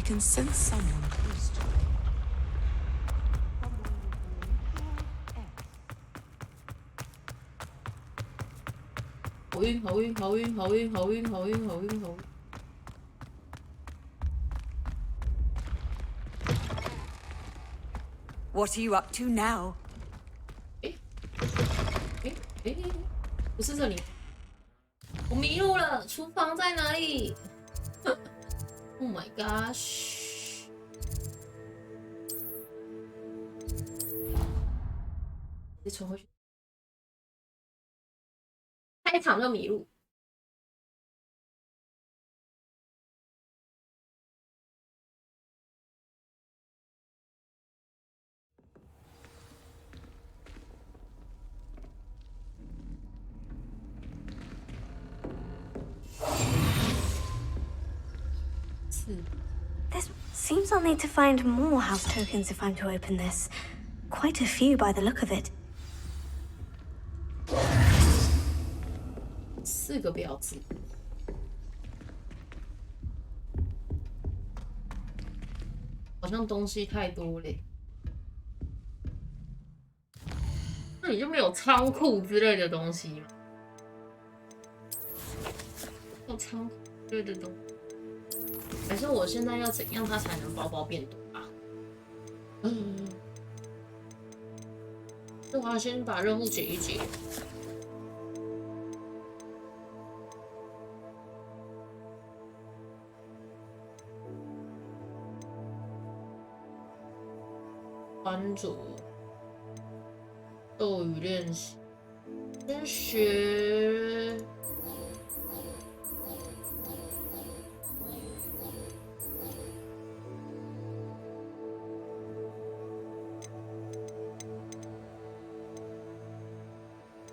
can sense someone close to me. 好晕，好晕，好晕，好晕，好晕，好晕，好晕，好晕。What are you up to now? 不是这里，我迷路了，厨房在哪里？Oh my gosh！ 直接冲回去，开场就迷路。This seems I'll need to find more house tokens if I'm to open this. Quite a few by the look of it. 4个标志，好像东西太多嘞。这里就没有仓库之类的东西吗？有仓库之类的东西。还是我现在要怎样，它才能包包变多啊？那我要先把任务解一解。关注斗语练习，先学。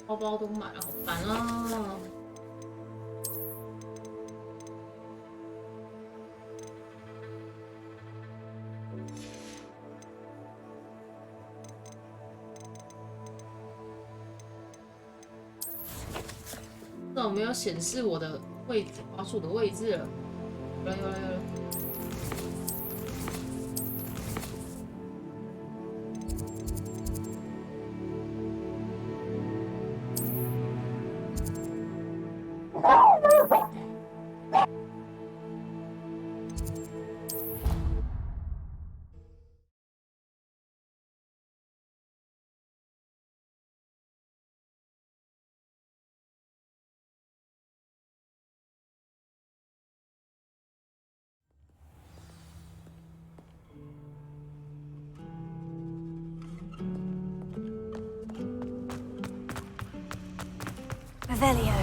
包包都买了，好烦啊！那我没有显示我的位置，滑鼠的位置了。有了，有了，有了。Revelio.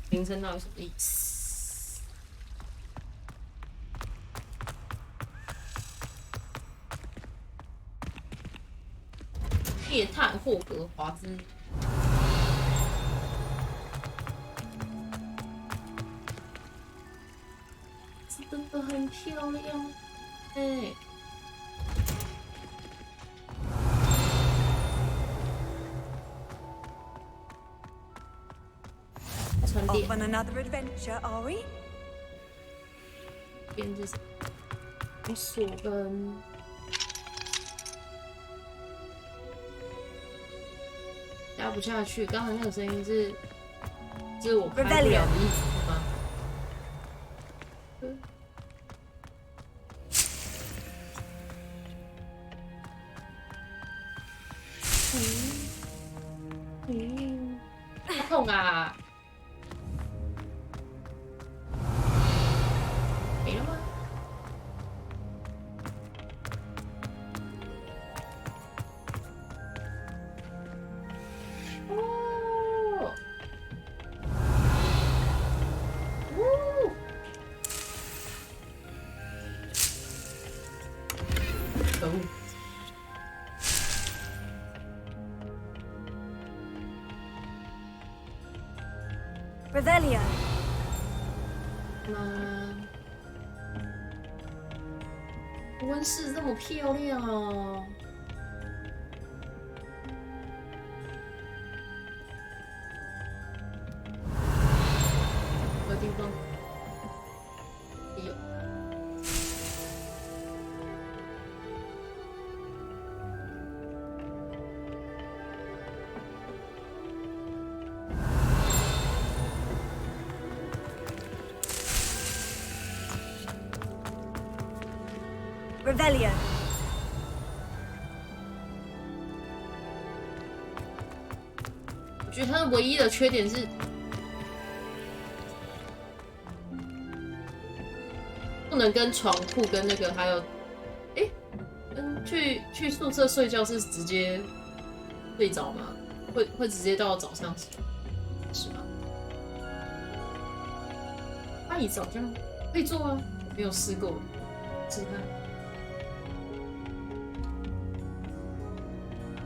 名称到底什么意思？夜探霍格华兹。真的很漂亮，Off on another adventure, are we? 边就是锁跟加不下去。刚才那个声音是我开不了的意思吗？好痛啊！没了吗？哦，可恶！ Revelio. 温室这么漂亮哦！ Revelio. 我觉得它的唯一的缺点是，不能跟床铺跟那个还有，去宿舍睡觉是直接睡着吗？会直接到早上起来，是吗？阿姨早上可以做啊，没有试过，试试看。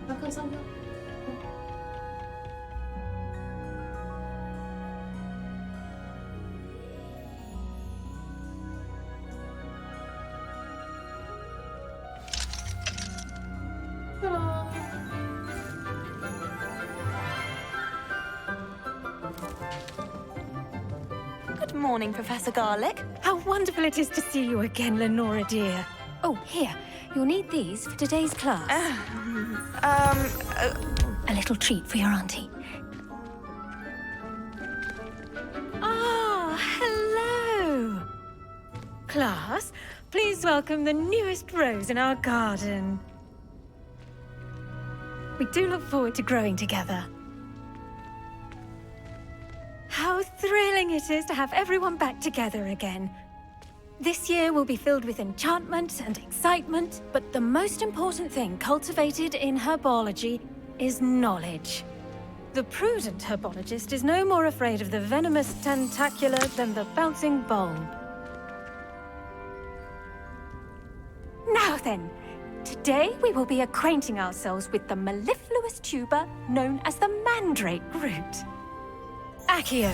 上课上课。Good morning, Professor Garlic. How wonderful it is to see you again, Lenora dear. Oh, here. You'll need these for today's class. A little treat for your auntie. Ah, hello. Class, please welcome the newest rose in our garden. We do look forward to growing together. How thrilling it is to have everyone back together again. This year will be filled with enchantment and excitement, but the most important thing cultivated in herbology is knowledge. The prudent herbologist is no more afraid of the venomous tentacula than the bouncing bulb. Now then, today we will be acquainting ourselves with the mellifluous tuber known as the mandrake root. Accio.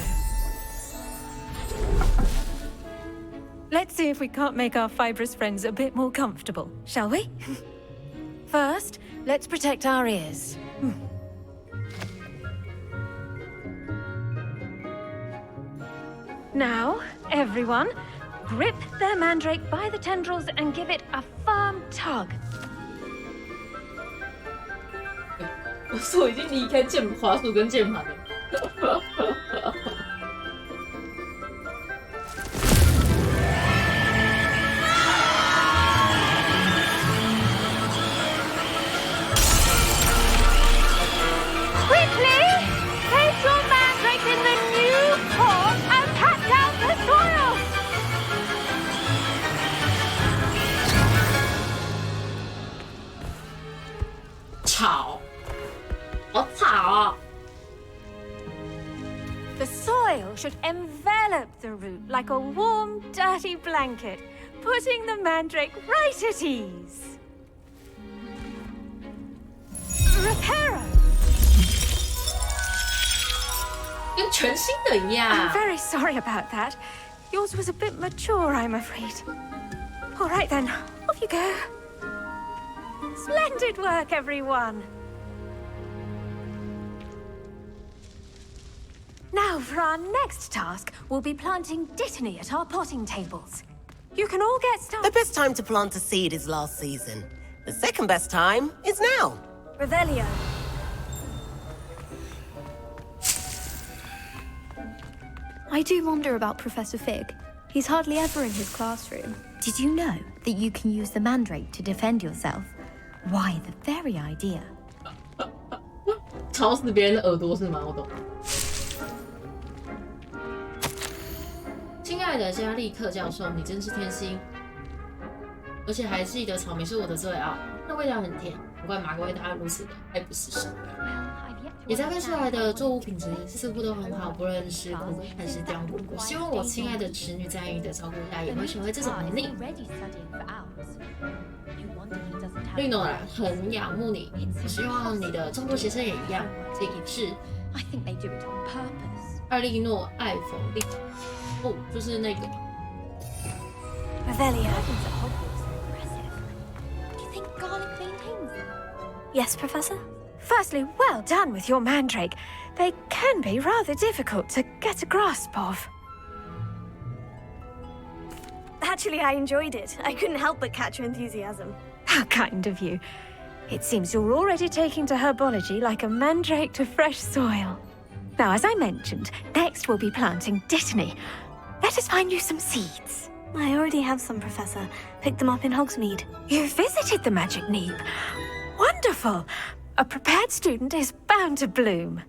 Let's see if we can't make our fibrous friends a bit more comfortable, shall we? First, let's protect our ears. Now, everyone, grip their mandrake by the tendrils and give it a firm tug. 我手已经离开滑鼠跟键盘了。Quickly! Place your mandrake in the new pot and pat down the soil! The soil should envelop the root like a warm, dirty blanket, putting the mandrake right at ease. Reparo! 跟全新的一样。 I'm very sorry about that. Yours was a bit mature, I'm afraid. All right then, off you go. Splendid work, everyone. Now, for our next task, we'll be planting dittany at our potting tables. You can all get The started. best time to plant a seed is last season. The second best time is now. Revelio. I do wonder about Professor Fig. He's hardly ever in his classroom. Did you know that you can use the mandrake to defend yourself? Why, the very idea. 吵死别人的耳朵是吗？我懂。亲爱的加利克教授，你真是天心，而且还记得草莓是我的最爱，那味道很甜，难怪马格为它如此的爱不释手。也栽培出来的作物品质似乎都很好，不论是苦果还是浆果。我希望我亲爱的侄女在你的照顾下也会学会这种能力。绿诺兰很仰慕你，我希望你的中国学生也一样。这个是 I think they do it on purpose. 艾莉诺·艾弗利，哦，就是那个。 Revelio. Do you think garlic maintains them? Yes, Professor? Firstly, well done with your mandrake. They can be rather difficult to get a grasp of. Actually, I enjoyed it. I couldn't help but catch your enthusiasm. How kind of you. It seems you're already taking to herbology like a mandrake to fresh soil. Now, as I mentioned, next we'll be planting dittany. Let us find you some seeds. I already have some, Professor. Picked them up in Hogsmeade. You visited the Magic Neep. Wonderful. A prepared student is bound to bloom.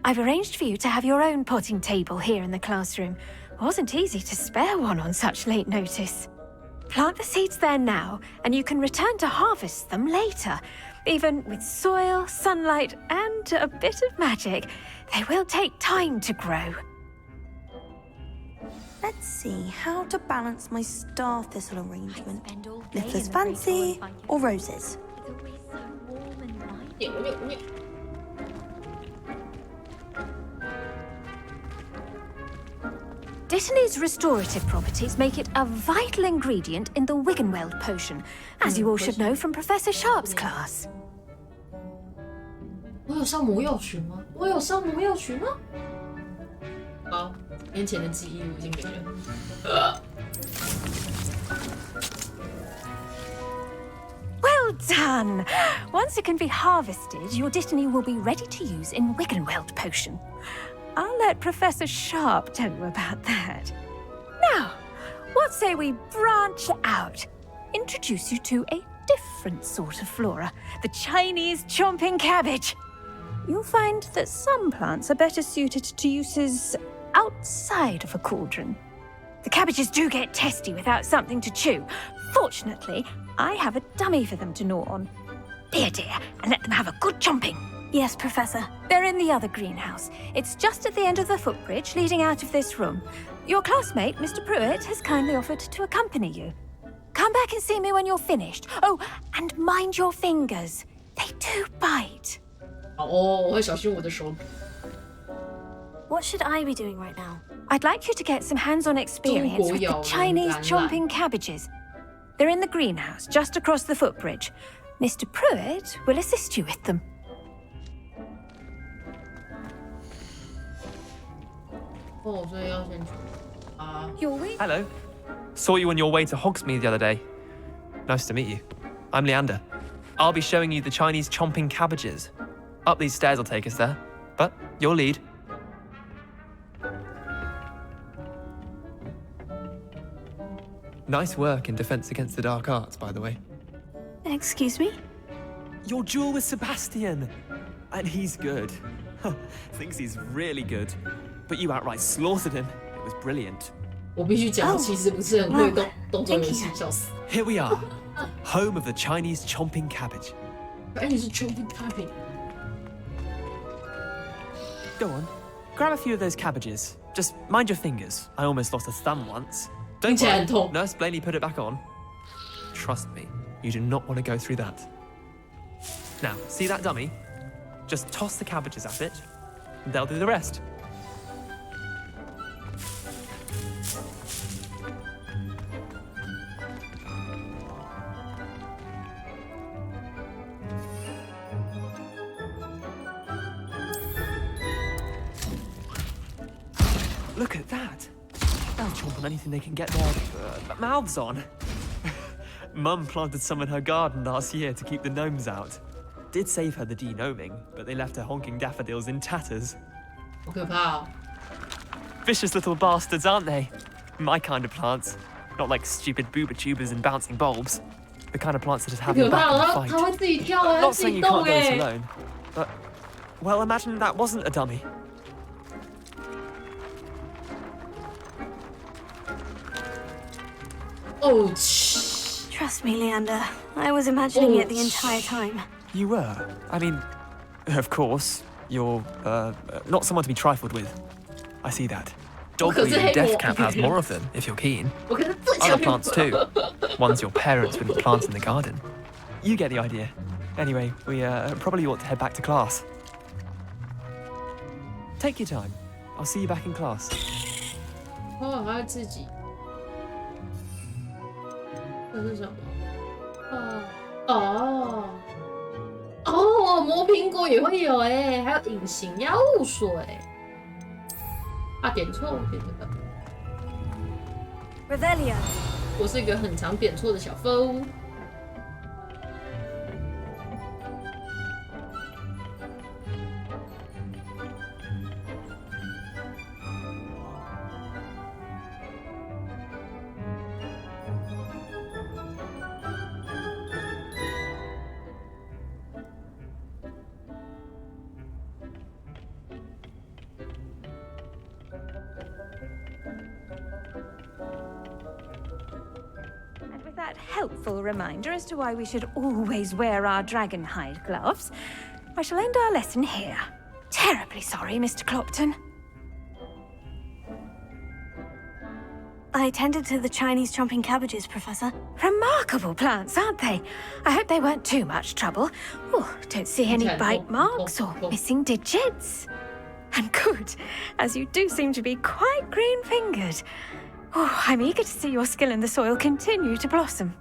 I've arranged for you to have your own potting table here in the classroom. Wasn't easy to spare one on such late notice. Plant the seeds there now, and you can return to harvest them later. Even with soil, sunlight, and a bit of magic, they will take time to grow. Let's see how to balance my star thistle arrangement. Spend all day Lifters in the rain fancy while I find or you. roses? It's always so warm and nice. 念。Dittany's restorative properties make it a vital ingredient in the Wiggenweld potion, as you all should know from Professor Sharp's class. 我有上魔药群吗？我有上魔药群吗？好，年前的记忆我已经没了。Well done! Once it can be harvested, your Dittany will be ready to use in Wiggenweld potion. I'll let Professor Sharp tell you about that. Now, what say we branch out? Introduce you to a different sort of flora, the Chinese chomping cabbage. You'll find that some plants are better suited to uses outside of a cauldron. The cabbages do get testy without something to chew. Fortunately, I have a dummy for them to gnaw on. Be a dear and let them have a good chomping. Yes, Professor. They're in the other greenhouse. It's just at the end of the footbridge leading out of this room. Your classmate, Mr. Pruitt, has kindly offered to accompany you. Come back and see me when you're finished. Oh, and mind your fingers. They do bite. 好哦，我会小心我的手。 What should I be doing right now? I'd like you to get some hands-on experience with the Chinese chomping cabbages. They're in the greenhouse, just across the footbridge. Mr. Pruitt will assist you with them. Oh, 所以要先去啊。 Hello. Saw you on your way to Hogsmeade the other day. Nice to meet you. I'm Leander. I'll be showing you the Chinese chomping cabbages. Up these stairs will take us there. But your lead. Nice work in Defense Against the Dark Arts, by the way. Excuse me? Your duel with Sebastian. And he's good. Thinks he's really good. But you outright slaughtered him. It was brilliant. 我必须讲，其实不是很会动作游戏， thank you. 笑死。 Here we are. Home of the Chinese chomping cabbage. 哎，你是 chomping cabbage。 Go on. Grab a few of those cabbages. Just mind your fingers. I almost lost a thumb once. Don't 听起来 worry. 很痛。 Nurse Blaney put it back on. Trust me, you do not want to go through that. Now, see that dummy? Just toss the cabbages at it, and they'll do the rest. Look at that. They'll chomp on anything they can get their mouths on. Mum planted some in her garden last year to keep the gnomes out. Did save her the de-gnoming, but they left her honking daffodils in tatters. 好可怕哦！ Vicious little bastards, aren't they? My kind of plants. Not like stupid booba tubers and bouncing bulbs. The kind of plants that just have 可 your 怕 back 了， in 他 the 会 fight. 自己跳，还要 Not 自 saying 己 you 动 can't do this 哎。 alone, but, well, imagine that wasn't a dummy. Oh, Trust me, Leander. I was imagining it the entire time. You were? I mean, of course, you're, not someone to be trifled with. I see that. Dogweed and deathcap has more of them, if you're keen. 我可是最 Other 强 plants too. Ones your parents wouldn't plant in the garden. You get the idea. Anyway, we probably ought to head back to class. Take your time. I'll see you back in class. 哦，还要自己。这是什么？磨苹果也会有哎，还有隐形药水。啊，点错，点这个。 Revelio. 我是一个很常点错的小疯。that helpful reminder as to why we should always wear our dragon hide gloves, I shall end our lesson here. Terribly sorry, Mr. Clopton. I tended to the Chinese chomping cabbages, Professor. Remarkable plants, aren't they? I hope they weren't too much trouble. Oh, don't see any bite marks or missing digits. And good, as you do seem to be quite green-fingered. Oh, I'm eager to see your skill in the soil continue to blossom.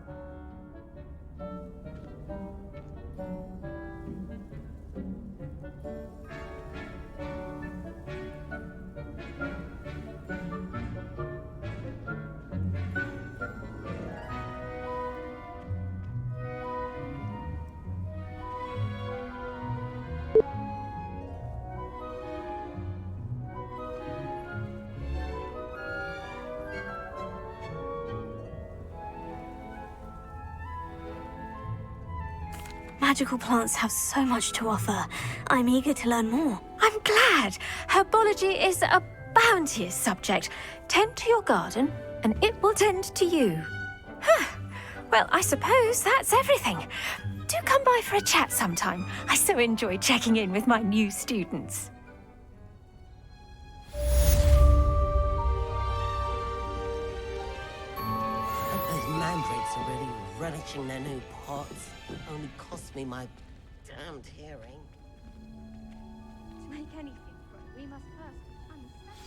Magical plants have so much to offer. I'm eager to learn more. I'm glad. Herbology is a bounteous subject. Tend to your garden, and it will tend to you. Huh. Well, I suppose that's everything. Do come by for a chat sometime. I so enjoy checking in with my new students. Those mandrakes are really relishing their new pots. Only cost me my damned hearing. To make anything grow, we must first understand.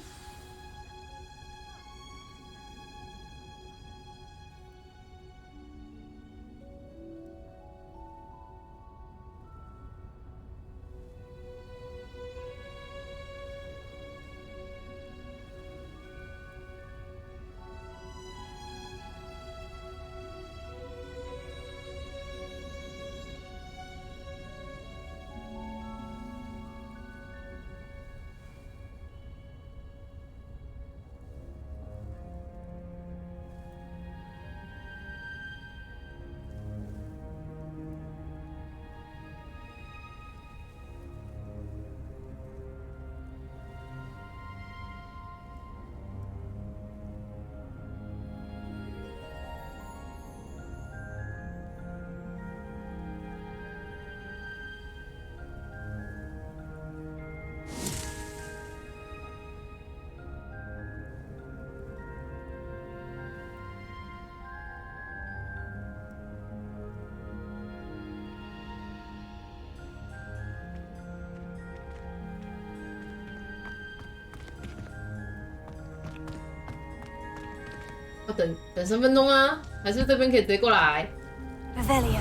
要等3分钟啊，还是这边可以直接过来？ Revelio.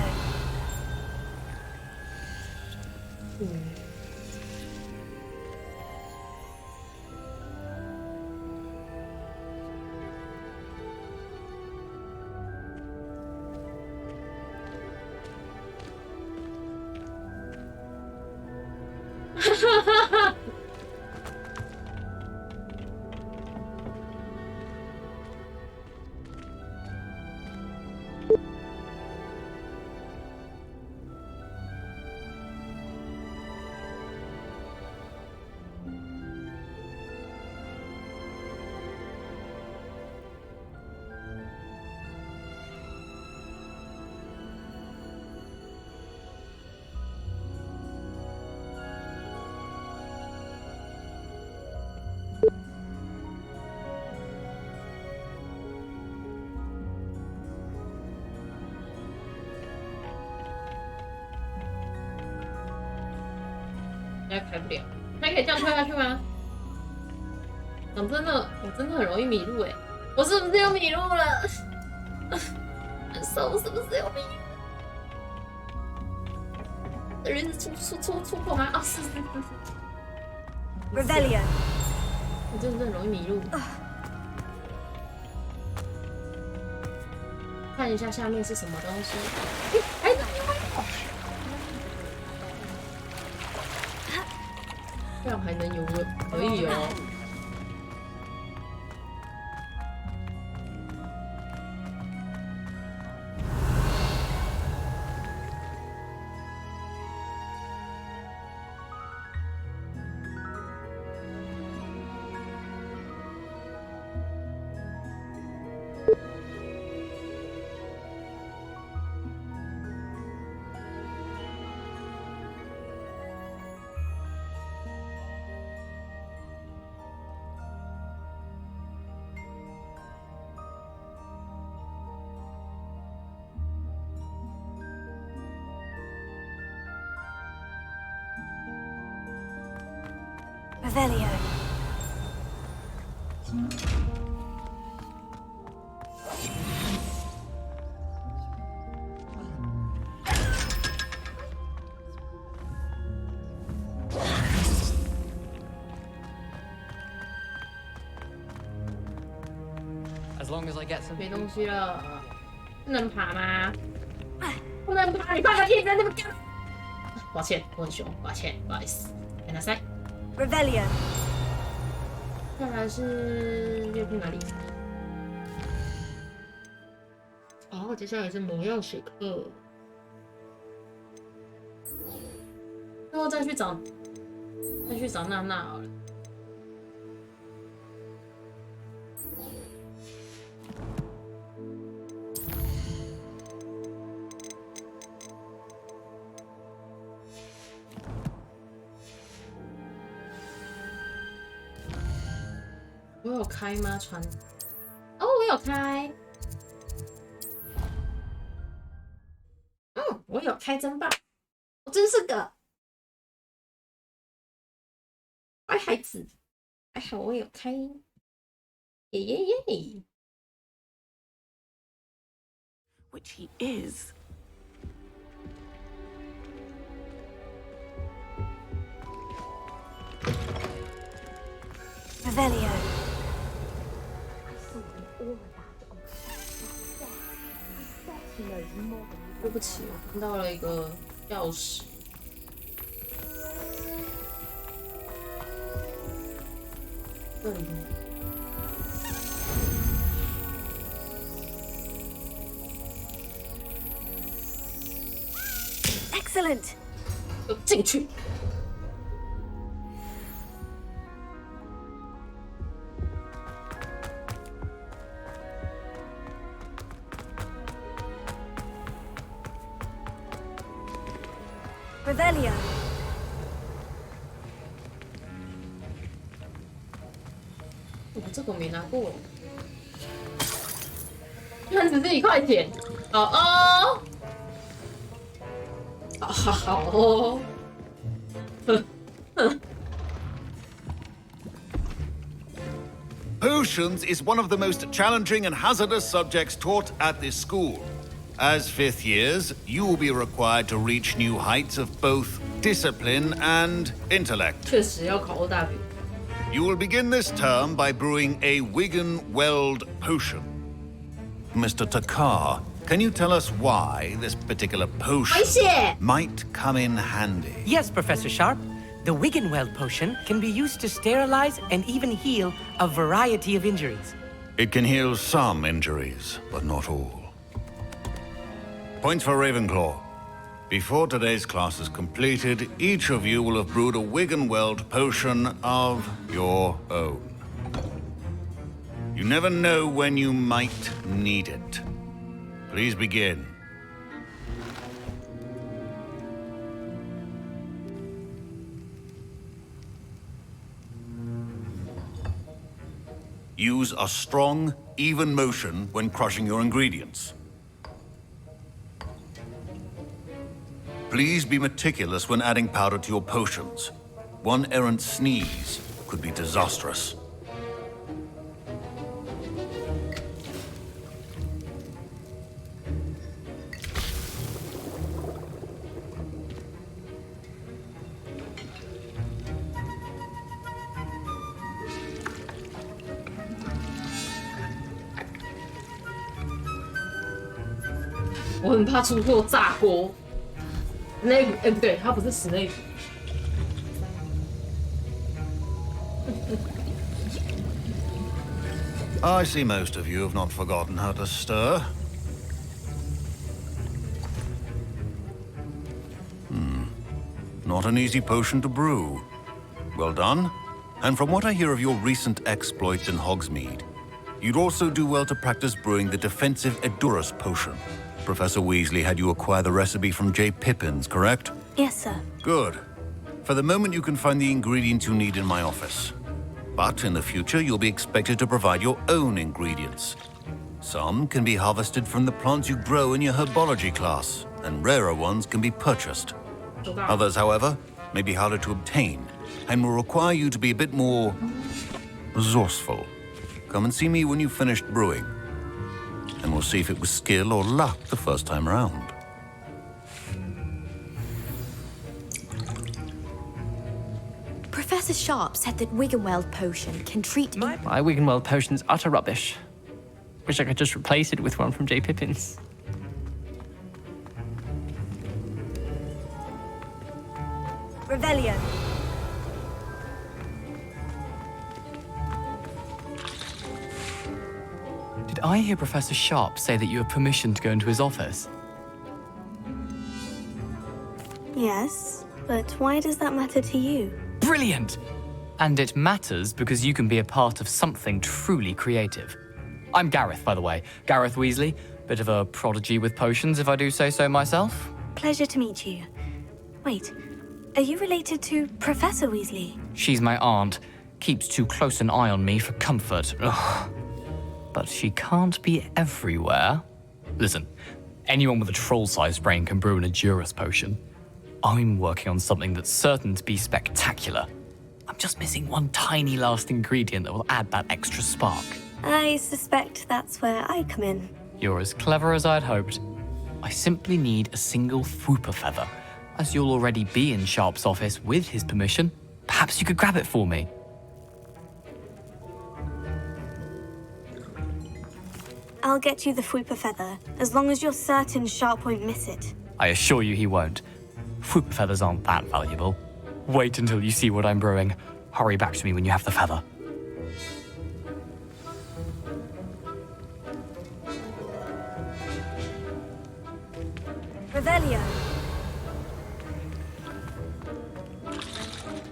应该开不了，它可以这样跳下去吗？我真的很容易迷路哎！我是不是又迷路了？手是不是又迷路？人是出口吗？啊，是。Revelio. 我真的很容易迷路。看一下下面是什么东西。哎，这样还能游了，可以哦。Revelio. As long as I get some. 没东西了，不能爬吗？不能爬，你放个屁在那边干。抱歉，我很凶，抱歉，不好意思。看他塞。 Revelio. 再来是要去哪里？哦，接下来是魔药学课。那我再去找娜娜好了。我有开吗？船？哦，我有开。我有开，真棒！我真是个乖孩子。还好我有开，耶耶耶！ Which he is. Revelio. 对不起，我看到了一个钥匙。这里。 Excellent. 进去。Revelio. 这个我没拿过。看只是1块钱。哦。 好哦，Potions is one of the most challenging and hazardous subjects taught at this school. As 5th years, you will be required to reach new heights of both discipline and intellect. 确实要考大饼。 You will begin this term by brewing a Wiggen-Weld potion. Mr. Takar, can you tell us why this particular potion might come in handy? Yes, Professor Sharp. The Wiggenweld potion can be used to sterilize and even heal a variety of injuries. It can heal some injuries, but not all. Points for Ravenclaw. Before today's class is completed, each of you will have brewed a Wiggenweld potion of your own. You never know when you might need it. Please begin. Use a strong, even motion when crushing your ingredients. Please be meticulous when adding powder to your potions. One errant sneeze could be disastrous. "我很怕出错炸锅。那不对，它不是史内普。I see most of you have not forgotten how to stir. Not an easy potion to brew. Well done. And from what I hear of your recent exploits in Hogsmeade, you'd also do well to practice brewing the defensive Edurus potion. Professor Weasley had you acquire the recipe from J. Pippins, correct? Yes, sir. Good. For the moment, you can find the ingredients you need in my office. But in the future, you'll be expected to provide your own ingredients. Some can be harvested from the plants you grow in your herbology class, and rarer ones can be purchased. Others, however, may be harder to obtain, and will require you to be a bit more resourceful. Come and see me when you've finished brewing, and we'll see if it was skill or luck the first time around. Professor Sharp said that Wiggenweld potion can treat... My Wiggenweld potion's utter rubbish. Wish I could just replace it with one from J. Pippin's. Revelio. Did I hear Professor Sharp say that you have permission to go into his office? Yes, but why does that matter to you? Brilliant! And it matters because you can be a part of something truly creative. I'm Gareth, by the way. Gareth Weasley. Bit of a prodigy with potions, if I do say so myself. Pleasure to meet you. Wait, are you related to Professor Weasley? She's my aunt. Keeps too close an eye on me for comfort. Ugh. But she can't be everywhere. Listen, anyone with a troll-sized brain can brew an Edurus potion. I'm working on something that's certain to be spectacular. I'm just missing one tiny last ingredient that will add that extra spark. I suspect that's where I come in. You're as clever as I'd hoped. I simply need a single Fwooper feather. As you'll already be in Sharp's office with his permission, perhaps you could grab it for me. I'll get you the Fwooper feather, as long as you're certain Sharp won't miss it. I assure you he won't. Fwooper feathers aren't that valuable. Wait until you see what I'm brewing. Hurry back to me when you have the feather. Revelio.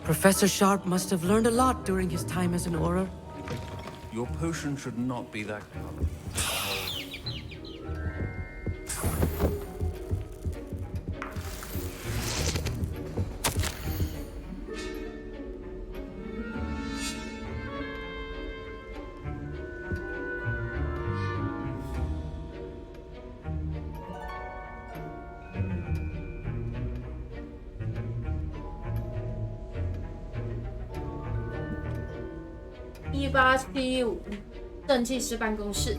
Professor Sharp must have learned a lot during his time as an Auror. Your potion should not be that colored.1875正气师办公室，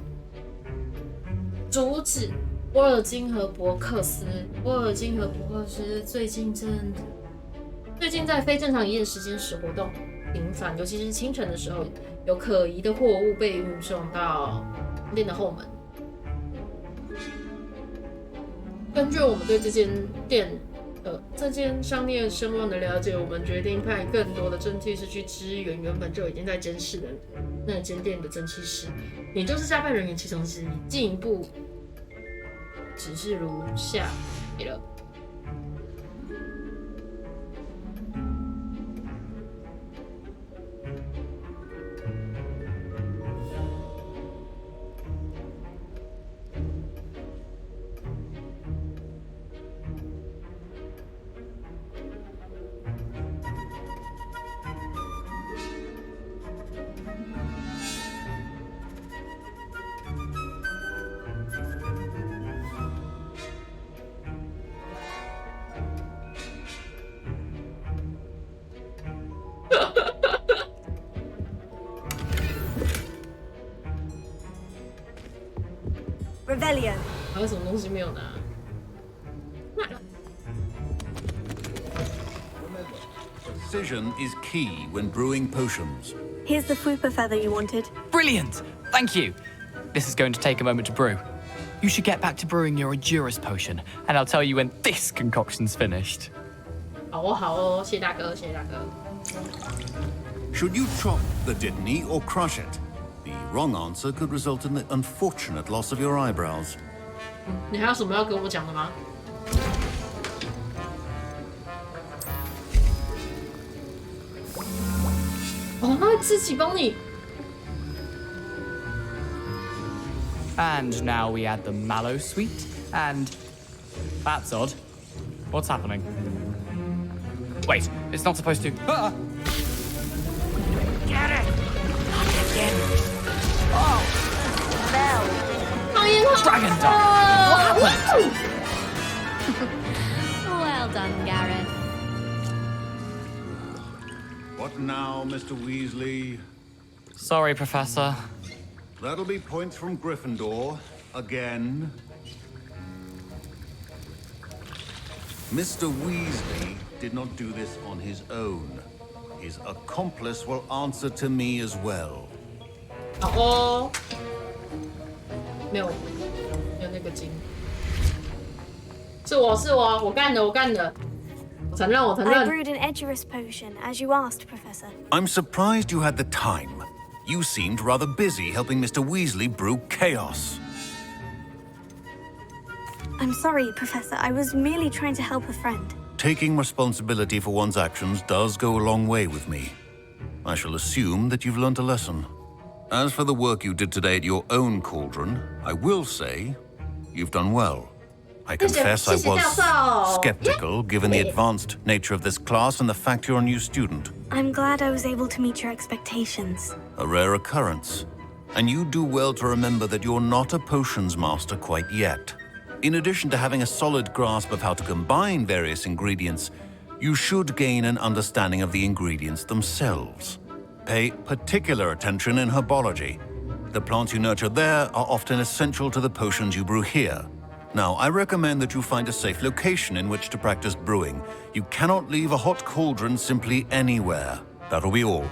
主旨波尔金和伯克斯。波尔金和伯克斯最近在非正常营业时间时活动频繁，尤其是清晨的时候，有可疑的货物被运送到店的后门。根据我们对这间商业声望的了解，我们决定派更多的蒸汽师去支援原本就已经在监视的那间店的蒸汽师，也就是加班人员其中之一。进一步指示如下了。Revelio. 还有什么东西没有拿？ Precision is key when brewing potions. Here's the Fwooper feather you wanted. Brilliant! Thank you. This is going to take a moment to brew. You should get back to brewing your Edurus potion, and I'll tell you when this concoction's finished. 好哦，好哦，谢谢大哥，谢谢大哥。 Should you chop the Dittany or crush it? The wrong answer could result in the unfortunate loss of your eyebrows. 你还有什么要跟我讲的吗？哦，他会自己帮你。 And now we add the mallow sweet, and that's odd. What's happening? Wait, it's not supposed to. Ah! Get it! Not again. Dragon Dunk! What happened? Well done, Gareth. What now, Mr. Weasley? Sorry, Professor. That'll be points from Gryffindor. Again. Mr. Weasley did not do this on his own. His accomplice will answer to me as well. 好哦，没有那个金，是我干的，我承认。 I brewed an Edurus potion, as you asked, Professor. I'm surprised you had the time. You seemed rather busy helping Mr. Weasley brew chaos. I'm sorry, Professor. I was merely trying to help a friend. Taking responsibility for one's actions does go a long way with me. I shall assume that you've learnt a lesson. As for the work you did today at your own cauldron, I will say you've done well. I confess I was skeptical given the advanced nature of this class and the fact you're a new student. I'm glad I was able to meet your expectations. A rare occurrence. And you do well to remember that you're not a potions master quite yet. In addition to having a solid grasp of how to combine various ingredients, you should gain an understanding of the ingredients themselves. Pay particular attention in herbology. The plants you nurture there are often essential to the potions you brew here. Now, I recommend that you find a safe location in which to practice brewing. You cannot leave a hot cauldron simply anywhere. That'll be all.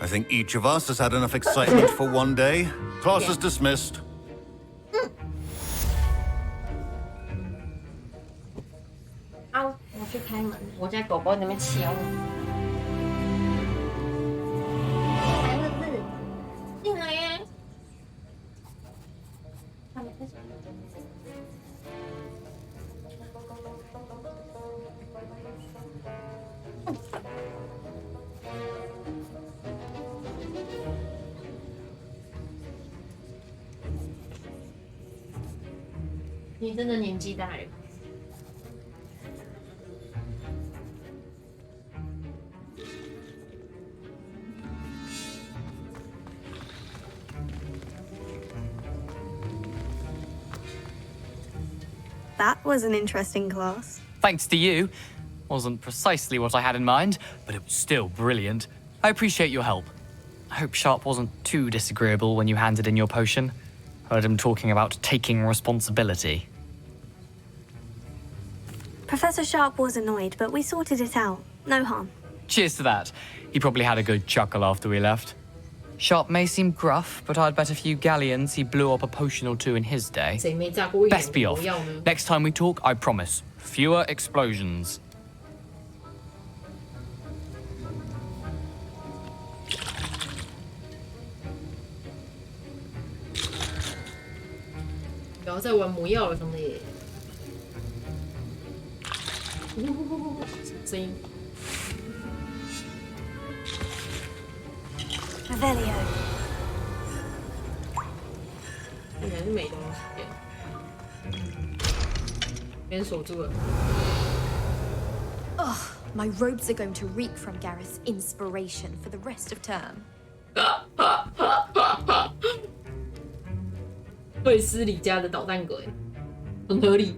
I think each of us has had enough excitement for one day. Class is dismissed. 啊，我去开门，我家狗狗在那边敲我。来了是，进来呀。你真的年纪大了。 That was an interesting class. Thanks to you. Wasn't precisely what I had in mind, but it was still brilliant. I appreciate your help. I hope Sharp wasn't too disagreeable when you handed in your potion. Heard him talking about taking responsibility. Professor Sharp was annoyed, but we sorted it out. No harm. Cheers to that. He probably had a good chuckle after we left. Sharp may seem gruff, but I'd bet a few galleons he blew up a potion or two in his day. Best be off. Next time we talk, I promise, fewer explosions. Revelio. 应该是没东西，别人锁住了。 Ugh, my robes are going to reek from Gareth's inspiration for the rest of term. 卫斯理家的捣蛋鬼，很合理。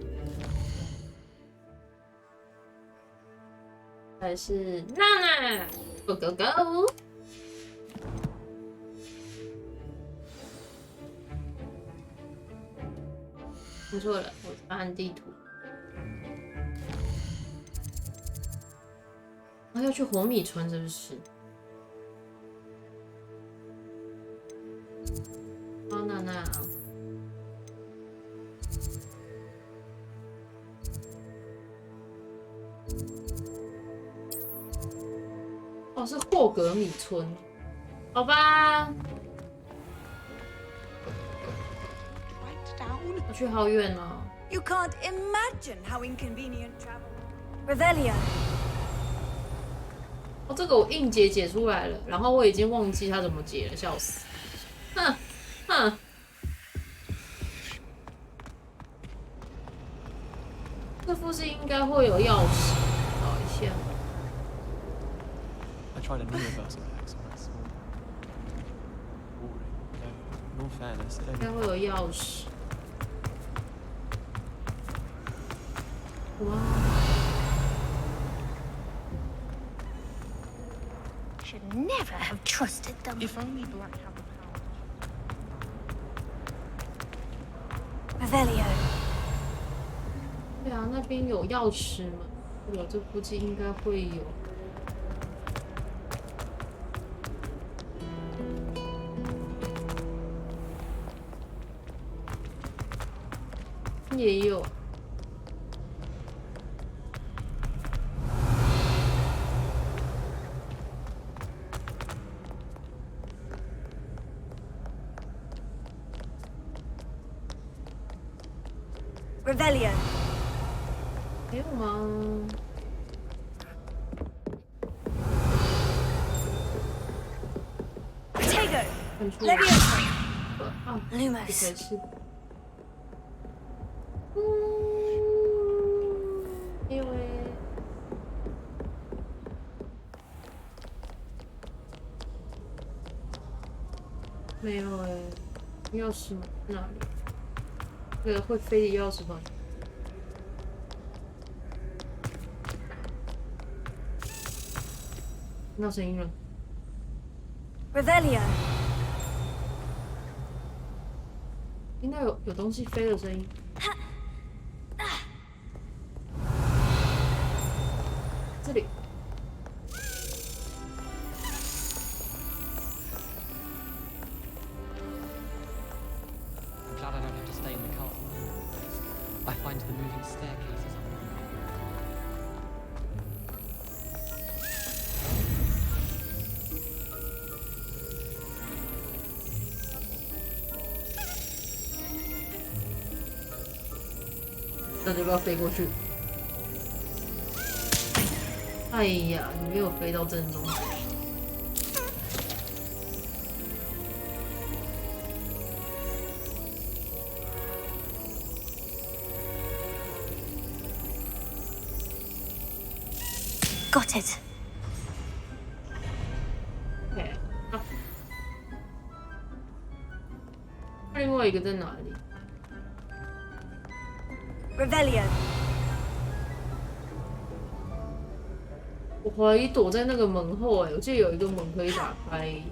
还是娜娜 ，Go Go Go！ 听错了，我在按地图。我要去红米村，是不是？啊，娜娜。 哦，是霍格米村，好吧。我去好远哦。You can't imagine how inconvenient travel. Revelio. 哦，这个我硬解出来了，然后我已经忘记它怎么解了，笑死。哼哼。这附近应该会有钥匙，找一下。 tried a new reversal hex on that small. Boring. No, in all fairness, it 应该会有钥匙。哇！ never have trusted them. If only Black had the power. Revelio. 对啊，那边有钥匙吗？有，这附近应该会有。也有。Revelio. 没有吗？ Tego. 看出 Leviosa. 啊， Lumos. 才是。没有诶。没有诶，钥匙哪里？那个会飞的钥匙吧？听到声音了。 Revelio. 听到有东西飞的声音。这里。 I'm glad I don't have to stay in the car. I find the moving staircases unreal. 那就不要飞过去。哎呀，你没有飞到正中。 Got it. 对，另外一个在哪里？ Revelio. 我怀疑躲在那个门后哎，我记得有一个门可以打开。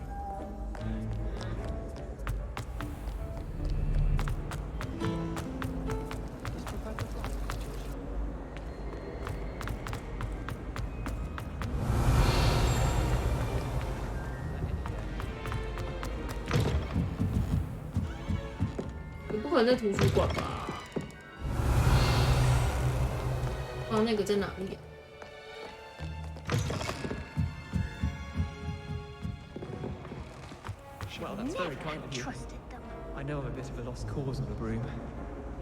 你不可能在图书馆吧？啊，那个在哪里啊？ Well, that's very kind of you. I know I'm a bit of a lost cause on a broom.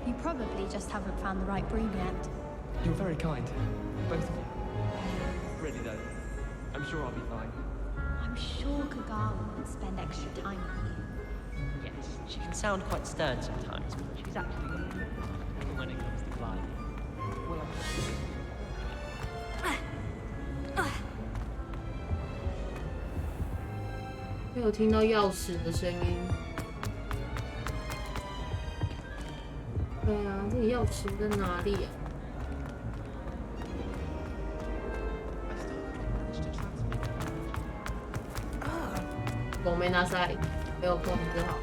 You probably just haven't found the right broom yet. You're very kind, both of you. Really though, I'm sure I'll be fine. I'm sure Kagawa would spend extra time with you. Yes, she can sound quite stern sometimes, but she's actually got a good when it comes to climbing. Well, 没有听到钥匙的声音。对啊，这里钥匙在哪里啊？我没拿塞，没有控制好。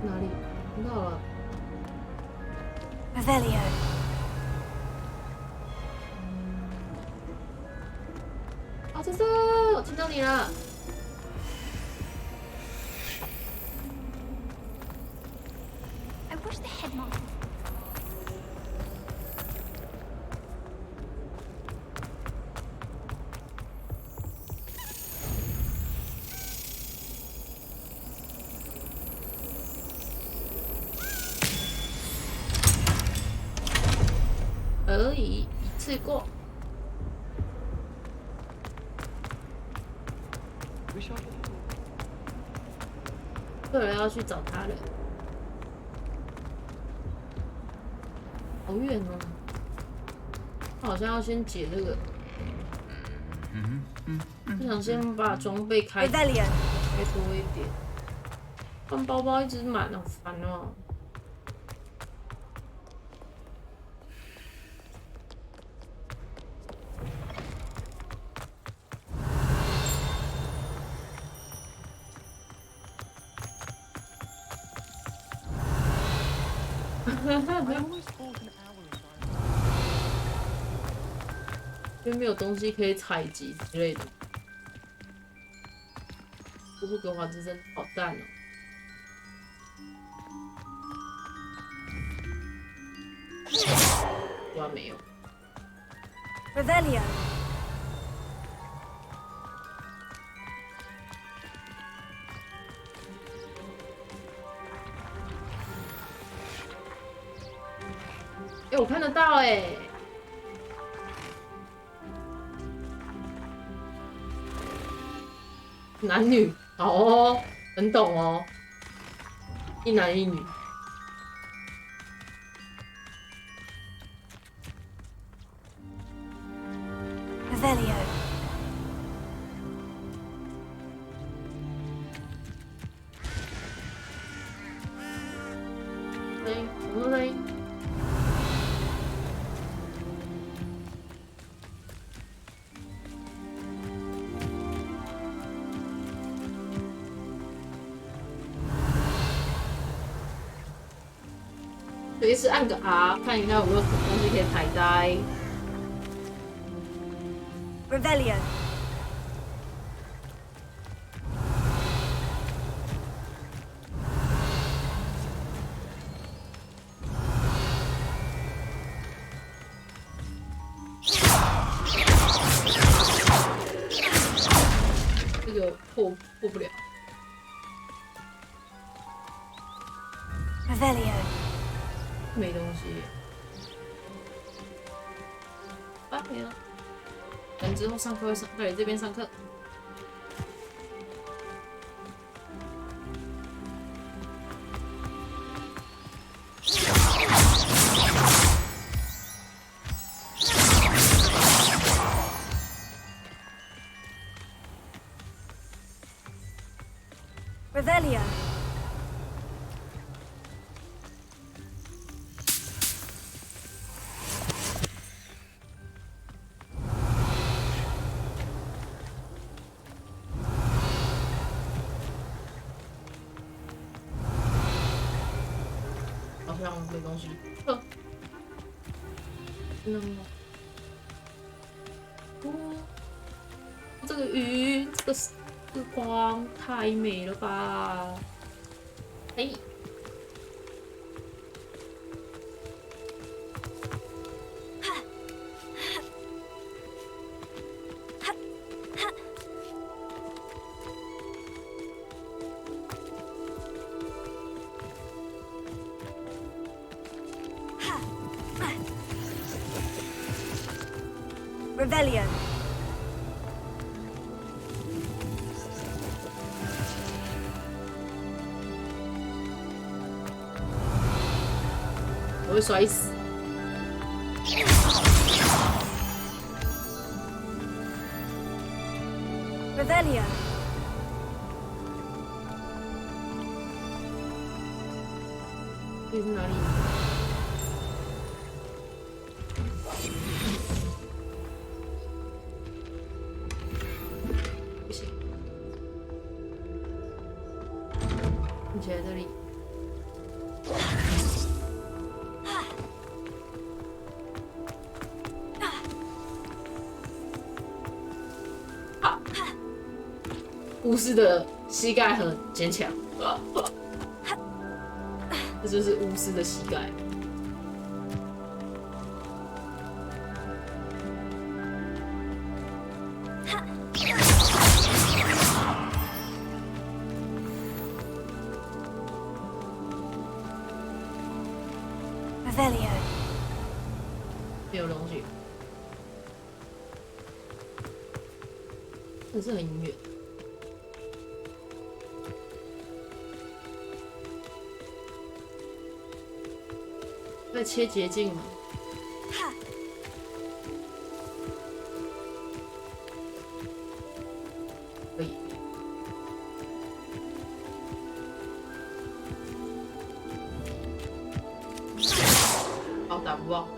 哪里？听到了。 Revelio. 啊，这我听到你了。I wish the headmaster. .而已，一次过。对了，要去找他了。好远哦！他好像要先解这个。我想先把装备开多一点。但包包一直满，好烦哦。 哦，因为没有东西可以采集之类的。霍格华兹真的好淡哦。果然没有。Revelio. 哎，我看得到哎。男女，好哦，很懂哦。一男一女。Revelio. 声音，什么声音？随时按个 R， 看一下有没有什么东西可以采摘。Revelio. 这个破不了。Revelio. 没东西。啊，没了。等之后上课会上，对，这边上课。Revelio. 好像没东西。真的吗？哦，这个鱼，这个光太美了吧！哎。Revelio. 我会摔死。Revelio. 这里是哪里？不行，你觉得这里？巫师的膝盖很坚强，这就是巫师的膝盖。Revelio. 没有东西，可是很远。在切捷径吗？可以。好，打不爆。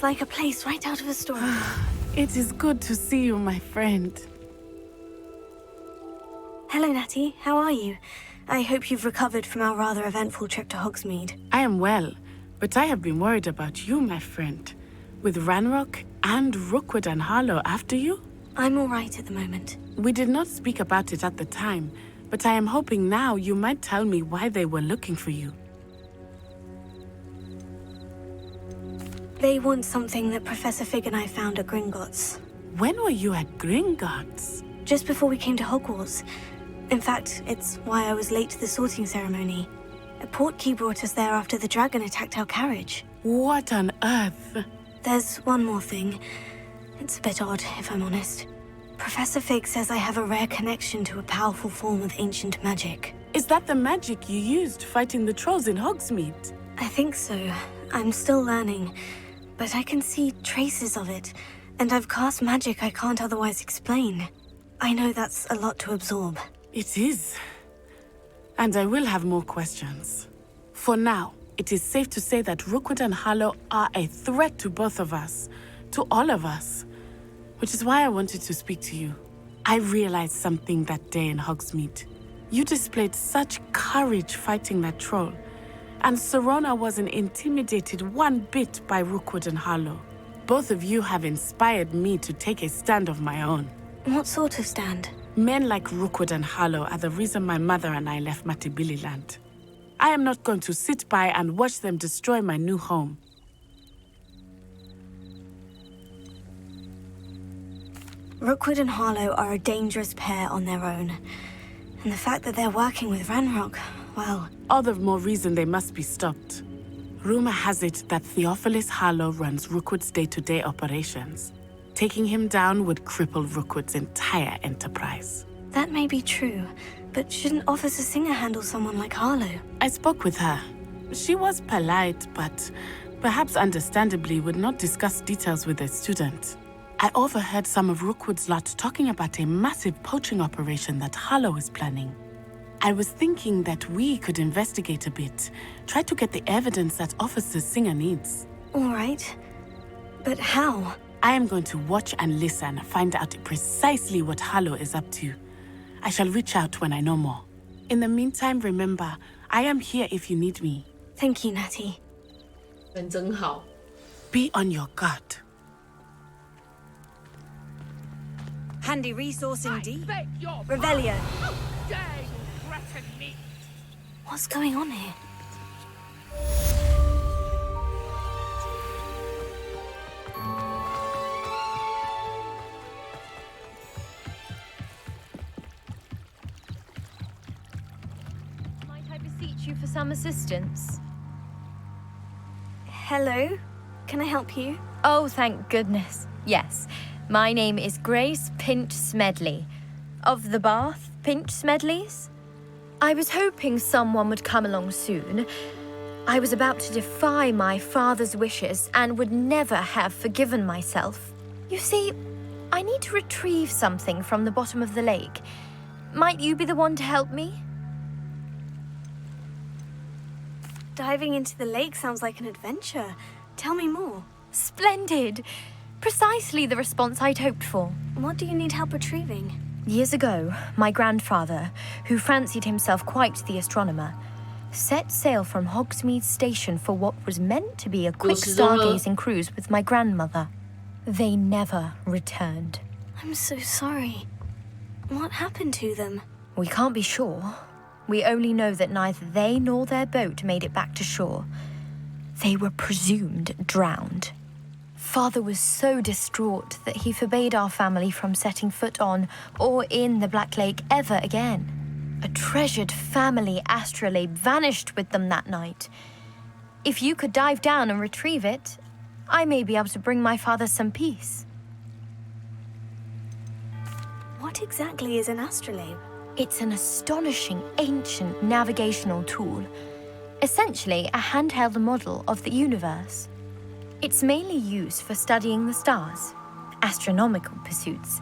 It's like a place right out of a story. It is good to see you, my friend. Hello, Natty. How are you? I hope you've recovered from our rather eventful trip to Hogsmeade. I am well, but I have been worried about you, my friend. With Ranrock and Rookwood and Harlow after you? I'm all right at the moment. We did not speak about it at the time, but I am hoping now you might tell me why they were looking for you. They want something that Professor Fig and I found at Gringotts. When were you at Gringotts? Just before we came to Hogwarts. In fact, it's why I was late to the sorting ceremony. A portkey brought us there after the dragon attacked our carriage. What on earth? There's one more thing. It's a bit odd, if I'm honest. Professor Fig says I have a rare connection to a powerful form of ancient magic. Is that the magic you used fighting the trolls in Hogsmeade? I think so. I'm still learning, but I can see traces of it, and I've cast magic I can't otherwise explain. I know that's a lot to absorb. It is. And I will have more questions. For now, it is safe to say that Rookwood and Harlow are a threat to both of us, to all of us. Which is why I wanted to speak to you. I realized something that day in Hogsmeade. You displayed such courage fighting that troll, and Serona wasn't intimidated one bit by Rookwood and Harlow. Both of you have inspired me to take a stand of my own. What sort of stand? Men like Rookwood and Harlow are the reason my mother and I left Matibililand. I am not going to sit by and watch them destroy my new home. Rookwood and Harlow are a dangerous pair on their own. And the fact that they're working with Ranrock, well... All the more reason they must be stopped. Rumor has it that Theophilus Harlow runs Rookwood's day-to-day operations. Taking him down would cripple Rookwood's entire enterprise. That may be true, but shouldn't Officer Singer handle someone like Harlow? I spoke with her. She was polite, but perhaps understandably would not discuss details with a student. I overheard some of Rookwood's lot talking about a massive poaching operation that Harlow is planning. I was thinking that we could investigate a bit, try to get the evidence that Officer Singer needs. All right. But how? I am going to watch and listen, find out precisely what Harlow is up to. I shall reach out when I know more. In the meantime, remember, I am here if you need me. Thank you, Natty. 人真好。 Be on your guard. Handy resource indeed. Revelio. What's going on here? Might I beseech you for some assistance? Hello? Can I help you? Oh, thank goodness. Yes. My name is Grace Pinch Smedley, of the Bath Pinch Smedleys. I was hoping someone would come along soon. I was about to defy my father's wishes and would never have forgiven myself. You see, I need to retrieve something from the bottom of the lake. Might you be the one to help me? Diving into the lake sounds like an adventure. Tell me more. Splendid! Precisely the response I'd hoped for. What do you need help retrieving? Years ago, my grandfather, who fancied himself quite the astronomer, set sail from Hogsmeade Station for what was meant to be a quick stargazing cruise with my grandmother. They never returned. I'm so sorry. What happened to them? We can't be sure. We only know that neither they nor their boat made it back to shore. They were presumed drowned. Father was so distraught that he forbade our family from setting foot on or in the Black Lake ever again. A treasured family astrolabe vanished with them that night. If you could dive down and retrieve it, I may be able to bring my father some peace. What exactly is an astrolabe? It's an astonishing ancient navigational tool, essentially a handheld model of the universe. It's mainly used for studying the stars, astronomical pursuits,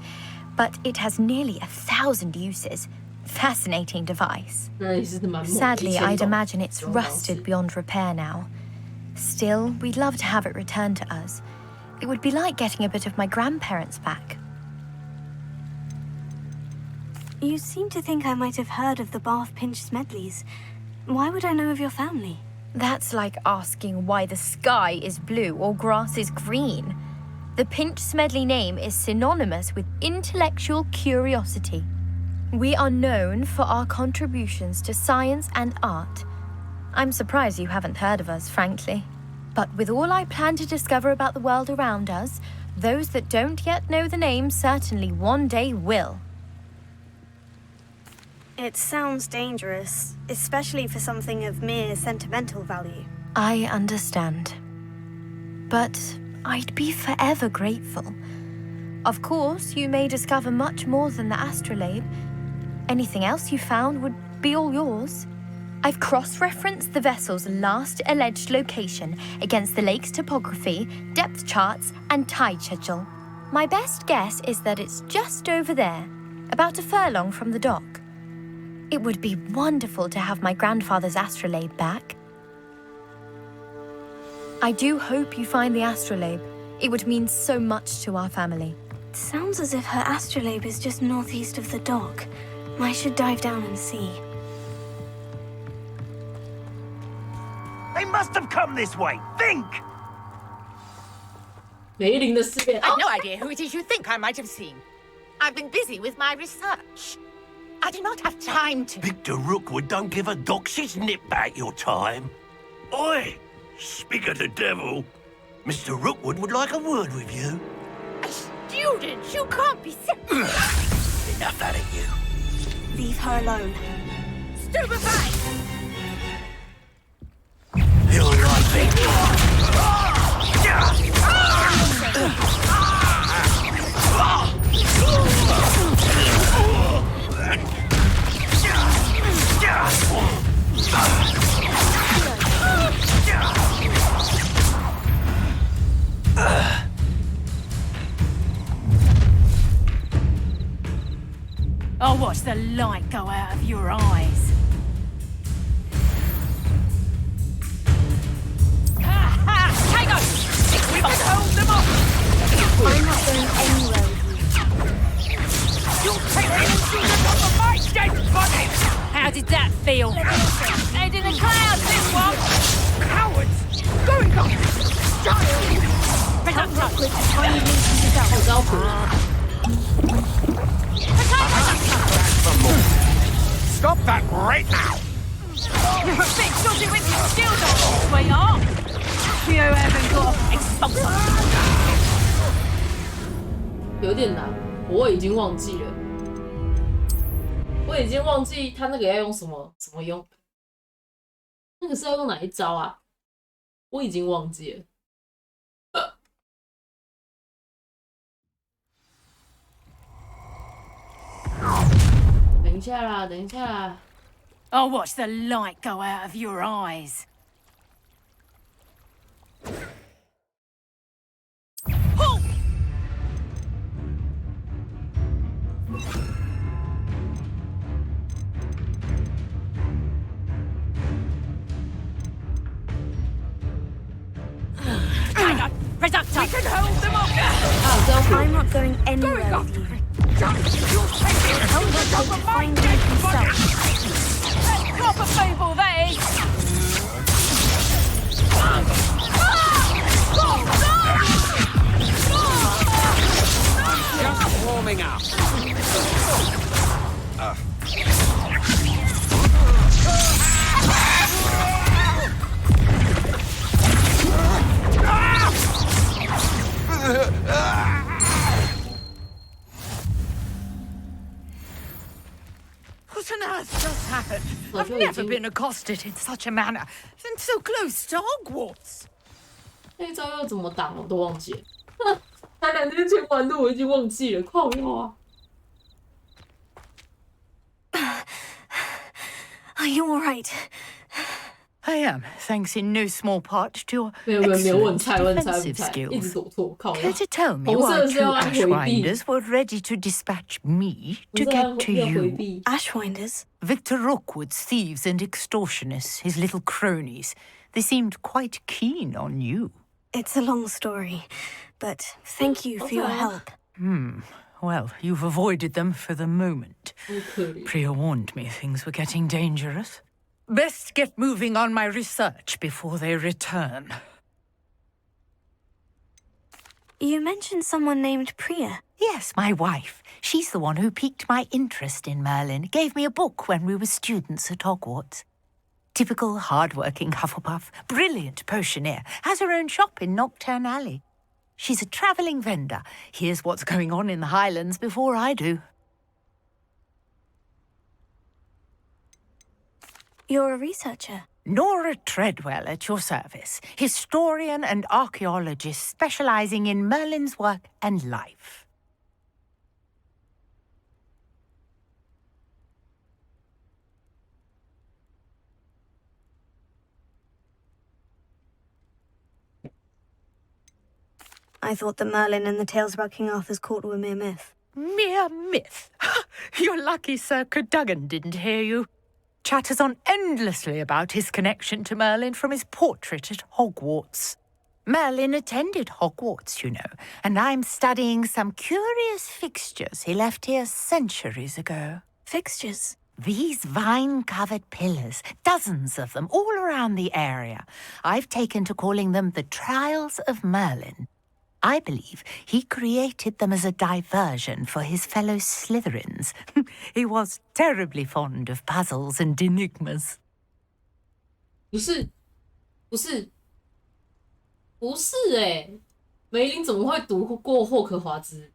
but it has nearly 1,000 uses. Fascinating device. Sadly, I'd imagine it's rusted beyond repair now. Still, we'd love to have it returned to us. It would be like getting a bit of my grandparents back. You seem to think I might have heard of the Bath Pinch Smedleys. Why would I know of your family? That's like asking why the sky is blue or grass is green. The Pinch Smedley name is synonymous with intellectual curiosity. We are known for our contributions to science and art. I'm surprised you haven't heard of us, frankly. But with all I plan to discover about the world around us, those that don't yet know the name certainly one day will. It sounds dangerous, especially for something of mere sentimental value. I understand. But I'd be forever grateful. Of course, you may discover much more than the astrolabe. Anything else you found would be all yours. I've cross-referenced the vessel's last alleged location against the lake's topography, depth charts, and tide schedule. My best guess is that it's just over there, about a furlong from the dock. It would be wonderful to have my grandfather's astrolabe back. I do hope you find the astrolabe. It would mean so much to our family. It sounds as if her astrolabe is just northeast of the dock. I should dive down and see. They must have come this way. Think! I've no idea who it is you think I might have seen. I've been busy with my research. I do not have time to... Victor Rookwood don't give a doxy's nip back your time. Oi! Speak of the devil. Mr. Rookwood would like a word with you. A student? You can't be... Enough out of you. Leave her alone. Stupefy! You're right, Victor. I'll watch the light go out of your eyes. Take us! We must hold them off! I'm not going anywhere with you. You'll take them through the top of my dead body! How did that feel? Head in the clouds, this one! Cowards! Going on! Pick up touch! Stop that right now! You're a bit dodgy with your skills on, sweetheart! You haven't got a explosive. 有点难，我已经忘记了，我已经忘记他那个要用什么用，那个是要用哪一招啊？我已经忘记了。等一下啦，等一下啦。I'll watch the light go out of your eyes. We can hold them off! I'm not going anywhere with you. You'll take it! Tell Rookwood to find me himself. That's proper fable, that is! Just warming up. What on earth just happened? I've never been accosted in such a manner, and so close to Hogwarts. 那一招要怎么挡我都忘记了。才2天前玩的我已经忘记了，靠腰啊！ Are you all right? I am, thanks in no small part to your 没有，我excellent 猜 defensive 一直 skills. 躲错，靠腰。 Could you tell me 红色 why 的是 two 要按回避， Ashwinders were ready to dispatch me 红 to 色要 get to 要回 you? 避。 Ashwinders? Victor Rookwood's thieves and extortionists, his little cronies. They seemed quite keen on you. It's a long story, but thank you for your help. Well, you've avoided them for the moment. Priya warned me things were getting dangerous. Best get moving on my research before they return. You mentioned someone named Priya. Yes, my wife. She's the one who piqued my interest in Merlin. Gave me a book when we were students at Hogwarts. Typical hard-working Hufflepuff, brilliant potioneer, has her own shop in Knockturn Alley. She's a travelling vendor. Hears what's going on in the Highlands before I do. You're a researcher. Nora Treadwell at your service, historian and archaeologist specialising in Merlin's work and life. I thought that Merlin and the tales about King Arthur's court were mere myth. Mere myth? You're lucky Sir Cadogan didn't hear you. Chatters on endlessly about his connection to Merlin from his portrait at Hogwarts. Merlin attended Hogwarts, you know, and I'm studying some curious fixtures he left here centuries ago. Fixtures? These vine-covered pillars, dozens of them, all around the area. I've taken to calling them the Trials of Merlin. I believe he created them as a diversion for his fellow Slytherins. He was terribly fond of puzzles and enigmas. 不是欸，梅林怎么会读过霍格华兹？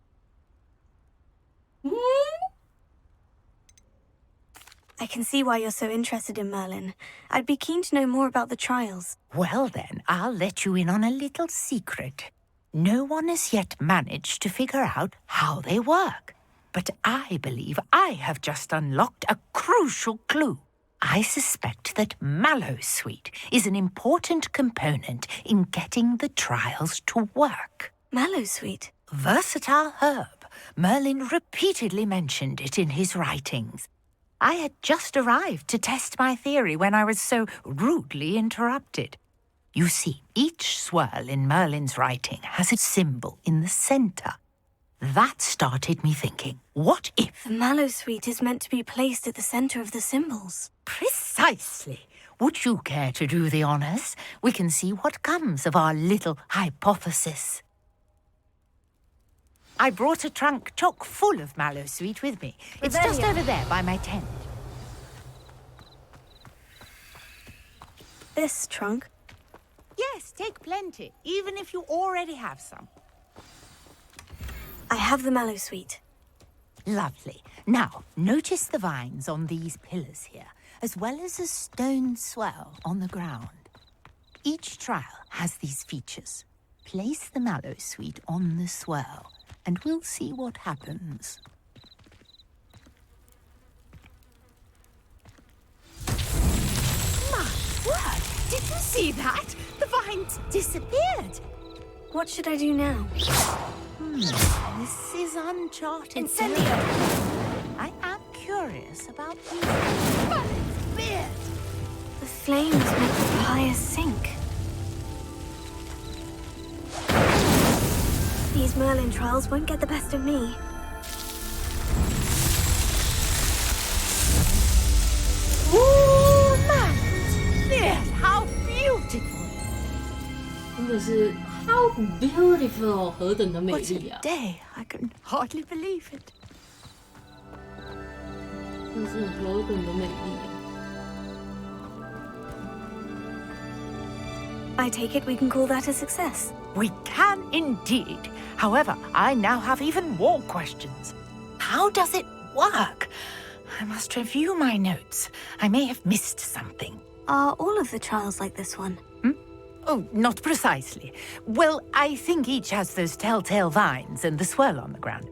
I can see why you're so interested in Merlin. I'd be keen to know more about the trials. Well then, I'll let you in on a little secret. No one has yet managed to figure out how they work. But I believe I have just unlocked a crucial clue. I suspect that Mallowsweet is an important component in getting the trials to work. Mallowsweet? Versatile herb. Merlin repeatedly mentioned it in his writings. I had just arrived to test my theory when I was so rudely interrupted. You see, each swirl in Merlin's writing has a symbol in the centre. That started me thinking, what if... The Mallowsweet is meant to be placed at the centre of the symbols. Precisely. Would you care to do the honours? We can see what comes of our little hypothesis. I brought a trunk chock full of Mallowsweet with me. It's just over there by my tent. This trunk? Yes, take plenty, even if you already have some. I have the Mallowsweet. Lovely. Now, notice the vines on these pillars here, as well as a stone swell on the ground. Each trial has these features. Place the Mallowsweet on the swell, and we'll see what happens. My word! Did you see that? The vines disappeared. What should I do now? This is uncharted. Incendio! I am curious about these. But it's weird. The flames make the pyre sink. These Merlin trials won't get the best of me. Ooh, man! Yes, how beautiful! 真的是 how beautiful， 何等的美丽啊！ What a day! I can hardly believe it. 真是何等的美丽啊！ I take it we can call that a success. We can indeed. However, I now have even more questions. How does it work? I must review my notes. I may have missed something. Are all of the trials like this one? Oh, not precisely. Well, I think each has those telltale vines and the swirl on the ground.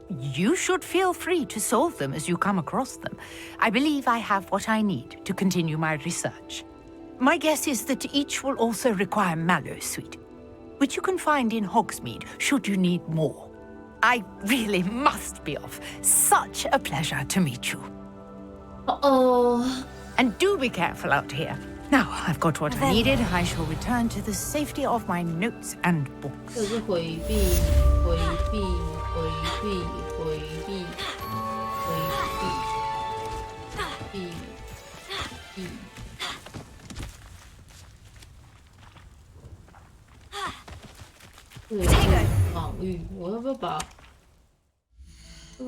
You should feel free to solve them as you come across them. I believe I have what I need to continue my research. My guess is that each will also require Mallowsweet, which you can find in Hogsmeade should you need more. I really must be off. Such a pleasure to meet you. Uh-oh. And do be careful out here. Now I've got what I needed. I shall return to the safety of my notes and books. 这是回避，回避，回避，回避，回避，避，对，防御。我要不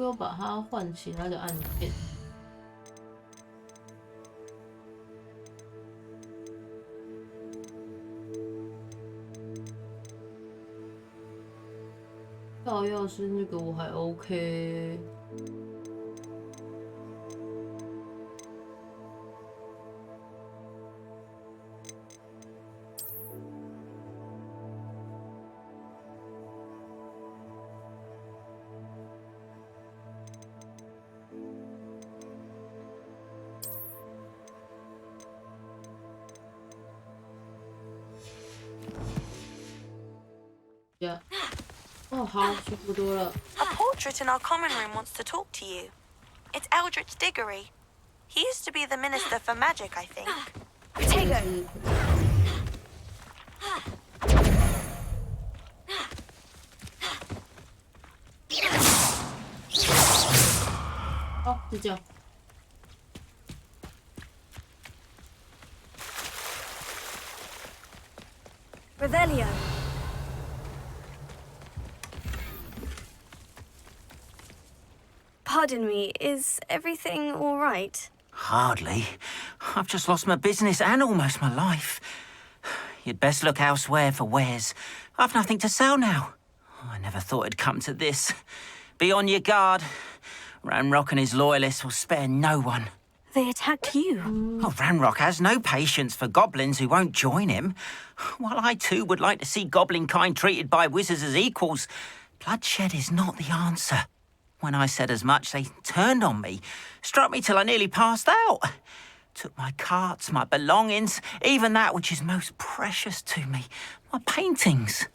要把它换其他的按键？照耀是那个我还 OK。Yeah. Oh, A portrait in our common room wants to talk to you. It's Eldritch Diggory. He used to be the Minister for Magic, I think. Potato! Oh, 是这样。Revelio. Pardon me, is everything all right? Hardly. I've just lost my business and almost my life. You'd best look elsewhere for wares. I've nothing to sell now. I never thought it'd come to this. Be on your guard. Ranrock and his loyalists will spare no one. They attacked you? Oh, Ranrock has no patience for goblins who won't join him. While I too would like to see goblin kind treated by wizards as equals, bloodshed is not the answer. When I said as much, they turned on me, struck me till I nearly passed out. Took my carts, my belongings, even that which is most precious to me, my paintings.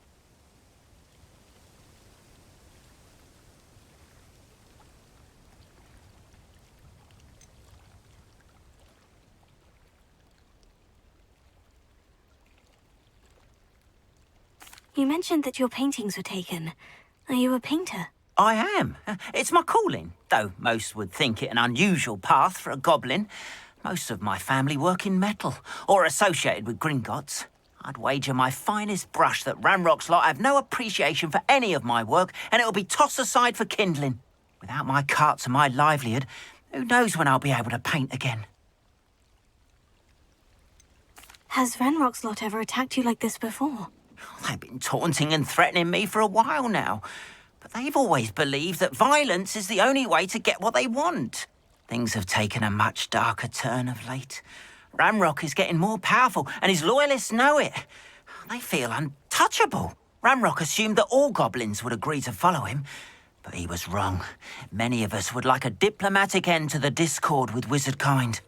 You mentioned that your paintings were taken. Are you a painter? I am. It's my calling, though most would think it an unusual path for a goblin. Most of my family work in metal, or associated with Gringotts. I'd wager my finest brush that Ranrock's lot have no appreciation for any of my work, and it'll be tossed aside for kindling. Without my carts and my livelihood, who knows when I'll be able to paint again? Has Ranrock's lot ever attacked you like this before? They've been taunting and threatening me for a while now. But they've always believed that violence is the only way to get what they want. Things have taken a much darker turn of late. Ranrock is getting more powerful, and his loyalists know it. They feel untouchable. Ranrock assumed that all goblins would agree to follow him, but he was wrong. Many of us would like a diplomatic end to the discord with wizard kind.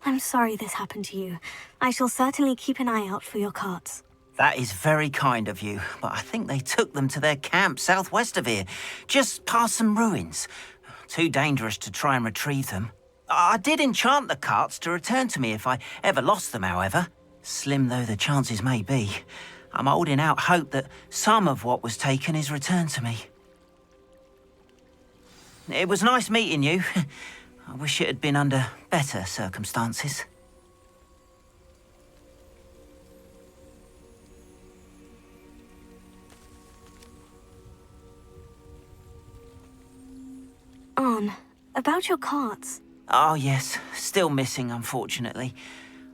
I'm sorry this happened to you. I shall certainly keep an eye out for your carts. That is very kind of you, but I think they took them to their camp southwest of here, just past some ruins. Too dangerous to try and retrieve them. I did enchant the carts to return to me if I ever lost them, however. Slim though the chances may be, I'm holding out hope that some of what was taken is returned to me. It was nice meeting you. I wish it had been under better circumstances. Arn, about your carts. Oh yes, still missing, unfortunately.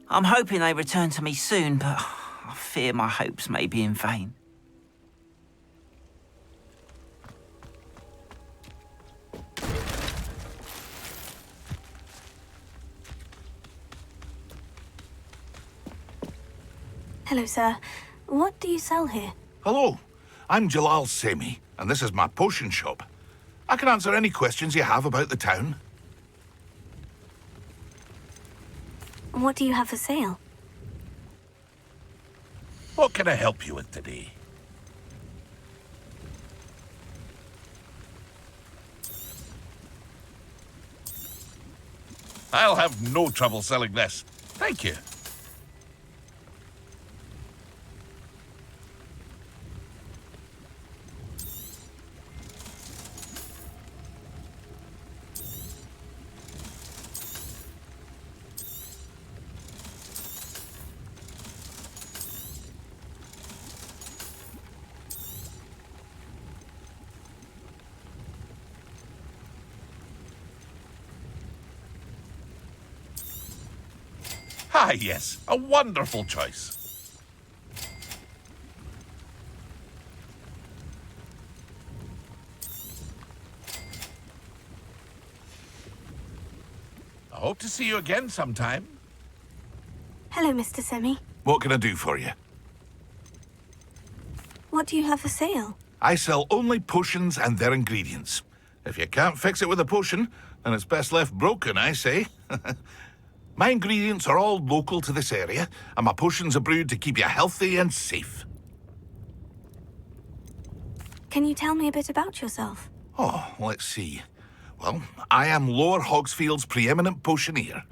I'm hoping they return to me soon, but I fear my hopes may be in vain. Hello, sir. What do you sell here? Hello, I'm Jalal Semi, and this is my potion shop. I can answer any questions you have about the town. What do you have for sale? What can I help you with today? I'll have no trouble selling this. Thank you. Ah, yes, a wonderful choice. I hope to see you again sometime. Hello, Mr. Semi. What can I do for you? What do you have for sale? I sell only potions and their ingredients. If you can't fix it with a potion, then it's best left broken, I say. My ingredients are all local to this area, and my potions are brewed to keep you healthy and safe. Can you tell me a bit about yourself? Oh, let's see. Well, I am Lower Hogsfield's preeminent potioneer,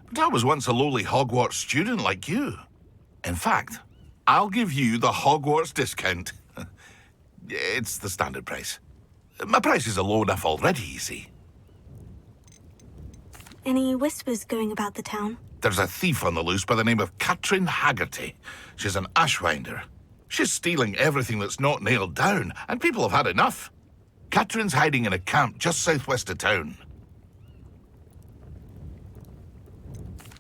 but I was once a lowly Hogwarts student like you. In fact, I'll give you the Hogwarts discount. It's the standard price. My prices are low enough already, you see. Any whispers going about the town? There's a thief on the loose by the name of Catrin Haggerty. She's an ashwinder. She's stealing everything that's not nailed down, and people have had enough. Catrin's hiding in a camp just southwest of town.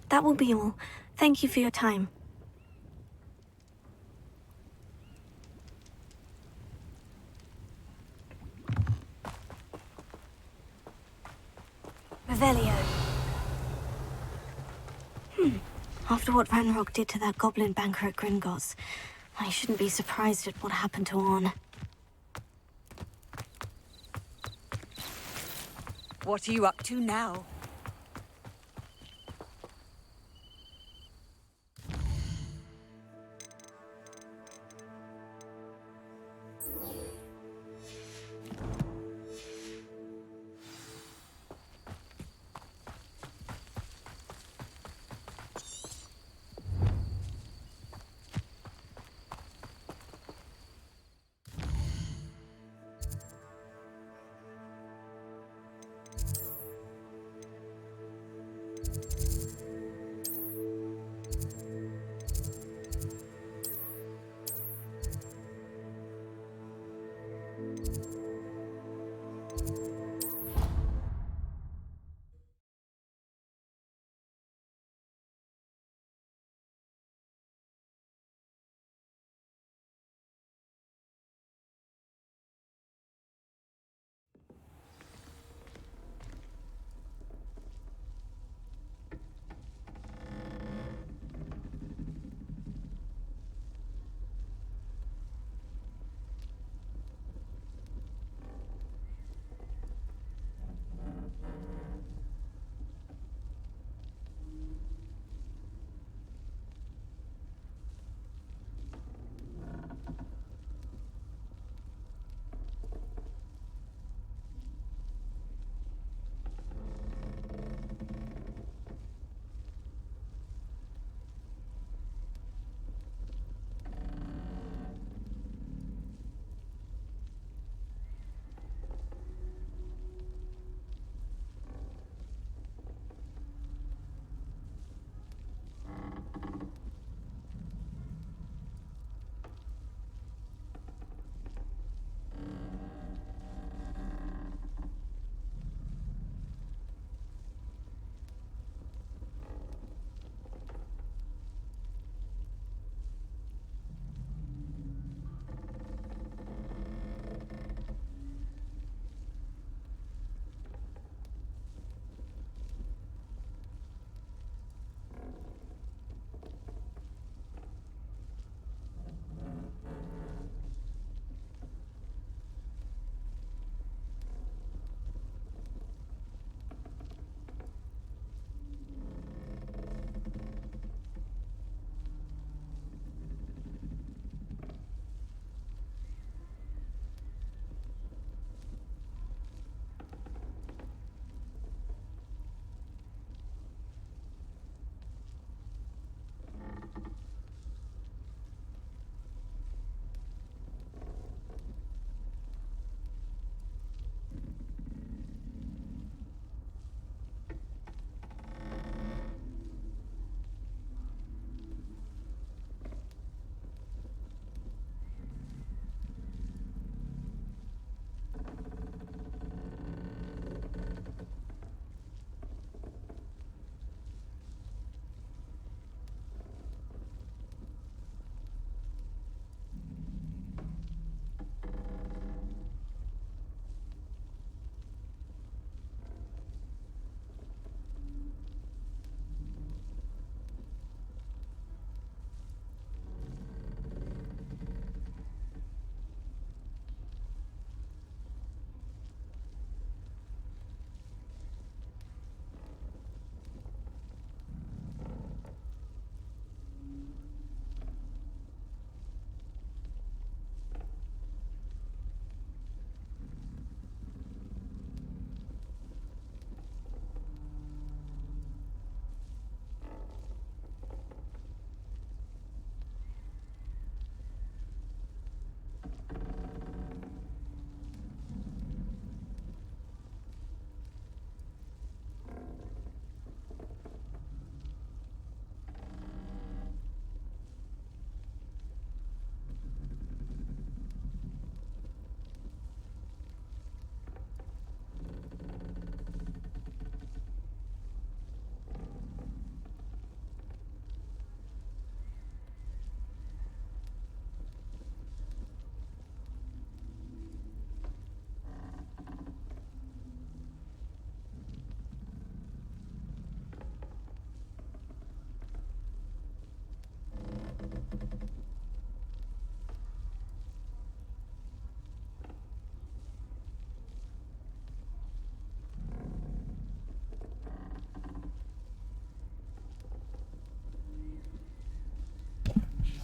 That will be all. Thank you for your time. Revelio. After what Ranrock did to that goblin banker at Gringotts, I shouldn't be surprised at what happened to Orn. What are you up to now?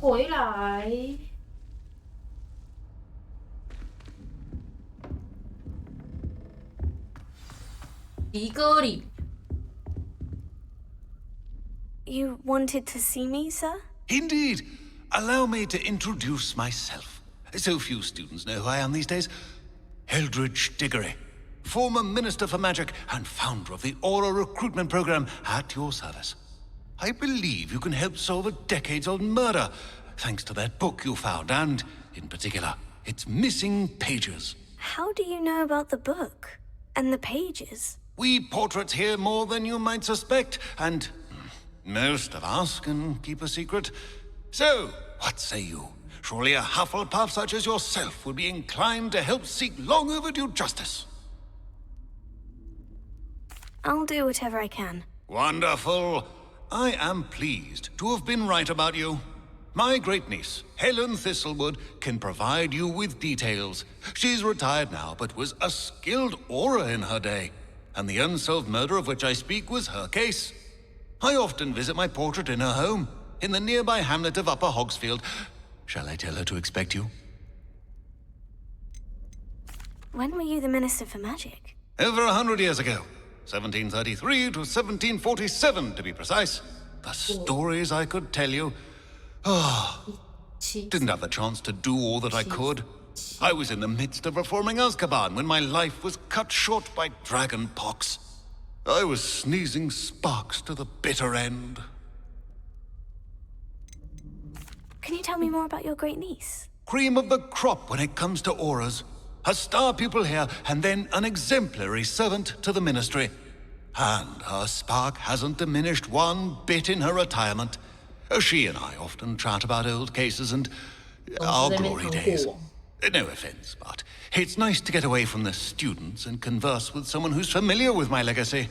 回来。迪哥里。You wanted to see me, sir? Indeed. Allow me to introduce myself. So few students know who I am these days. Eldridge Diggory, former Minister for Magic and founder of the Aura Recruitment Program, at your service. I believe you can help solve a decades-old murder, thanks to that book you found, and, in particular, its missing pages. How do you know about the book? And the pages? We portraits hear more than you might suspect, and most of us can keep a secret. So, what say you? Surely a Hufflepuff such as yourself would be inclined to help seek long overdue justice. I'll do whatever I can. Wonderful. I am pleased to have been right about you. My great-niece, Helen Thistlewood, can provide you with details. She's retired now, but was a skilled aura in her day. And the unsolved murder of which I speak was her case. I often visit my portrait in her home, in the nearby hamlet of Upper Hogsfield. Shall I tell her to expect you? When were you the Minister for Magic? Over 100 years ago. 1733 to 1747, to be precise. The stories I could tell you. Oh, didn't have the chance to do all that I could. I was in the midst of reforming Azkaban when my life was cut short by dragon pox. I was sneezing sparks to the bitter end. Can you tell me more about your great niece? Cream of the crop when it comes to auras. A star pupil here, and then an exemplary servant to the ministry. And her spark hasn't diminished one bit in her retirement. She and I often chat about old cases and our glory days. No offense, but it's nice to get away from the students and converse with someone who's familiar with my legacy.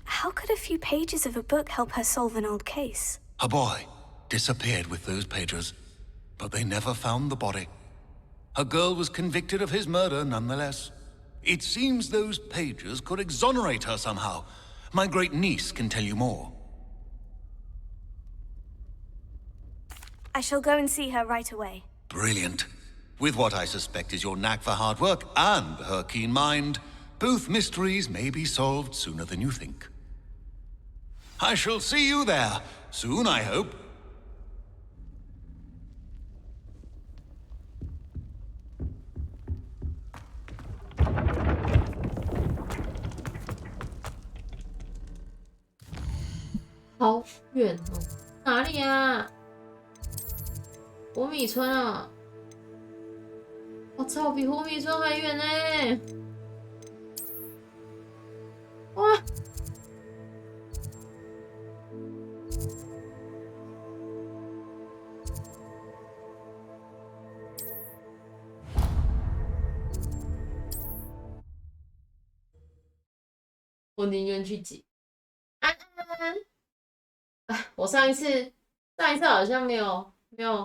How could a few pages of a book help her solve an old case? A boy disappeared with those pages, but they never found the body. A girl was convicted of his murder nonetheless. It seems those pages could exonerate her somehow. My great-niece can tell you more. I shall go and see her right away. Brilliant. With what I suspect is your knack for hard work and her keen mind, both mysteries may be solved sooner than you think. I shall see you there, soon I hope.好远哦，哪里啊？火米村啊！我操，比火米村还远呢！哇！我宁愿去挤。我上一次好像没有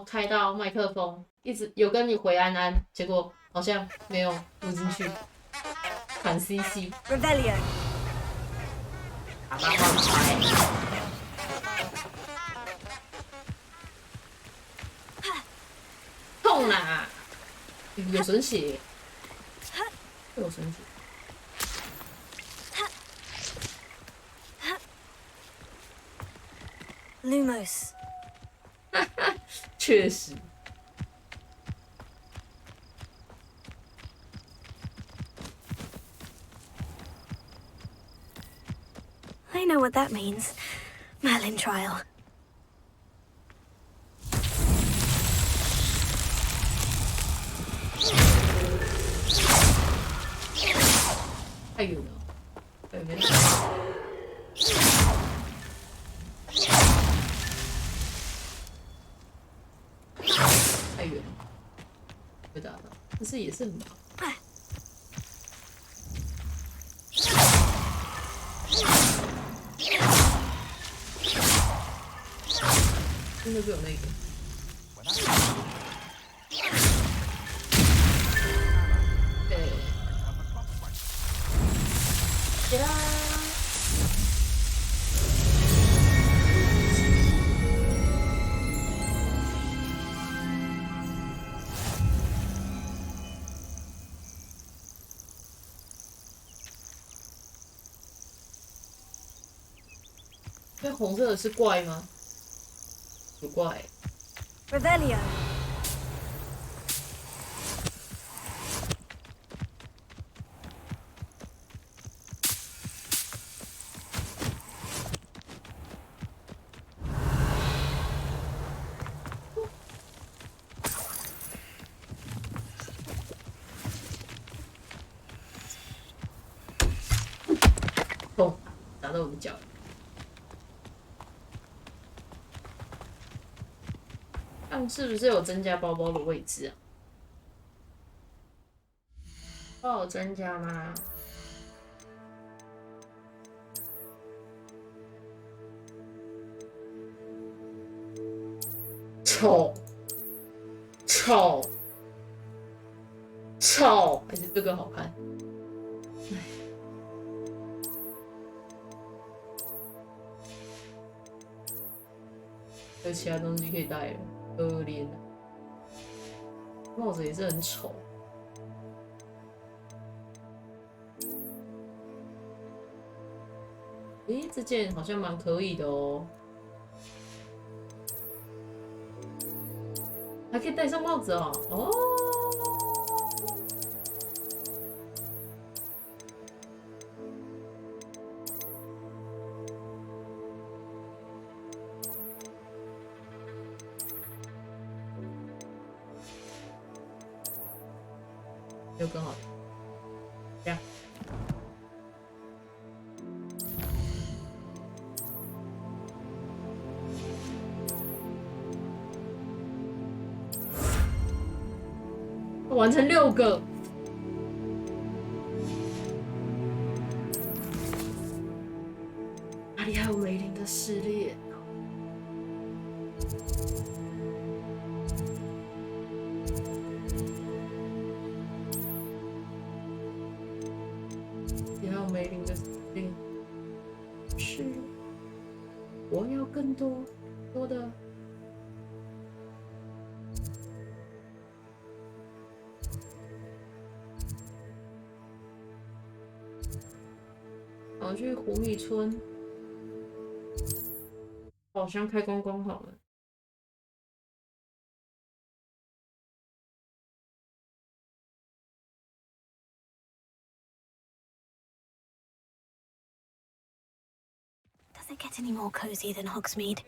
开到麦克风，一直有跟你回安安，结果好像没有录进去。喊 CC。Rebellion。打八荒牌。痛啦！有损血。有损血。Lumos。确实。I know what that means. Merlin trial. 太远了，对面。太远了，会打到，但是也是很忙。真的会有那个。啦！这红色的是怪吗？不怪。Revelio. 砰！打到我的脚。是不是有增加包包的位置啊？有增加吗？丑，还是这个好看？有其他东西可以戴了。可怜啊，帽子也是很丑。诶，这件好像蛮可以的哦，还可以戴上帽子哦。哦，就更好，这样。完成6个，哪里还有梅林的试炼？也有梅林的试炼，是，我要更多的。我去湖米村，好像开光光好了。Does it get any more cozy than Hogsmeade?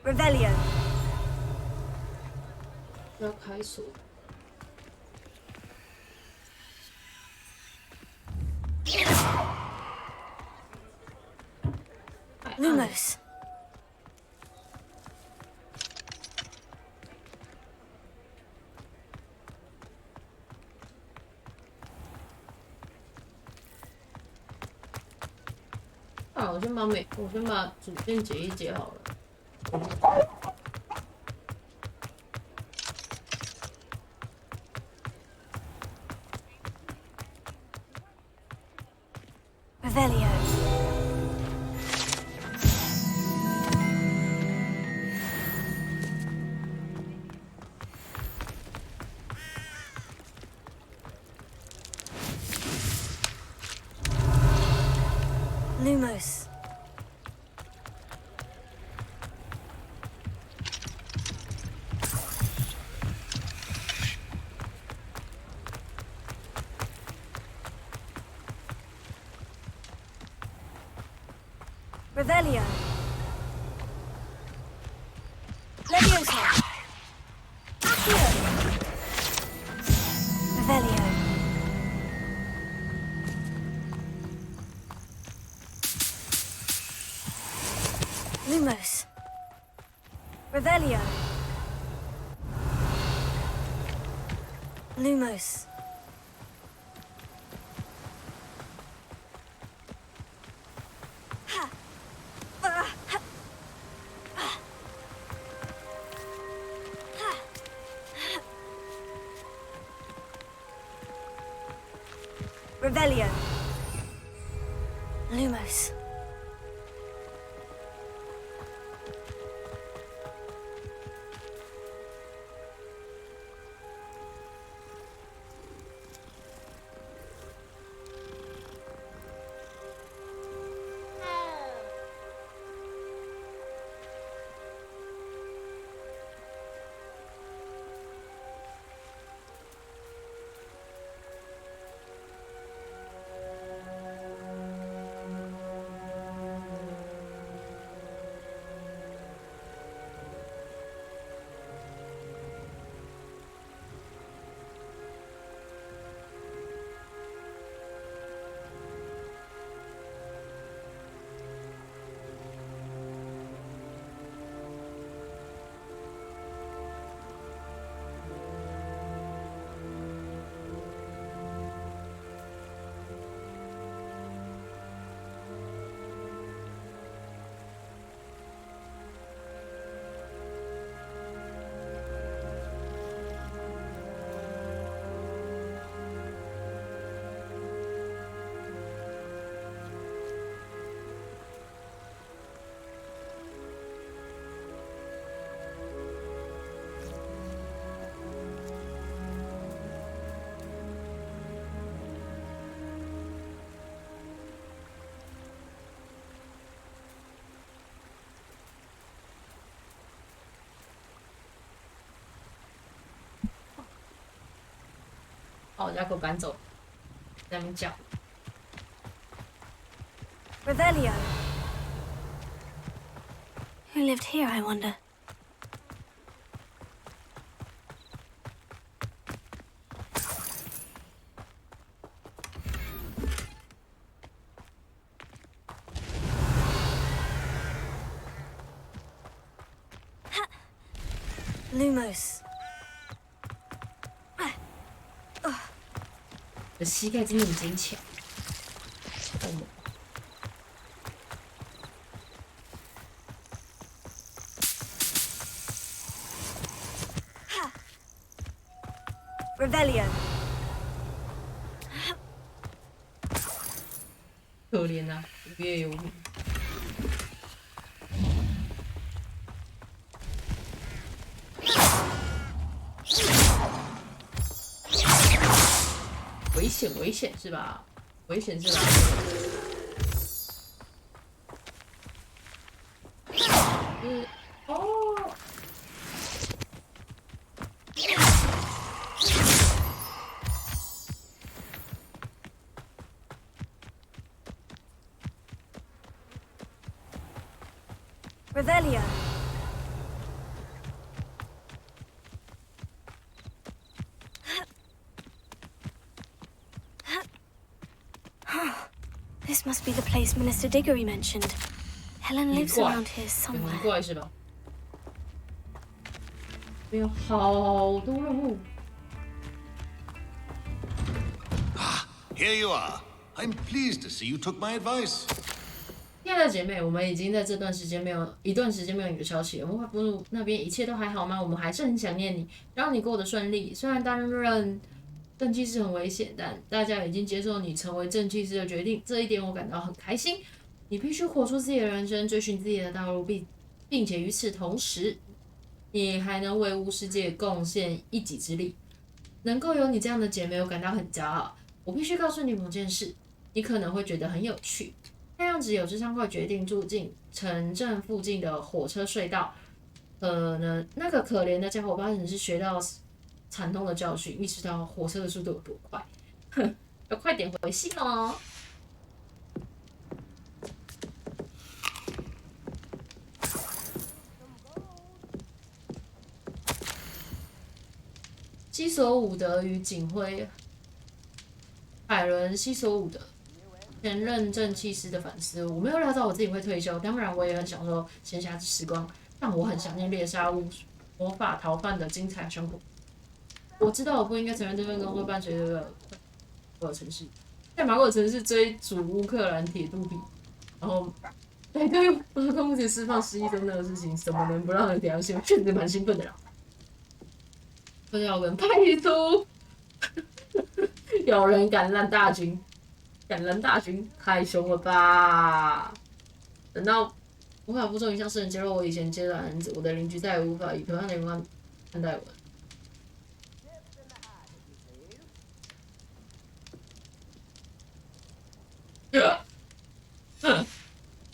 Revelio. 要开锁。Lumos. 啊，我先把主线解一解好了。Revelio. Lumos. Revelio. Leviosa. Accio. Revelio. Lumos. Revelio. Lumos. Revelio. Lumos.把我家狗赶走，在那边叫。Revelio. Who lived here, I wonder? Lumos. 我的膝盖真的很坚强。Revelio. 可怜啊，无业游民。危险是吧？危险是吧？哦。Revelio. This must be the place Minister Diggory mentioned. Helen lives around here somewhere. 很怪是吧？有好多任务。Here you are. I'm pleased to see you took my advice. 亲爱的姐妹，我们已经在这段时间一段时间没有你的消息了。魔法部落那边一切都还好吗？我们还是很想念你，让你过得顺利。虽然担任正气师很危险，但大家已经接受你成为正气师的决定，这一点我感到很开心。你必须活出自己的人生，追寻自己的道路，并且与此同时，你还能为巫世界贡献一己之力。能够有你这样的姐妹，我感到很骄傲。我必须告诉你某件事，你可能会觉得很有趣。太阳只有智商会决定住进城镇附近的火车隧道。那个可怜的家伙八成是学到惨痛的教训，意识到火车的速度有多快。哼，要快点回信哦。西索伍德与警徽，海伦·西索伍德，前任正气师的反思。我没有料到我自己会退休，当然我也很享受闲暇时光，但我很想念猎杀魔法逃犯的精彩生活。我知道我不应该承认这份工作伴随着马果城市，在马果城市追逐乌克兰铁肚皮，然后对空姐释放11宗那个事情，怎么能不让人良心？确实蛮兴奋的啦。不要跟派出有人感染大军，两人大军太凶了吧！等到无法服从影响世人揭露我以前接的案子，我的邻居再也无法以同样的眼光看待我。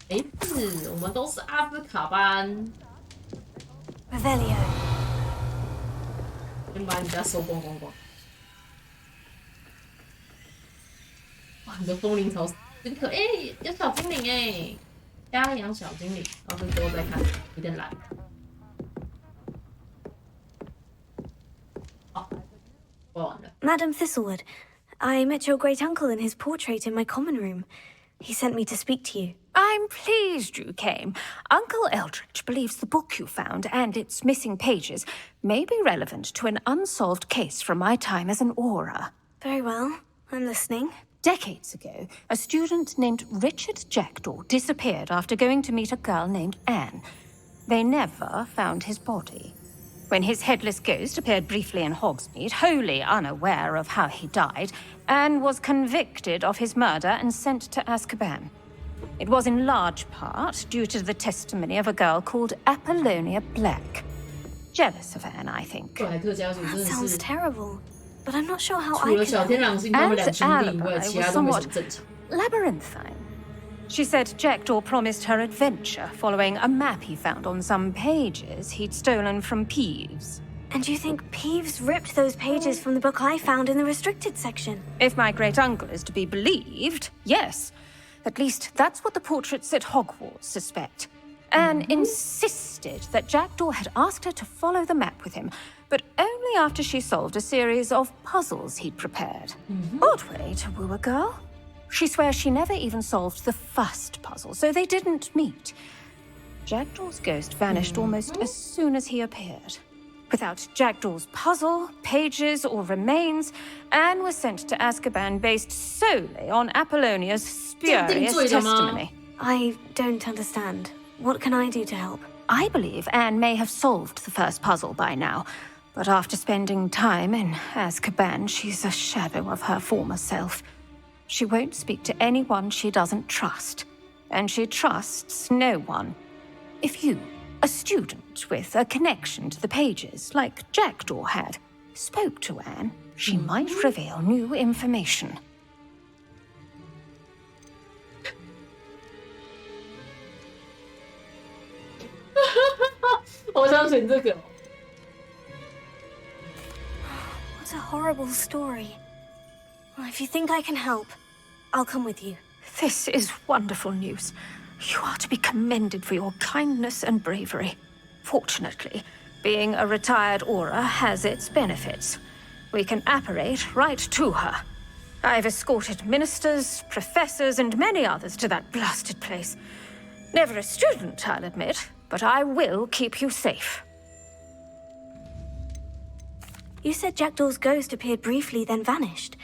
没事，我们都是阿兹卡班。Revelio. 先把你家收光。哇，你的风铃巢真可爱，有小精灵哎，家养小精灵，然后之后再看，有点懒。好，我完了。Madam Thistlewood, I met your great uncle in his portrait in my common room. He sent me to speak to you. I'm pleased you came. Uncle Eldridge believes the book you found and its missing pages may be relevant to an unsolved case from my time as an Auror. Very well, I'm listening. Decades ago, a student named Richard Jackdaw disappeared after going to meet a girl named Anne. They never found his body. When his headless ghost appeared briefly in Hogsmeade, wholly unaware of how he died, Anne was convicted of his murder and sent to Azkaban. It was in large part due to the testimony of a girl called Apollonia Black. Jealous of Anne, I think. That sounds terrible, but I'm not sure how I 除了小天狼星他们两兄弟以外， Anne's 其他都没什么 alibi 正常。 labyrinthine. She said Jackdaw promised her adventure following a map he found on some pages he'd stolen from Peeves. And you think Peeves ripped those pages from the book I found in the restricted section? If my great-uncle is to be believed, yes. At least that's what the portraits at Hogwarts suspect. Anne insisted that Jackdaw had asked her to follow the map with him, but only after she solved a series of puzzles he'd prepared. Odd way to woo a girl. She swears she never even solved the first puzzle, so they didn't meet. Jackdaw's ghost vanished almost as soon as he appeared. Without Jackdaw's puzzle, pages, or remains, Anne was sent to Azkaban based solely on Apollonia's spurious testimony. I don't understand. What can I do to help? I believe Anne may have solved the first puzzle by now, but after spending time in Azkaban, she's a shadow of her former self. She won't speak to anyone she doesn't trust, and she trusts no one. If you, a student with a connection to the pages, like Jackdaw had, spoke to Anne, she might reveal new information. 我想选这个。 What a horrible story. Well, if you think I can help, I'll come with you. This is wonderful news. You are to be commended for your kindness and bravery. Fortunately, being a retired Auror has its benefits. We can apparate right to her. I've escorted ministers, professors, and many others to that blasted place. Never a student, I'll admit, but I will keep you safe. You said Jackdaw's ghost appeared briefly, then vanished.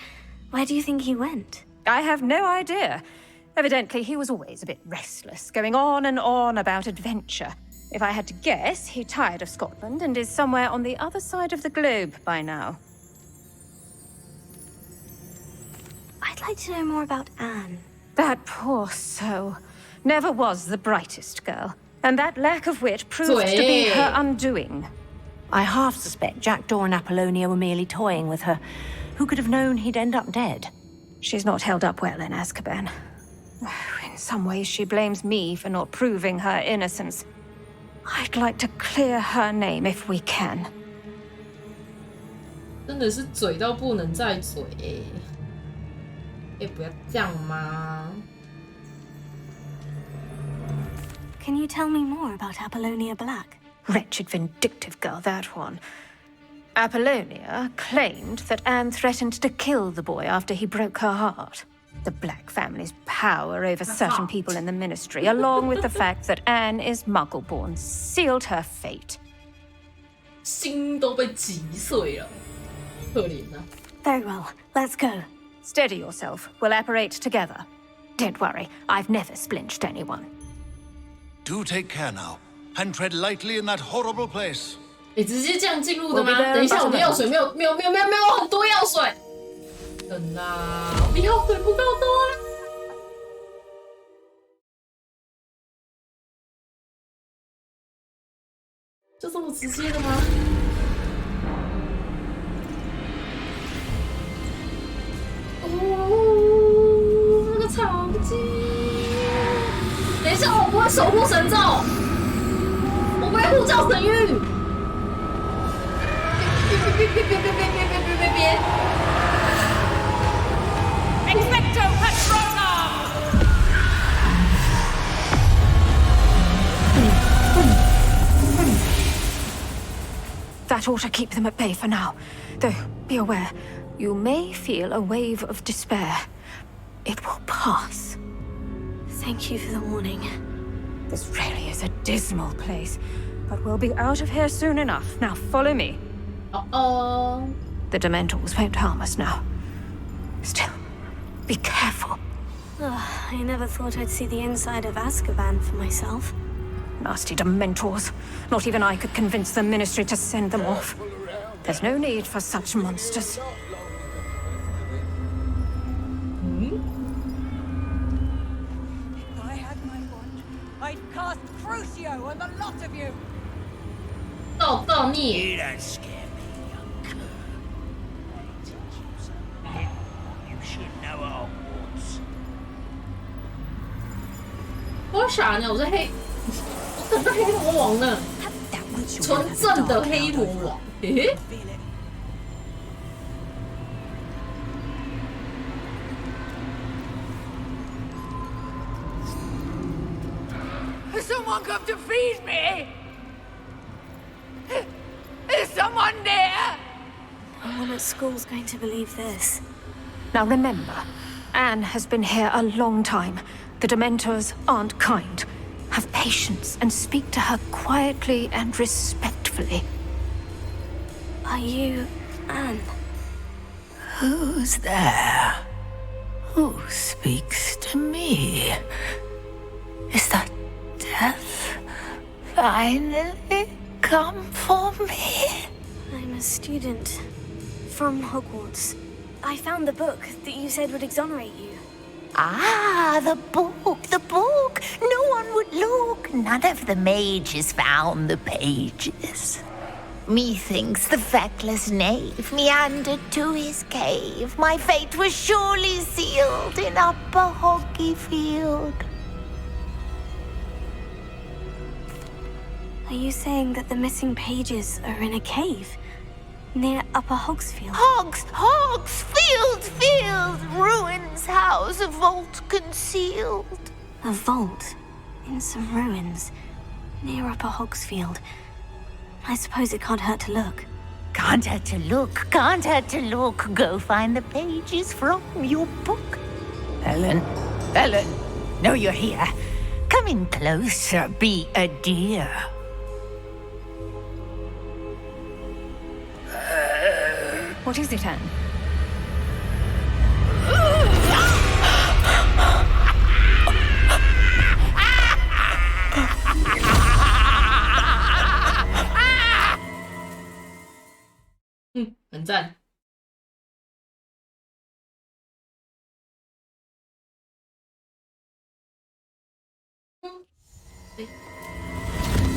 Where do you think he went? I have no idea. Evidently, he was always a bit restless, going on and on about adventure. If I had to guess, he tired of Scotland and is somewhere on the other side of the globe by now. I'd like to know more about Anne. That poor soul. Never was the brightest girl. And that lack of wit proved to be her undoing. I half suspect Jackdaw and Apollonia were merely toying with her. Who could have known he'd end up dead? She's not held up well in Azkaban. In some ways, she blames me for not proving her innocence. I'd like to clear her name if we can. 真的是嘴到不能再嘴耶！哎，不要这样嘛！ Can you tell me more about Apollonia Black? Wretched, vindictive girl, that one. Apollonia claimed that Anne threatened to kill the boy after he broke her heart. The Black family's power over certain people in the ministry, along with the fact that Anne is Muggle-born, sealed her fate. 心都被击碎了，可怜啊！ Very well, let's go. Steady yourself. We'll apparate together. Don't worry, I've never splinched anyone. Do take care now, and tread lightly in that horrible place. 你直接这样进入的吗？等一下，我的药水没有很多药水。等啊，我的药水不够多了。这么直接的吗？哦，那个场景。等一下，我不会守护神咒，我不会呼叫神谕。别！Expecto Patronum！ That ought to keep them at bay for now. Though, be aware, you may feel a wave of despair. It will pass. Thank you for the warning. This really is a dismal place, but we'll be out of here soon enough. Now follow me. Uh-oh. The Dementors won't harm us now. Still, be careful. I never thought I'd see the inside of Azkaban for myself. Nasty Dementors. Not even I could convince the Ministry to send them off. There's no need for such monsters. If I had my wand, I'd cast Crucio on the lot of you. You don't scare me, young cur. I teach you something you should know at Hogwarts. 我傻呢，我是黑，我可是黑魔王呢，纯正的黑魔王。诶？ Someone come to feed me! Is someone there? No one at school's going to believe this. Now remember, Anne has been here a long time. The Dementors aren't kind. Have patience and speak to her quietly and respectfully. Are you Anne? Who's there? Who speaks to me? Is that death finally come for me? I'm a student from Hogwarts. I found the book that you said would exonerate you. Ah, the book. No one would look. None of the mages found the pages. Methinks the feckless knave meandered to his cave. My fate was surely sealed in Upper Hoggyfield. Are you saying that the missing pages are in a cave near Upper Hogsfield? Field, ruins house, a vault concealed. A vault in some ruins near Upper Hogsfield. I suppose it can't hurt to look. Can't hurt to look. Go find the pages from your book. Ellen, know you're here. Come in closer, be a dear. What is it, Anne? 응, 很赞。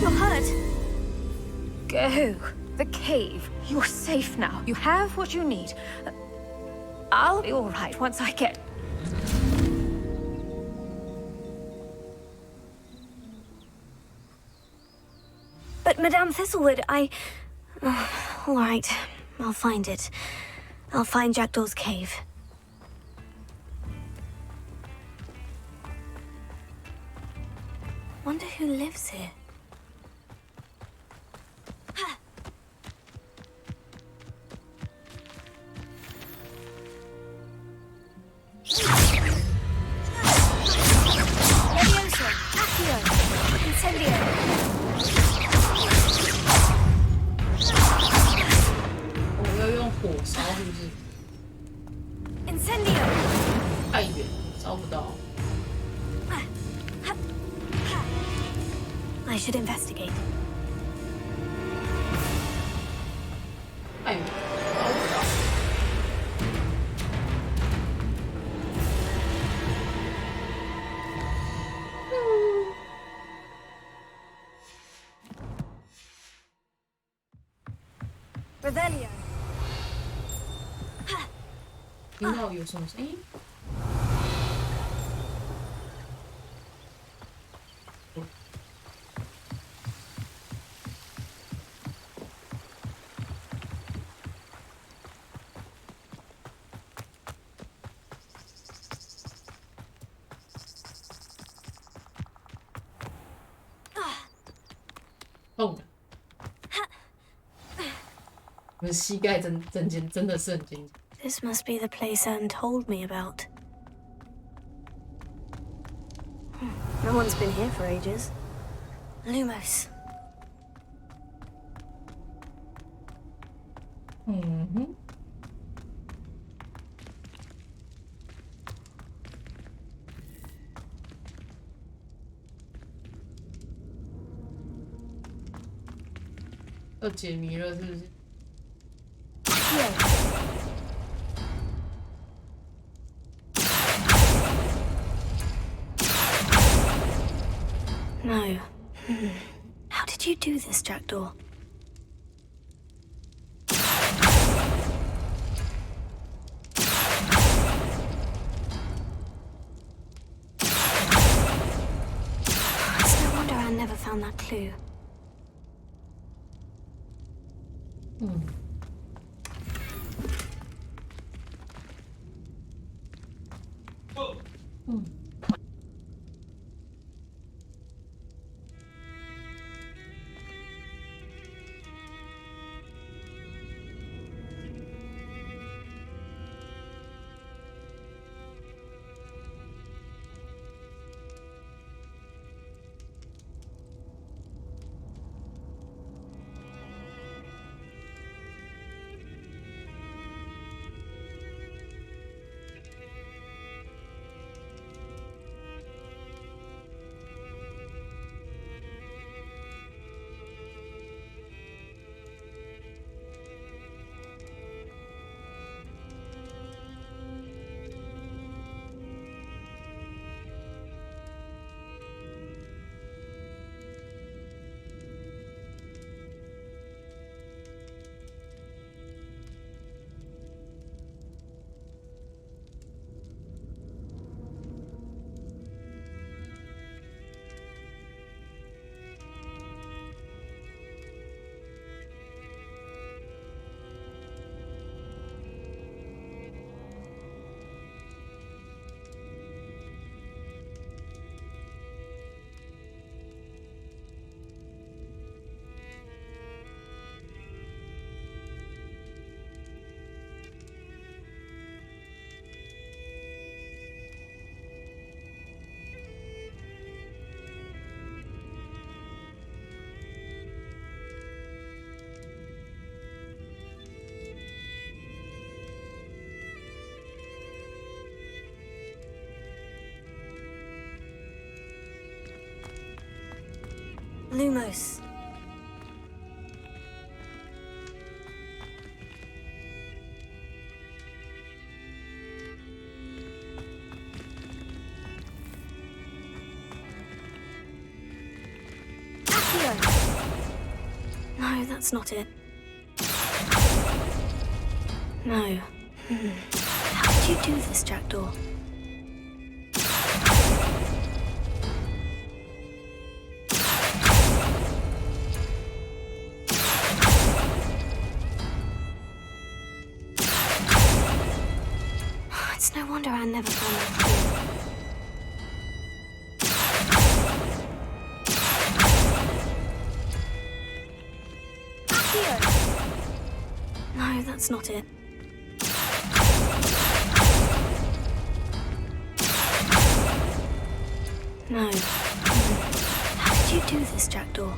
You're hurt. Go. The cave. You're safe now. You have what you need. I'll be all right once I get... But Madame Thistlewood, all right, I'll find it. I'll find Jackdaw's cave. Wonder who lives here. Levioso, Accio, Incendio. Incendio. 太远，烧不到。 I should investigate. 太远，烧不到。Revelio. 听到有什么声音？痛的。我的膝盖真的是很紧。This must be the place Anne told me about. No one's been here for ages. Lumos. 嗯哼。要解谜了是不是？ No. How did you do this, Jackdaw? It's no wonder I never found that clue. Lumos. No, that's not it. No. How did you do this, Jackdaw? It's no wonder I never found that clue. No, that's not it. No. How did you do this, Jackdaw?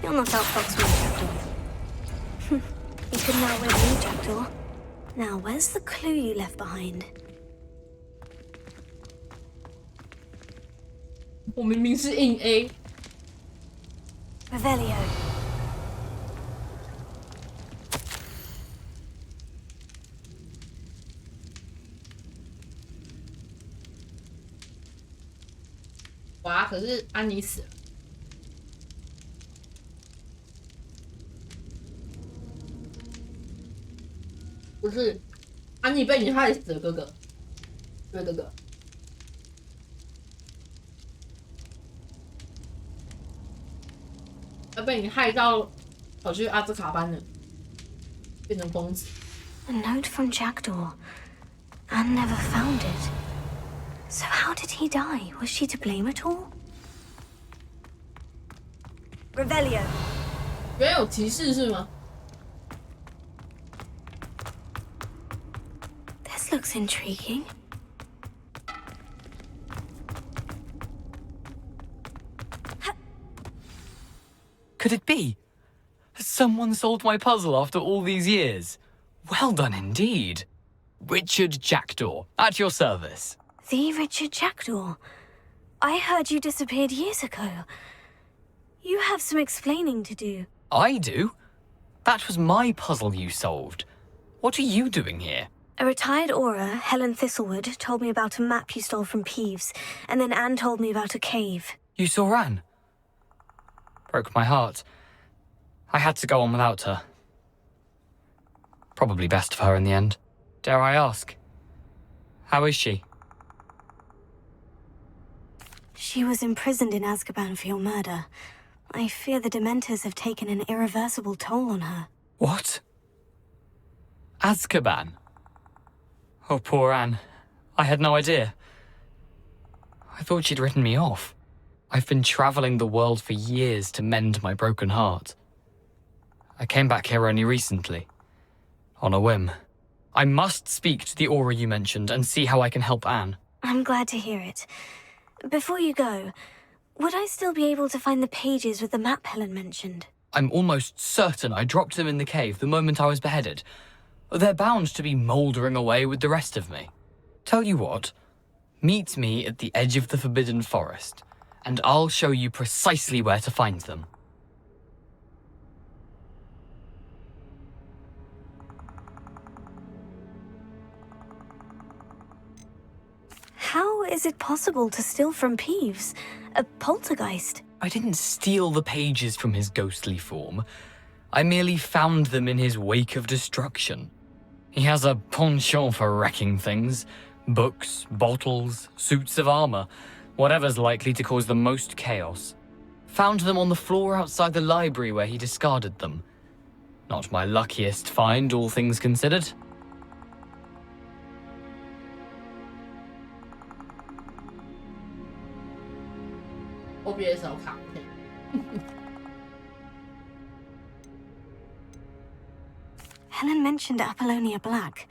You'll not outfox me, Jackdaw. You couldn't outwit me, Jackdaw. Now, where's the clue you left behind? 我明明是硬 A。 Revelio. 哇！可是安妮死了。不是，安妮被你害死了，哥哥。对，哥哥。他被你害到跑去阿兹卡班了，变成疯子。A note from Jackdaw. Anne never found it. So how did he die? Was she to blame at all? Revelio. 原有提示是吗？ This looks intriguing. Could it be? Has someone solved my puzzle after all these years? Well done indeed. Richard Jackdaw, at your service. The Richard Jackdaw. I heard you disappeared years ago. You have some explaining to do. I do? That was my puzzle you solved. What are you doing here? A retired aura, Helen Thistlewood, told me about a map you stole from Peeves, and then Anne told me about a cave. You saw Anne? Broke my heart. I had to go on without her. Probably best for her in the end. Dare I ask? How is she? She was imprisoned in Azkaban for your murder. I fear the Dementors have taken an irreversible toll on her. What? Azkaban? Oh, poor Anne. I had no idea. I thought she'd written me off. I've been traveling the world for years to mend my broken heart. I came back here only recently. On a whim. I must speak to the aura you mentioned and see how I can help Anne. I'm glad to hear it. Before you go, would I still be able to find the pages with the map Helen mentioned? I'm almost certain I dropped them in the cave the moment I was beheaded. They're bound to be mouldering away with the rest of me. Tell you what, meet me at the edge of the Forbidden Forest, and I'll show you precisely where to find them. How is it possible to steal from Peeves? A poltergeist? I didn't steal the pages from his ghostly form. I merely found them in his wake of destruction. He has a penchant for wrecking things. Books, bottles, suits of armor, whatever's likely to cause the most chaos. Found them on the floor outside the library where he discarded them. Not my luckiest find, all things considered. OBS 好卡。Helen mentioned Apollonia Black.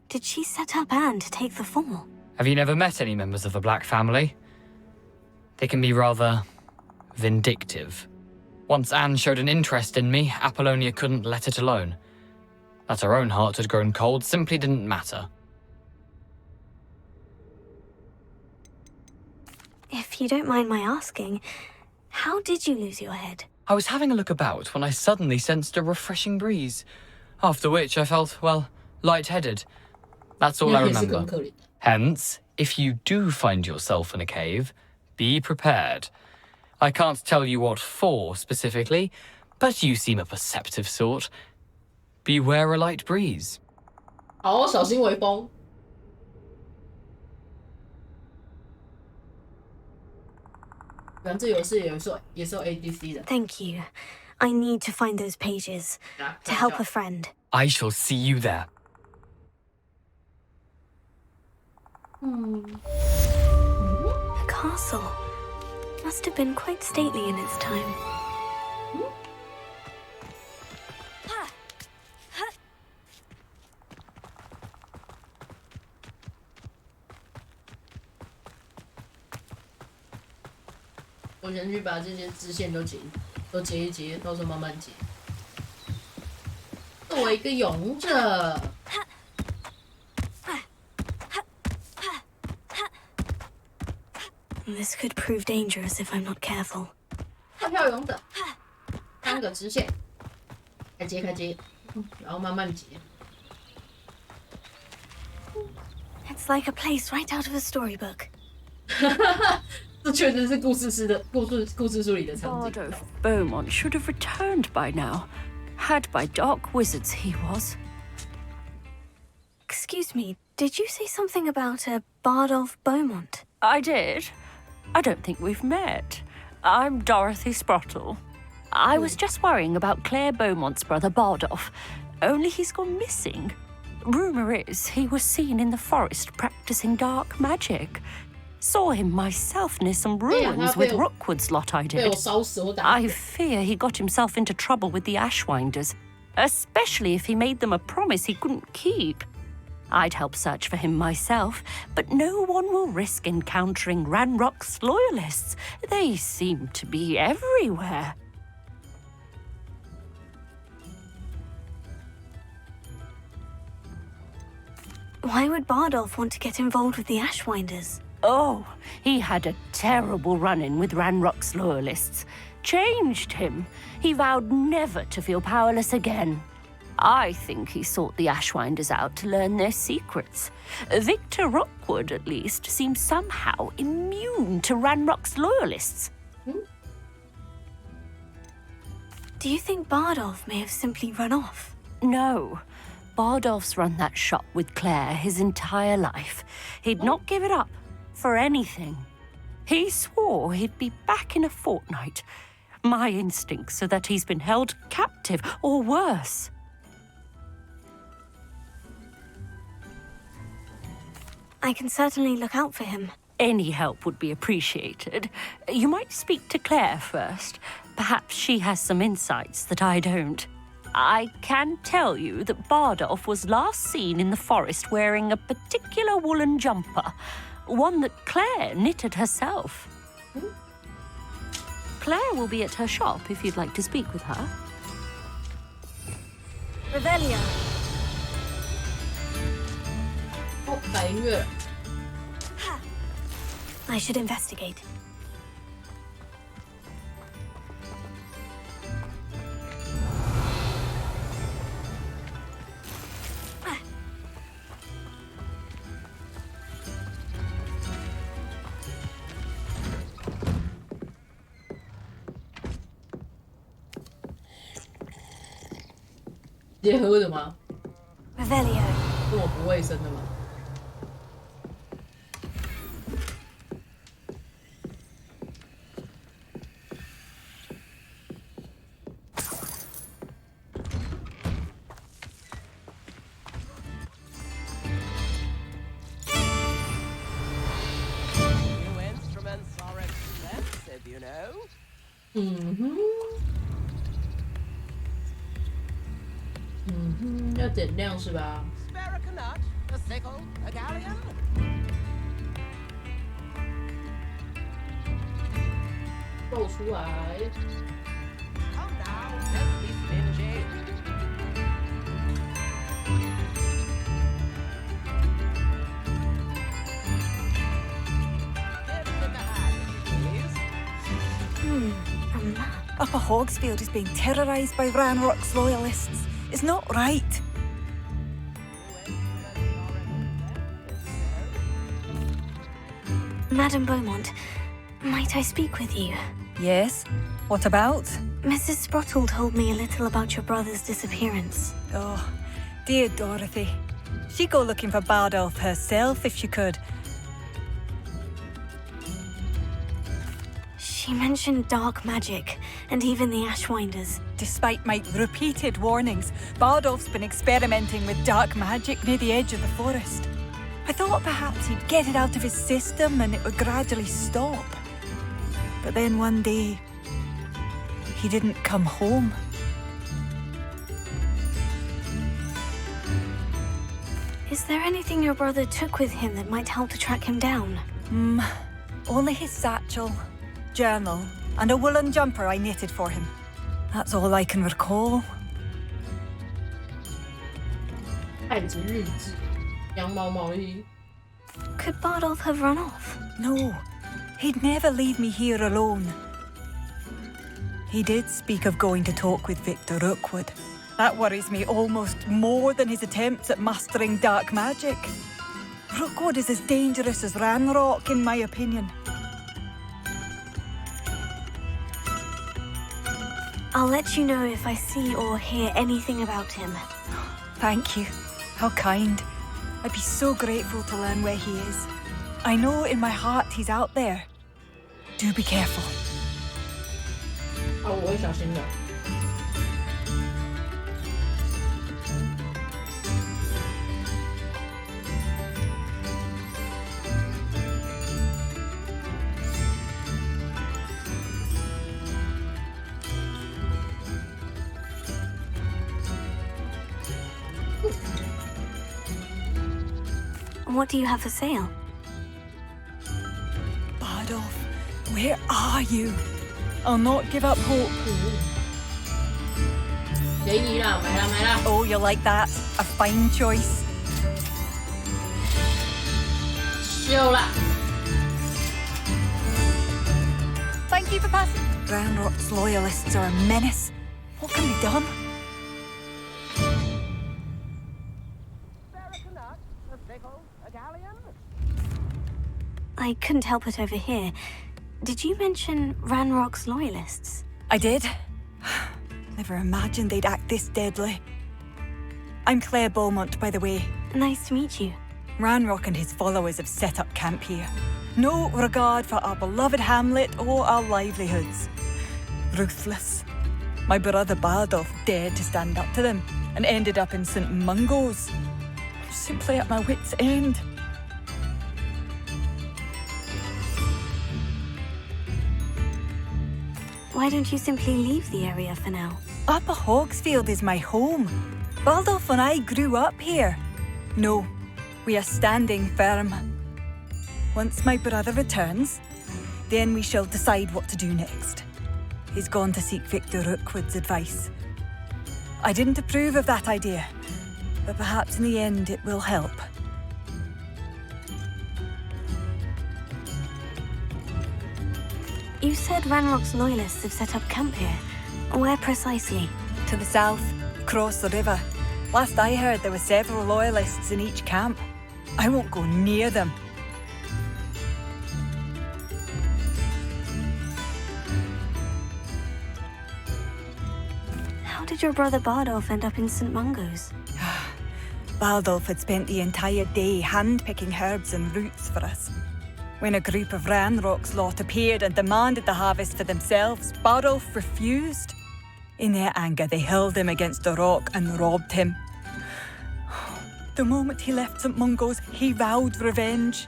Did she set up Anne to take the fall? Have you never met any members of the Black family? They can be rather vindictive. Once Anne showed an interest in me, Apollonia couldn't let it alone. That her own heart had grown cold simply didn't matter. If you don't mind my asking, how did you lose your head? I was having a look about when I suddenly sensed a refreshing breeze. After which I felt, well, lightheaded. That's all I remember. Hence, if you do find yourself in a cave, be prepared. I can't tell you what for specifically, but you seem a perceptive sort. Beware a light breeze. 好，小心微风。反正这游戏也是有 ADC 的。 Thank you. I need to find those pages to help a friend. I shall see you there. A castle. Must have been quite stately in its time. "我先去把这些支线都截一截，到时候慢慢截。作为一个勇者， This could prove dangerous if I'm not careful. 跳跳勇者，3个支线，开接，然后慢慢截。 It's like a place right out of a storybook. 这确实是故事书里的场景。 Lord of Beaumont should have returned by now. Had by dark wizards he was. Excuse me, did you say something about a Bard of Beaumont? I did. I don't think we've met. I'm Dorothy Sprottle. I was just worrying about Claire Beaumont's brother Bardolph, only he's gone missing. Rumour is he was seen in the forest practicing dark magic. Saw him myself near some ruins with Rookwood's lot I did. I fear he got himself into trouble with the Ashwinders, especially if he made them a promise he couldn't keep. I'd help search for him myself, but no one will risk encountering Ranrock's loyalists. They seem to be everywhere. Why would Bardolph want to get involved with the Ashwinders? Oh, he had a terrible run-in with Ranrock's loyalists. Changed him. He vowed never to feel powerless again. I think he sought the Ashwinders out to learn their secrets. Victor Rookwood, at least, seems somehow immune to Ranrock's loyalists. Do you think Bardolph may have simply run off? No. Bardolph's run that shop with Claire his entire life. He'd not give it up for anything. He swore he'd be back in a fortnight. My instincts are that he's been held captive, or worse. I can certainly look out for him. Any help would be appreciated. You might speak to Claire first. Perhaps she has some insights that I don't. I can tell you that Bardolph was last seen in the forest wearing a particular woolen jumper, one that Claire knitted herself. Claire will be at her shop if you'd like to speak with her. Revelio. I should investigate. Revelio. 这么不卫生的吗？要点亮是吧？ 露出来。A map. Upper Hogsfield is being terrorised by Ranrock's loyalists. It's not right. Madame Beaumont, might I speak with you? Yes? What about? Mrs. Sprottle told me a little about your brother's disappearance. Oh, dear Dorothy. She'd go looking for Bardolph herself if she could. She mentioned dark magic, and even the Ashwinders. Despite my repeated warnings, Bardolph's been experimenting with dark magic near the edge of the forest. I thought perhaps he'd get it out of his system and it would gradually stop. But then one day, he didn't come home. Is there anything your brother took with him that might help to track him down? Only his satchel, journal, and a woolen jumper I knitted for him. That's all I can recall. 太子日志，羊毛毛衣。 Could Bardolph have run off? No, he'd never leave me here alone. He did speak of going to talk with Victor Rookwood. That worries me almost more than his attempts at mastering dark magic. Rookwood is as dangerous as Ranrock, in my opinion. I'll let you know if I see or hear anything about him. Thank you. How kind. I'd be so grateful to learn where he is. I know in my heart he's out there. Do be careful. 哦，我会小心的。What do you have for sale? Bardolph, where are you? I'll not give up hope. 给你啦，买啦买啦。 Oh, you like that? A fine choice. 秀啦。 Thank you for passing. Ranrock's loyalists are a menace. What can be done? I couldn't help but overhear. Did you mention Ranrock's loyalists? I did. Never imagined they'd act this deadly. I'm Claire Beaumont, by the way. Nice to meet you. Ranrock and his followers have set up camp here. No regard for our beloved hamlet or our livelihoods. Ruthless. My brother Bardolph dared to stand up to them and ended up in St. Mungo's. Simply at my wit's end. Why don't you simply leave the area for now? Upper Hogsfield is my home. Bardolph and I grew up here. No, we are standing firm. Once my brother returns, then we shall decide what to do next. He's gone to seek Victor Rookwood's advice. I didn't approve of that idea, but perhaps in the end it will help. You said Ranrock's loyalists have set up camp here. Where precisely? To the south, across the river. Last I heard, there were several loyalists in each camp. I won't go near them. How did your brother Bardolph end up in St. Mungo's? Bardolph had spent the entire day hand-picking herbs and roots for us. When a group of Ranrock's lot appeared and demanded the harvest for themselves, Bardolph refused. In their anger, they hurled him against a rock and robbed him. The moment he left St. Mungo's, he vowed revenge.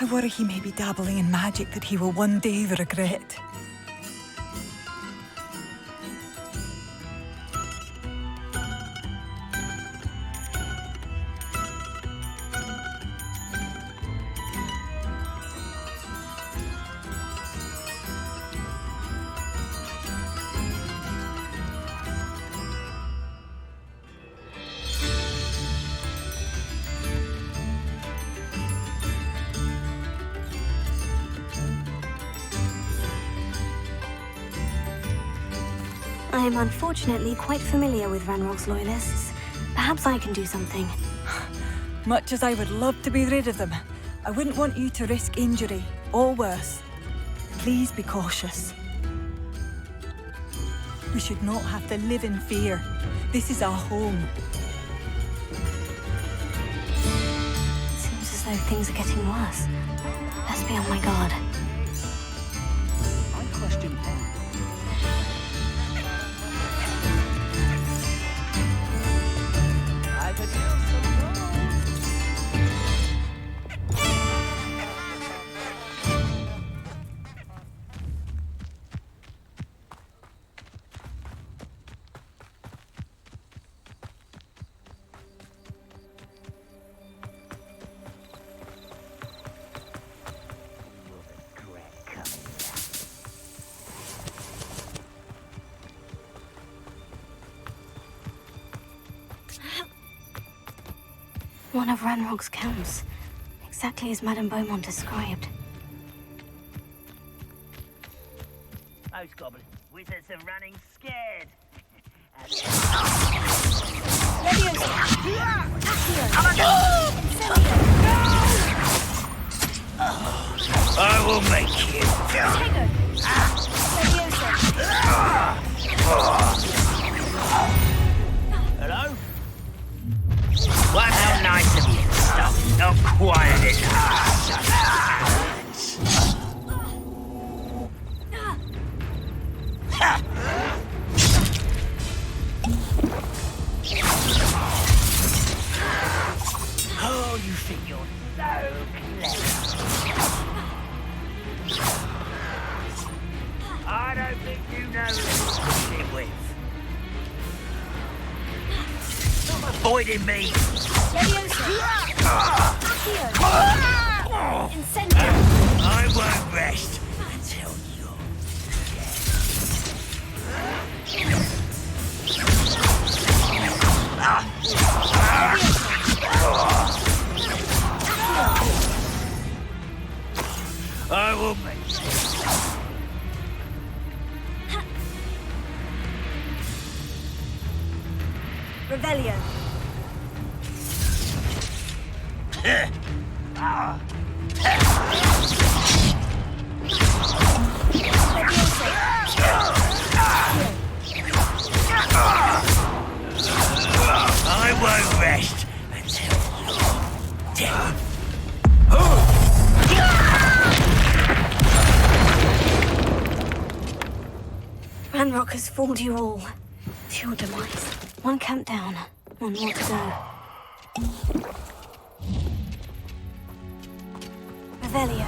I worry he may be dabbling in magic that he will one day regret. I am unfortunately quite familiar with Ranrock's loyalists. Perhaps I can do something. Much as I would love to be rid of them, I wouldn't want you to risk injury, or worse. Please be cautious. We should not have to live in fear. This is our home. It seems as though things are getting worse. Best be on my guard. I question I could use some One of Ranrock's camps. Exactly as Madame Beaumont described. Most goblins, wizards are running scared. I will make you. avoiding me. I won't rest until you're I will make Revelio. I won't rest until you're dead. Ranrock has fooled you all. To your demise. One camp down, one more to go. Revelio.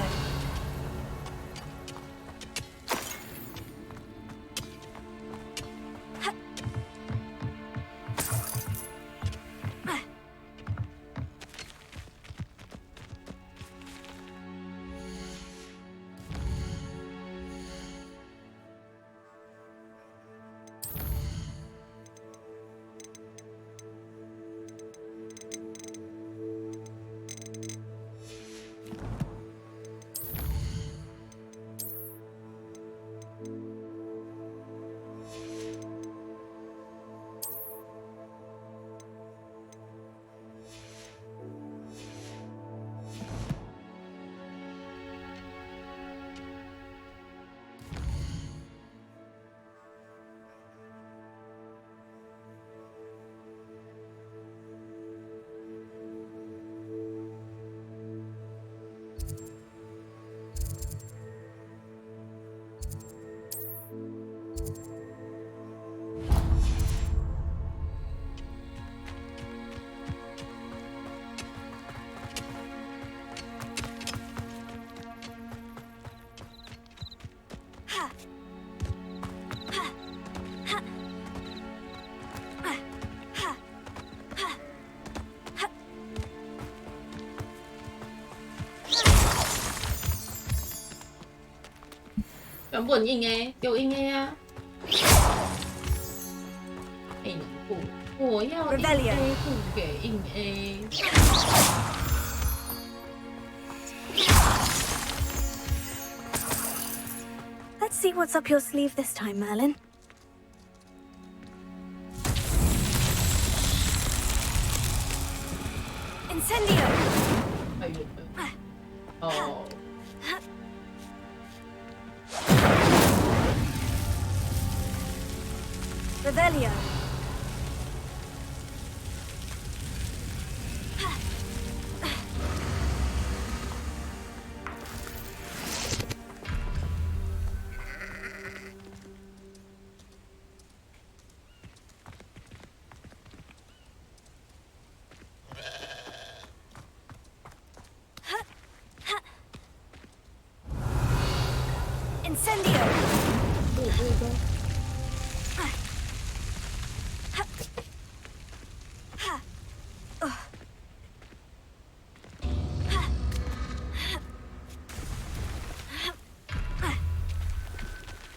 全部很硬 A， 给我硬 A 啊！哎，你不，我要硬 A， 不给硬 A。Let's see what's up your sleeve this time, Merlin. Incendio! 太远了。哦。Revelio. Incendio.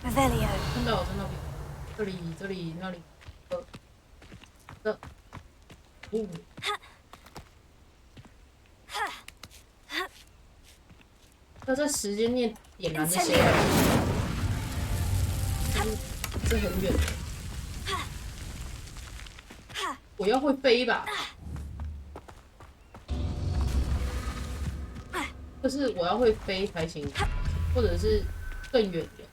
Revelio. 看到我在那边，这里，那里，要在时间内点燃这些，这很远。我要会飞吧？就是我要会飞才行，或者是更远的。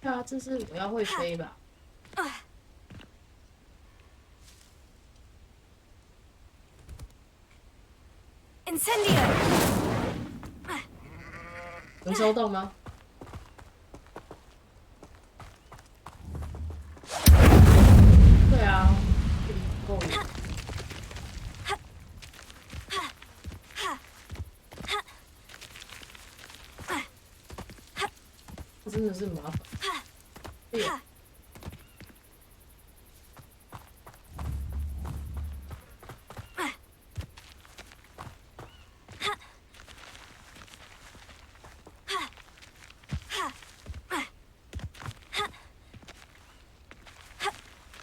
对啊，这是我要会飞吧？Incendio. 能收动吗？对啊，这里够了。的是麻烦。哎呀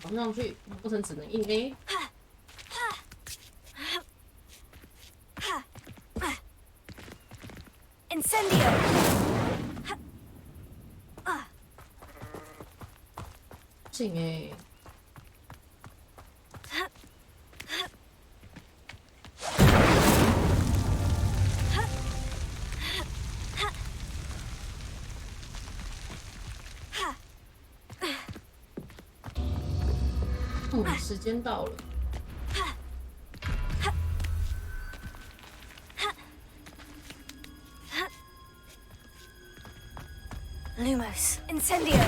绑上去，不成只能硬 A。Incendio! 行哎。时间到了。Lumos, Incendio!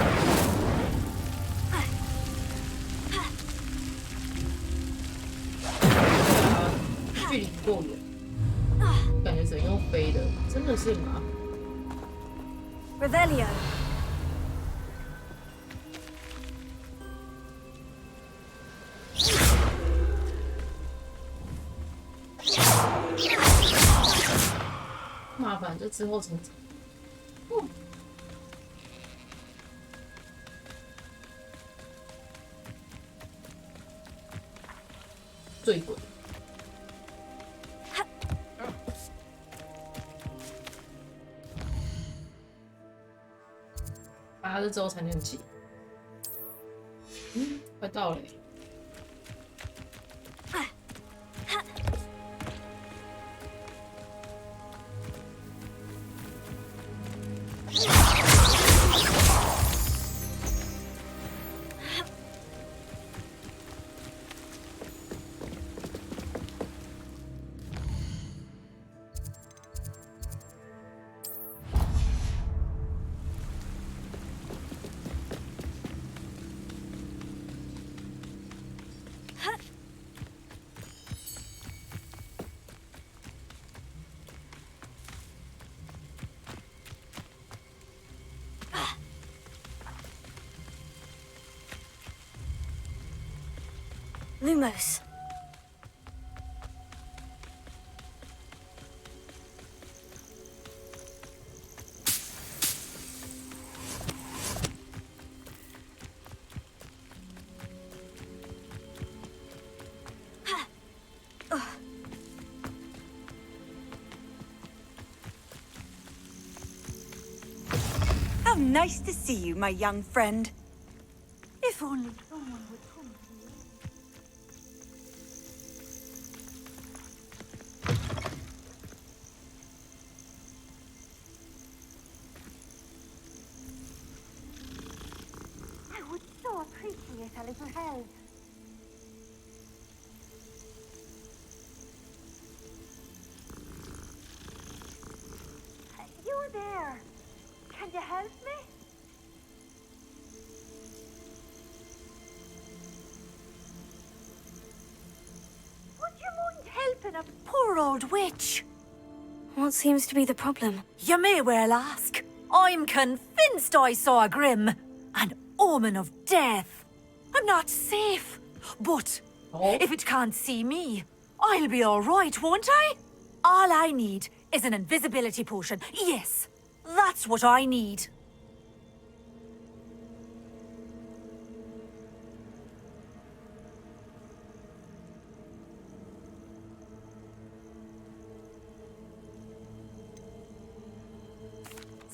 距离不够远，感觉只能用飞的，真的是麻烦。Revelio! 麻烦，这之后成长。醉鬼。拔了之后才能起。快到了。Lumos. How nice to see you, my young friend. If only someone would come to you. I would so appreciate a little help. You there. Can you help me? Would you mind helping a poor old witch? What seems to be the problem? You may well ask. I'm convinced I saw a grim, an omen of death. I'm not safe, but if it can't see me, I'll be all right, won't I? All I need is an invisibility potion. Yes, that's what I need.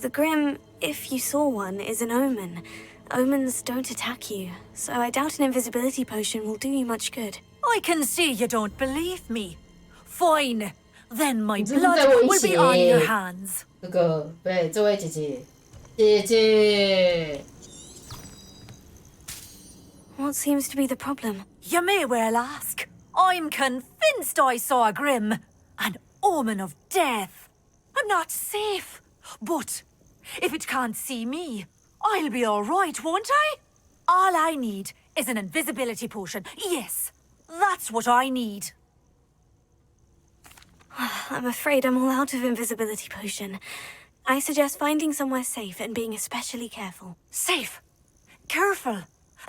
The Grim, if you saw one, is an omen. Omens don't attack you, so I doubt an invisibility potion will do you much good. I can see you don't believe me. Fine. Then my blood will be on your hands. 对，这位姐姐，姐姐。What seems to be the problem? You may well ask. I'm convinced I saw a grim, an omen of death. I'm not safe, but if it can't see me, I'll be all right, won't I? All I need is an invisibility potion. Yes, that's what I need. I'm afraid I'm all out of invisibility potion. I suggest finding somewhere safe and being especially careful. Safe. Careful.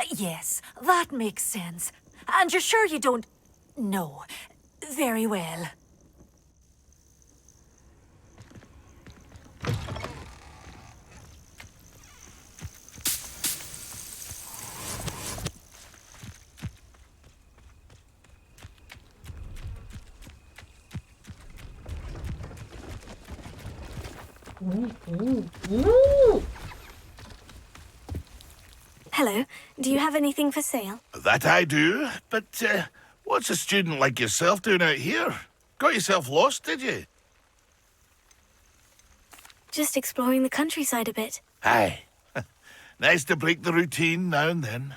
Yes, that makes sense. And you're sure you don't... No. Very well. Hello, do you have anything for sale? That I do, but what's a student like yourself doing out here? Got yourself lost, did you? Just exploring the countryside a bit. Aye. Nice to break the routine now and then.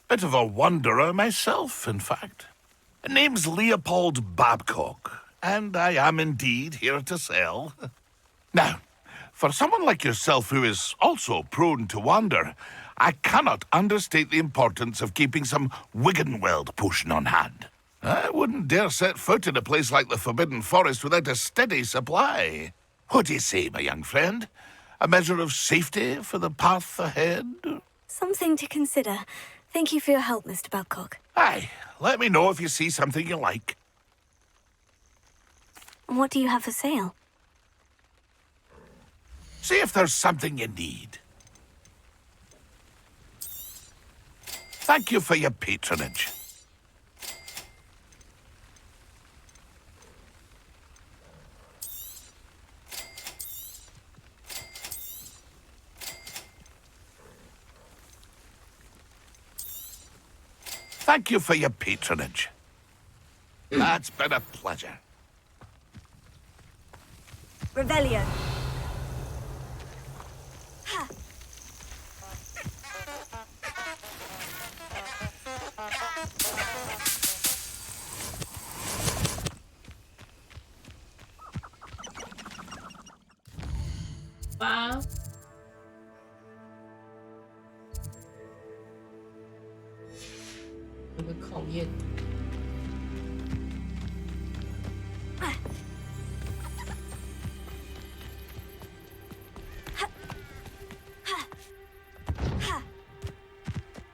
Bit of a wanderer myself, in fact. Name's Leopold Babcock, and I am indeed here to sell. Now, for someone like yourself who is also prone to wander, I cannot understate the importance of keeping some Wiggenweld potion on hand. I wouldn't dare set foot in a place like the Forbidden Forest without a steady supply. What do you say, my young friend? A measure of safety for the path ahead? Something to consider. Thank you for your help, Mr. Babcock. Aye, let me know if you see something you like. What do you have for sale? See if there's something you need. Thank you for your patronage. Thank you for your patronage. That's been a pleasure. Revelio. Wow.有个考验。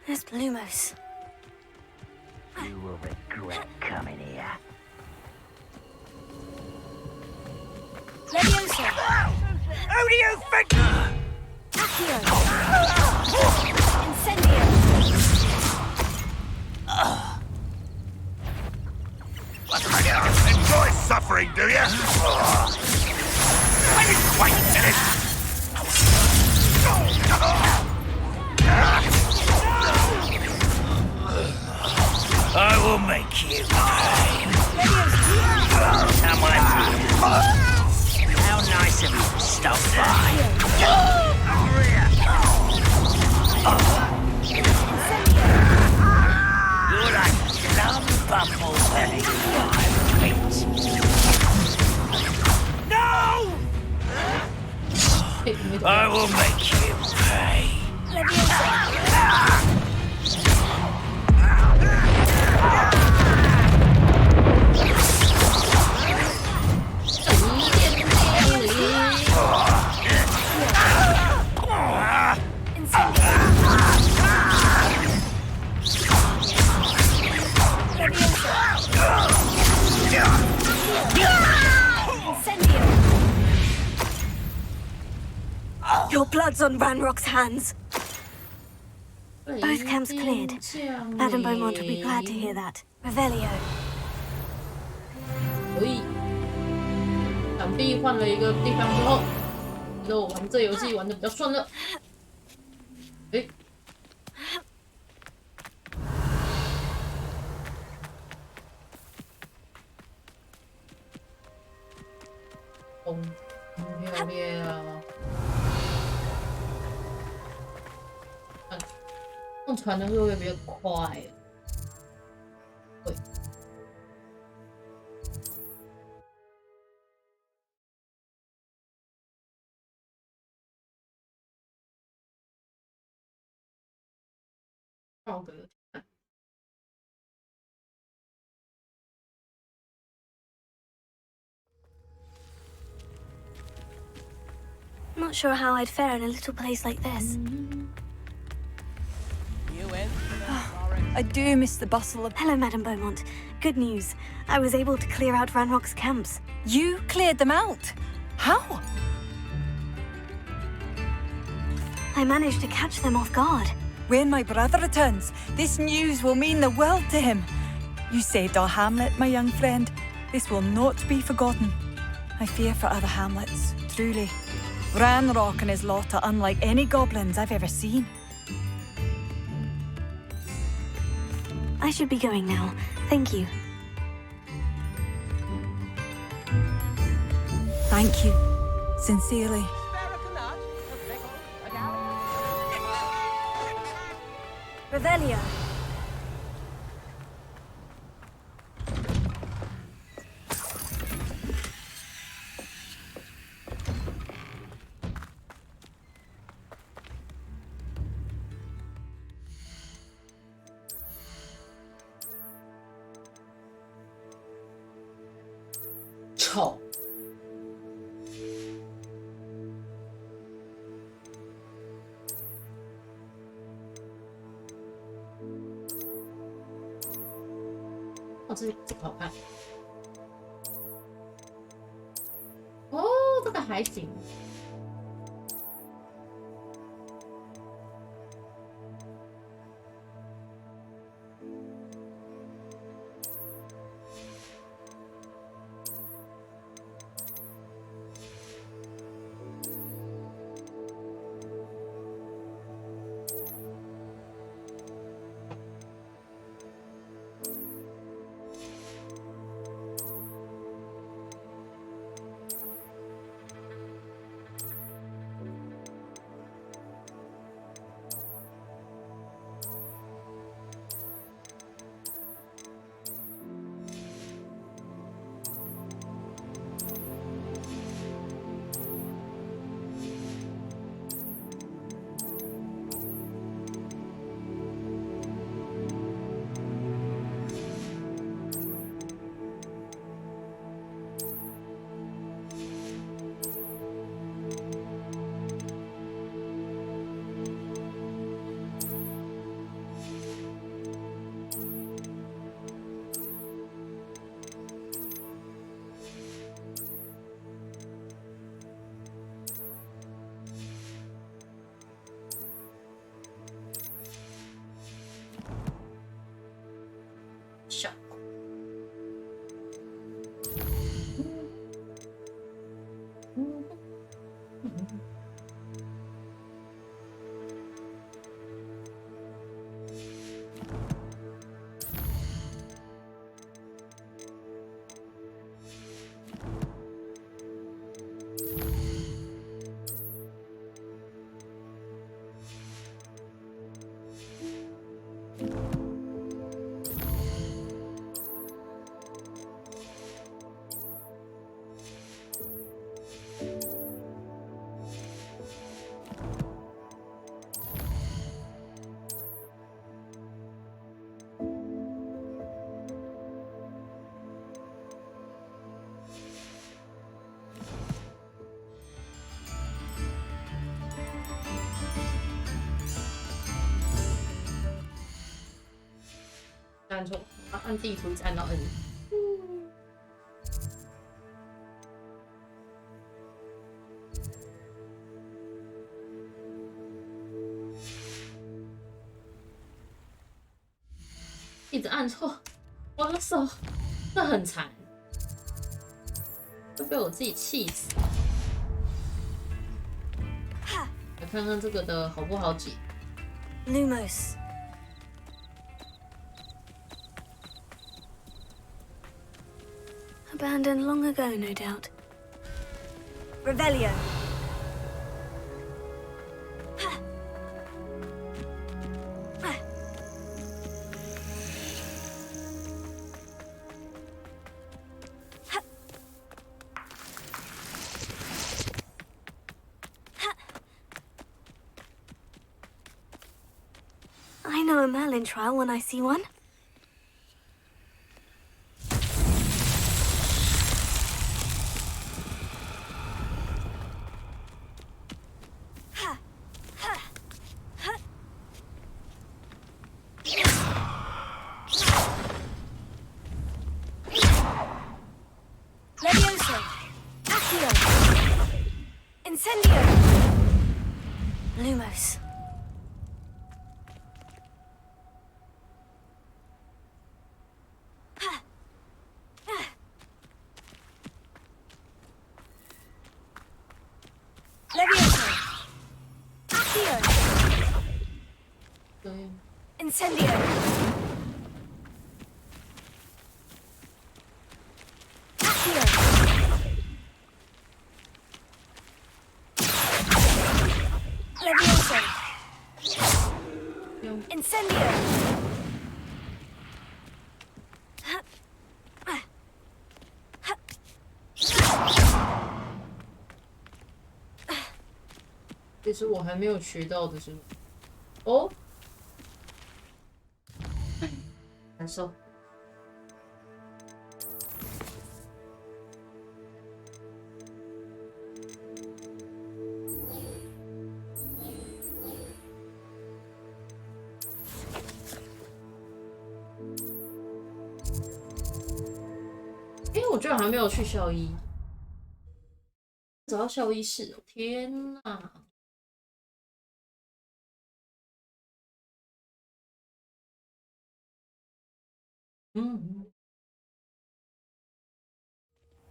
There's Lumos. You will regret coming here. Leviosa. Who do you think? Accio. Incendio. Enjoy suffering, do you? Wait a minute. I will make you pay. Come on. How nice of you to stop by. Over here. You're like some bumble belly. No! I will make you pay. Your blood's on Ranrock's hands. Both camps cleared. Madame Beaumont will be glad to hear that. Revelio. 可以。想必换了一个地方之后，那我玩这游戏玩的比较顺了。哎。哦，很漂亮。用船的时候会比较快。对。好的。not sure how I'd fare in a little place like this. I do miss the bustle of... Hello, Madame Beaumont. Good news. I was able to clear out Ranrock's camps. You cleared them out? How? I managed to catch them off guard. When my brother returns, this news will mean the world to him. You saved our hamlet, my young friend. This will not be forgotten. I fear for other hamlets, truly. Ranrock and his lot are unlike any goblins I've ever seen. I should be going now. Thank you. Thank you. Sincerely. Revelio.丑。哦，这个好看。哦，这个还行。小。按错，按地图按到 N。一直按错，我的手，这很残，会被我自己气死。来看看这个的好不好解。Lumos. Abandoned long ago, no doubt. Revelio. I know a Merlin trial when I see one. Lumos. Levioso. Accio. Incendio. Accio. Levioso. Incendio. 其实我还没有学到的是，哦，难受。哎，我居然还没有去校医，找到校医室哦！天哪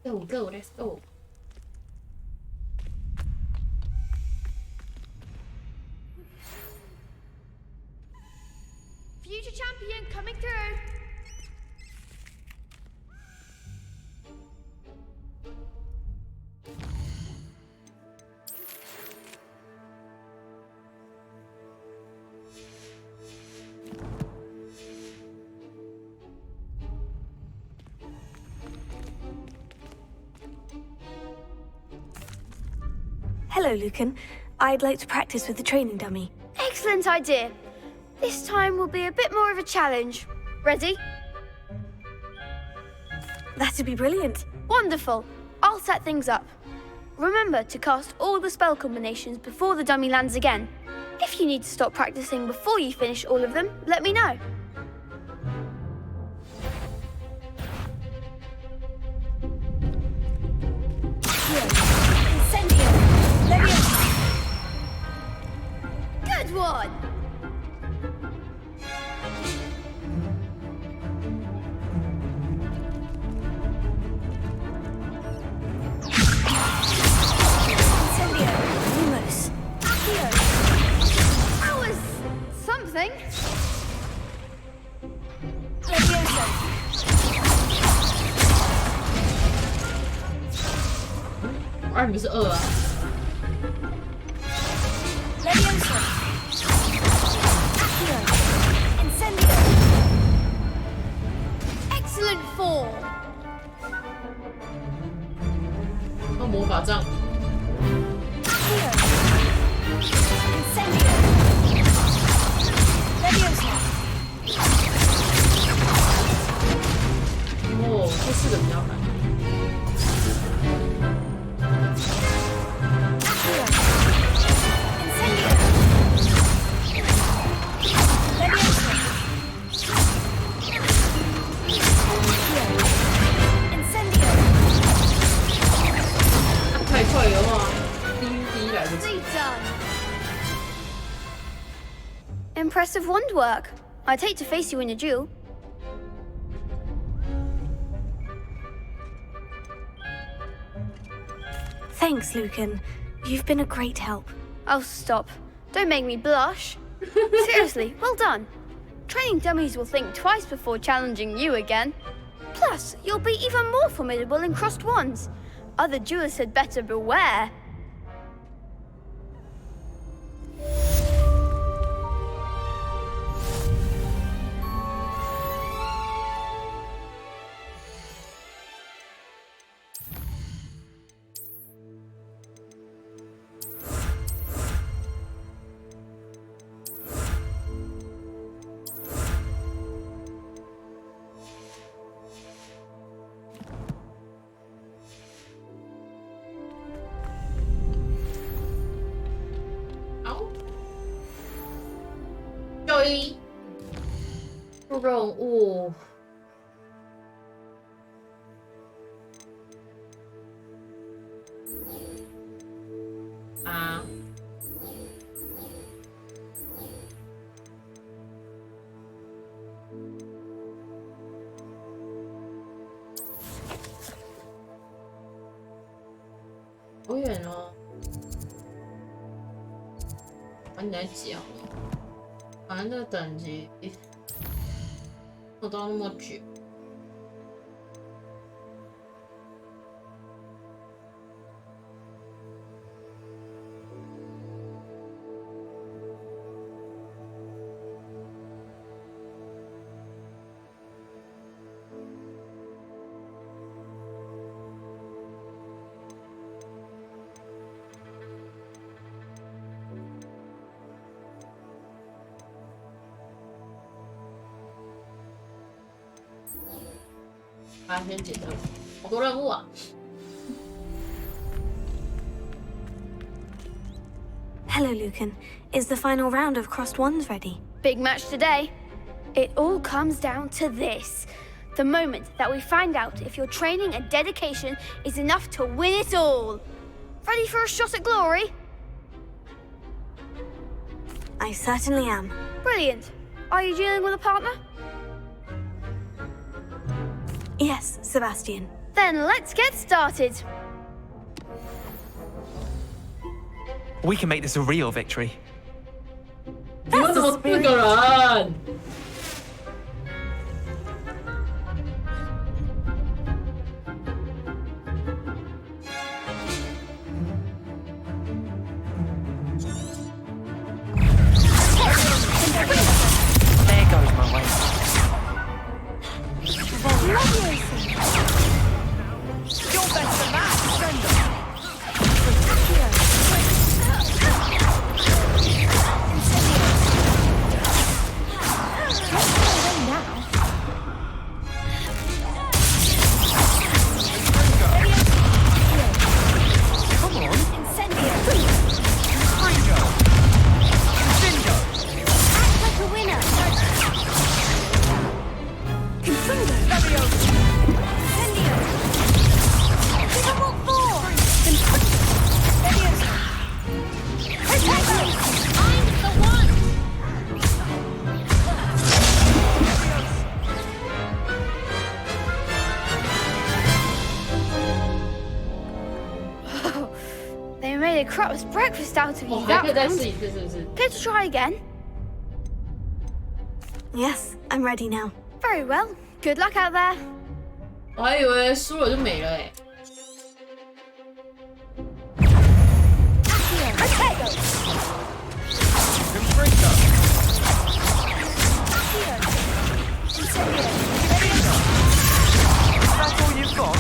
！Go, go, let's go. Future champion coming through. Hello, Lucan. I'd like to practice with the training dummy. Excellent idea. This time will be a bit more of a challenge. Ready? That'd be brilliant. Wonderful. I'll set things up. Remember to cast all the spell combinations before the dummy lands again. If you need to stop practicing before you finish all of them, let me know. Good one! Incendio. Lumos. Accio. That was something. Levioso. Arm 不是2啊。 Levioso. Accio. Incendio. Excellent form. 用魔法杖。 Accio. Incendio. Levioso. 哦，这4个比较难。 Accio. Incendio. Levioso. Accio. Incendio. 太快的话，第一来不及。 Done. Impressive wand work. I'd hate to face you in a duel. Thanks, Lucan. You've been a great help. Oh, stop. Don't make me blush. Seriously, well done. Training dummies will think twice before challenging you again. Plus, you'll be even more formidable in crossed wands. Other duelists had better beware.做任务。啊！远哦。把你来挤好了，反正这个等级没有到那么久。先解任务，好多任务啊 Hello, Lucan. Is the final round of Crossed Ones ready? Big match today. It all comes down to this. The moment that we find out if your training and dedication is enough to win it all. Ready for a shot at glory? I certainly am. Brilliant. Are you dealing with a partner? Yes, Sebastian. Then let's get started. We can make this a real victory. That's the spirit. There goes my way. You're better than that, Defender. Crap's breakfast out of you. That round. Care to try again? Yes, I'm ready now. Very well. Good luck out there. 我还以为输了就没了哎。That's all you've got?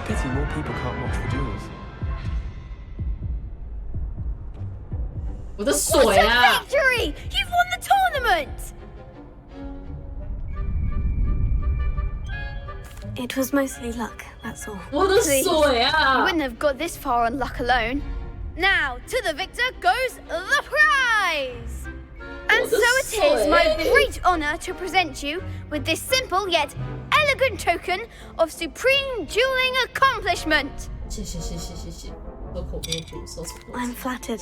Pity more people can't watch the duels. 我的水啊 Victory! You've won the tournament! It was mostly luck, that's all. 我的水 You 啊 wouldn't have got this far on luck alone. Now, to the victor goes the prize! And so it is my great honor to present you with this simple yet elegant token of supreme dueling accomplishment. I'm flattered,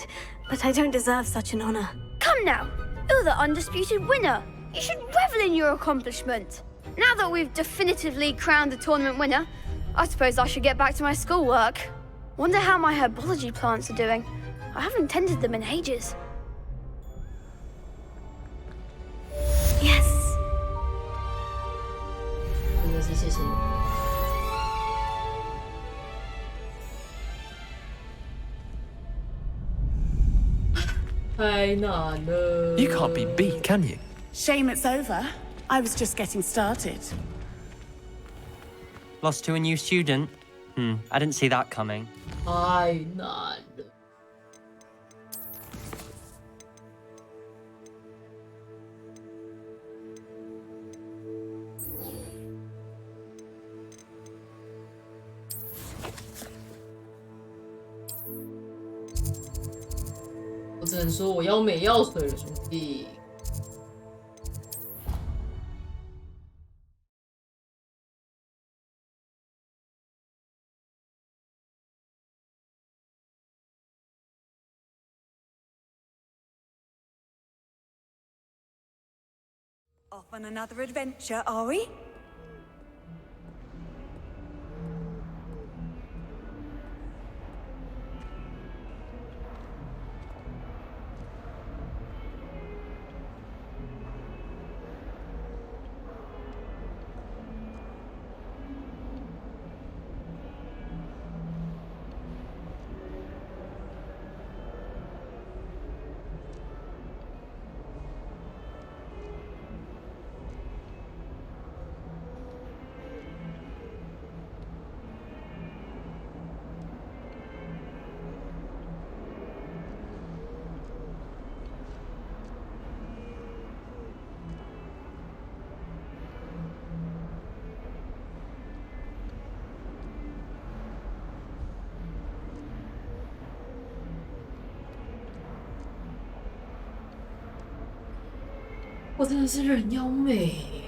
but I don't deserve such an honor. Come now, you're the undisputed winner. You should revel in your accomplishment. Now that we've definitively crowned the tournament winner, I suppose I should get back to my schoolwork. Wonder how my herbology plants are doing. I haven't tended them in ages. Yes. 真的是谢谢你。太难了。 You can't be beat, can you? Shame it's over. I was just getting started. Lost to a new student? I didn't see that coming. 太难了。我只能说我要没药水了，兄弟。Off on another adventure, are we?我真的是人妖美。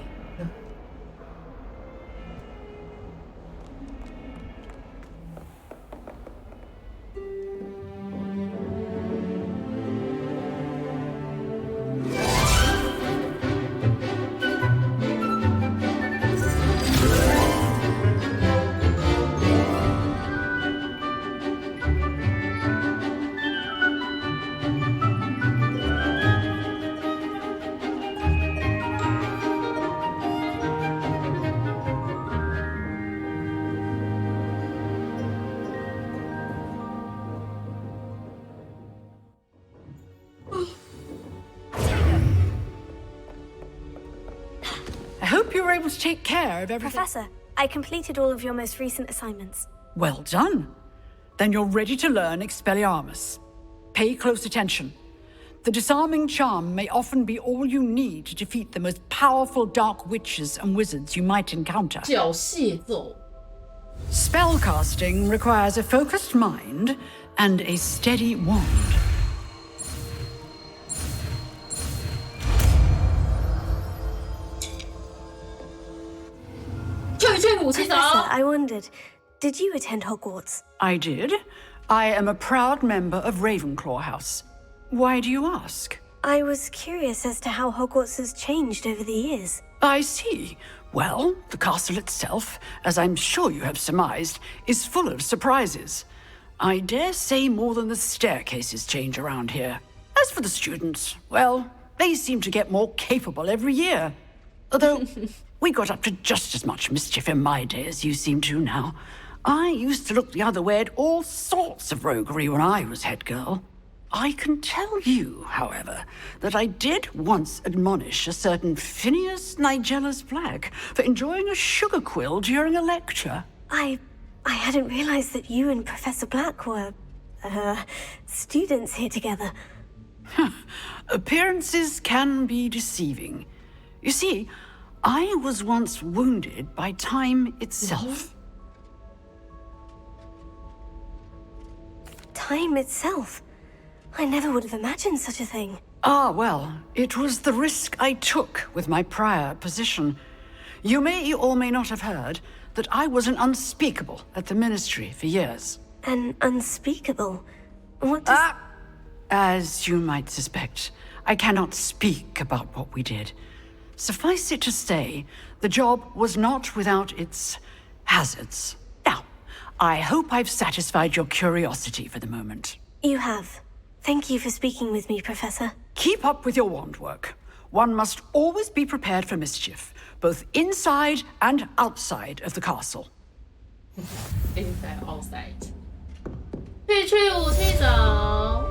I hope you were able to take care of everything. Professor, I completed all of your most recent assignments. Well done. Then you're ready to learn Expelliarmus. Pay close attention. The disarming charm may often be all you need to defeat the most powerful dark witches and wizards you might encounter. 脚械奏。 Spellcasting requires a focused mind and a steady wand. Professor, I wondered, did you attend Hogwarts? I did. I am a proud member of Ravenclaw House. Why do you ask? I was curious as to how Hogwarts has changed over the years. I see. Well, the castle itself, as I'm sure you have surmised, is full of surprises. I dare say more than the staircases change around here. As for the students, well, they seem to get more capable every year. Although, we got up to just as much mischief in my day as you seem to now. I used to look the other way at all sorts of roguery when I was head girl. I can tell you, however, that I did once admonish a certain Phineas Nigella's Black for enjoying a sugar quill during a lecture. I hadn't realized that you and Professor Black were, students here together. Appearances can be deceiving. You see, I was once wounded by time itself. Time itself? I never would have imagined such a thing. Ah, well, it was the risk I took with my prior position. You may or may not have heard that I was an unspeakable at the Ministry for years. An unspeakable? What does... As you might suspect, I cannot speak about what we did. Suffice it to say, the job was not without its hazards. Now, I hope I've satisfied your curiosity for the moment. You have. Thank you for speaking with me, Professor. Keep up with your wand work. One must always be prepared for mischief, both inside and outside of the castle. Inside, outside. 可以去武器找。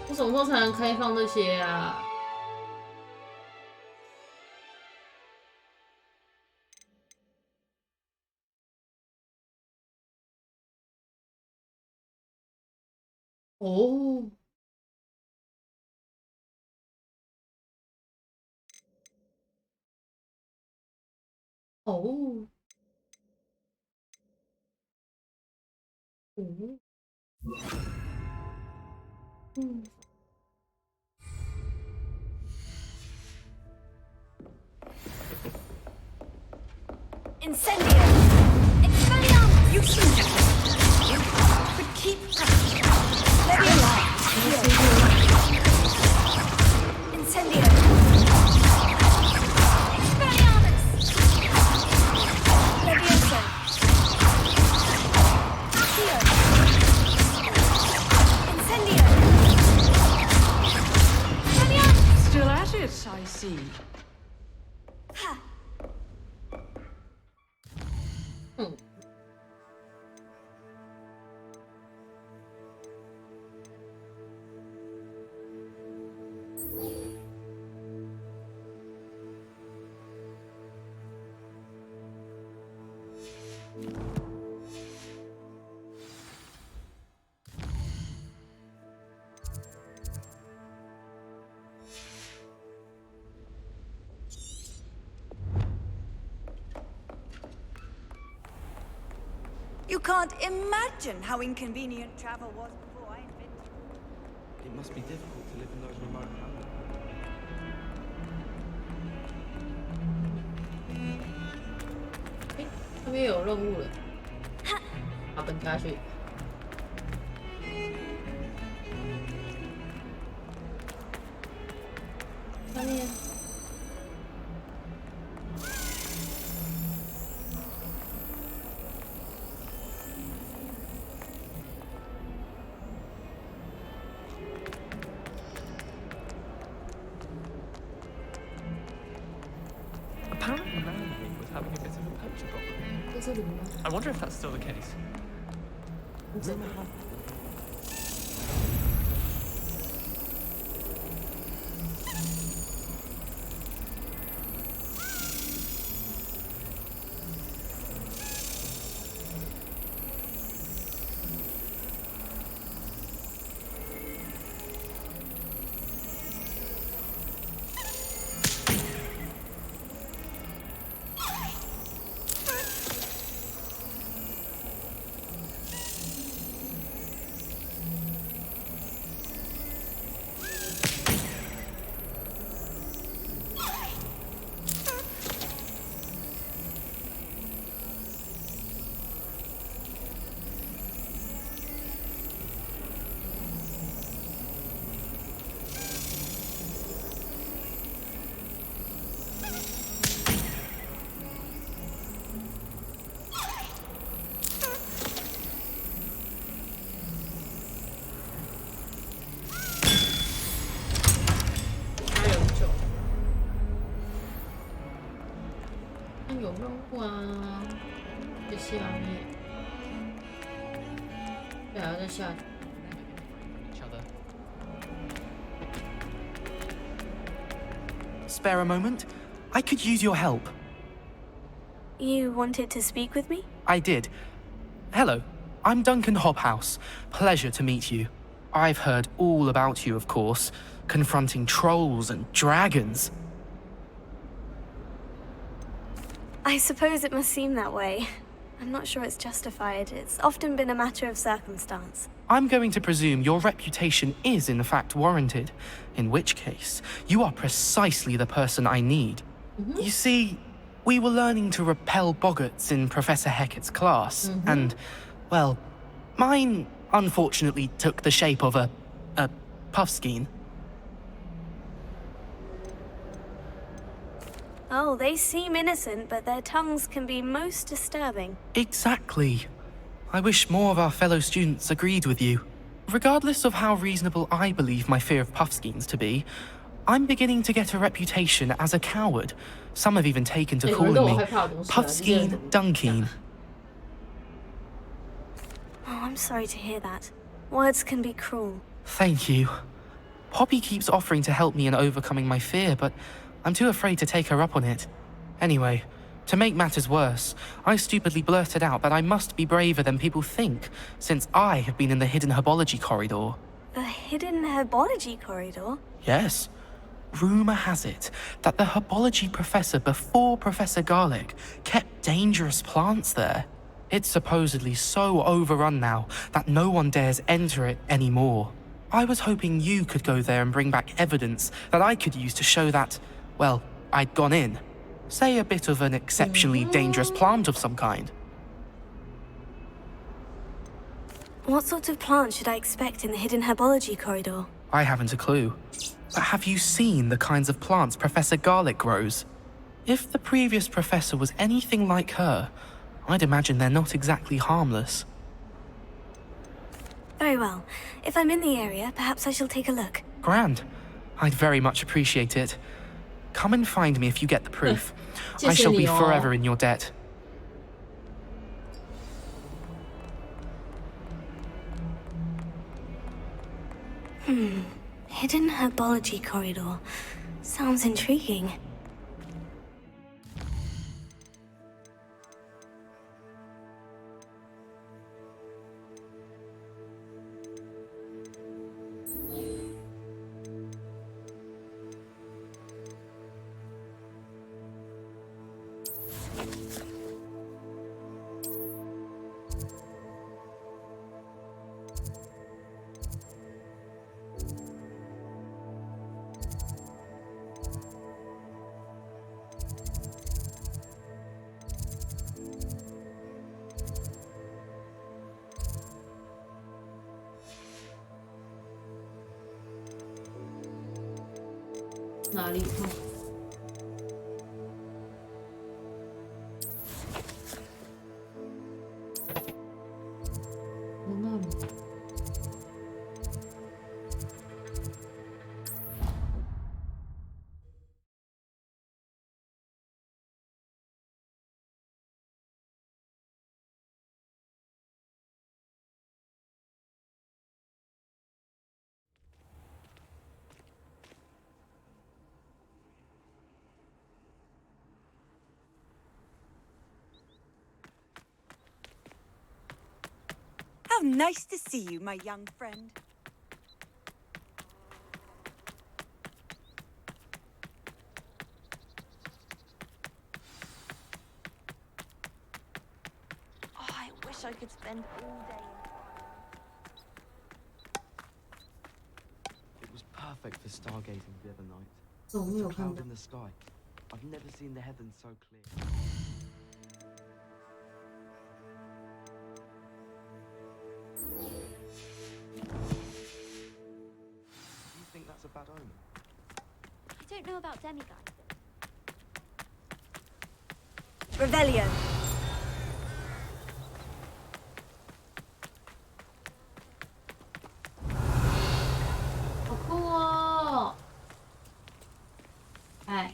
我什么时候才能开放这些啊？哦。哦。嗯。嗯。Incendio! Expelliarmus! You shoot at it! But keep pressing. Incendio! Expelliarmus! Levioso! Accio! Incendio! Expelliarmus! Still at it, I see. Ha! You can't imagine how inconvenient travel was before I invented it. It must be difficult to live in those remote hamlets. 这边有任务了，好，奔下去。上面。Apparently Manly was having a bit of a poacher problem. I wonder if that's still the case. Rumour had有任务啊，在下面。对啊，在下。Each other. Spare a moment? I could use your help. You wanted to speak with me? I did. Hello, I'm Duncan Hobhouse. Pleasure to meet you. I've heard all about you, of course, confronting trolls and dragons. I suppose it must seem that way. I'm not sure it's justified. It's often been a matter of circumstance. I'm going to presume your reputation is in fact warranted, in which case, you are precisely the person I need. You see, we were learning to repel boggarts in Professor Hecat's class, and, well, mine unfortunately took the shape of a puffskein. Oh, they seem innocent, but their tongues can be most disturbing. Exactly. I wish more of our fellow students agreed with you. Regardless of how reasonable I believe my fear of puffskeins to be, I'm beginning to get a reputation as a coward. Some have even taken to calling me Puffskein Dunkeen. Oh, I'm sorry to hear that. Words can be cruel. Thank you. Poppy keeps offering to help me in overcoming my fear, but I'm too afraid to take her up on it. Anyway, to make matters worse, I stupidly blurted out that I must be braver than people think, since I have been in the hidden herbology corridor. The hidden herbology corridor? Yes. Rumor has it that the herbology professor before Professor Garlic kept dangerous plants there. It's supposedly so overrun now that no one dares enter it anymore. I was hoping you could go there and bring back evidence that I could use to show that, well, I'd gone in. Say a bit of an exceptionally dangerous plant of some kind. What sort of plant should I expect in the hidden herbology corridor? I haven't a clue. But have you seen the kinds of plants Professor Garlic grows? If the previous professor was anything like her, I'd imagine they're not exactly harmless. Very well. If I'm in the area, perhaps I shall take a look. Grand. I'd very much appreciate it. Come and find me if you get the proof. I shall be forever in your debt. Hidden herbology corridor. Sounds intriguing.哪里？那里。How nice to see you, my young friend. Oh, I wish I could spend all day in It was perfect for stargazing the other night. Oh, It's a no, cloud no. in the sky. I've never seen the heavens so clear. Do you think that's a bad omen? I don't know about demigods. Revelio.好酷哦！哎，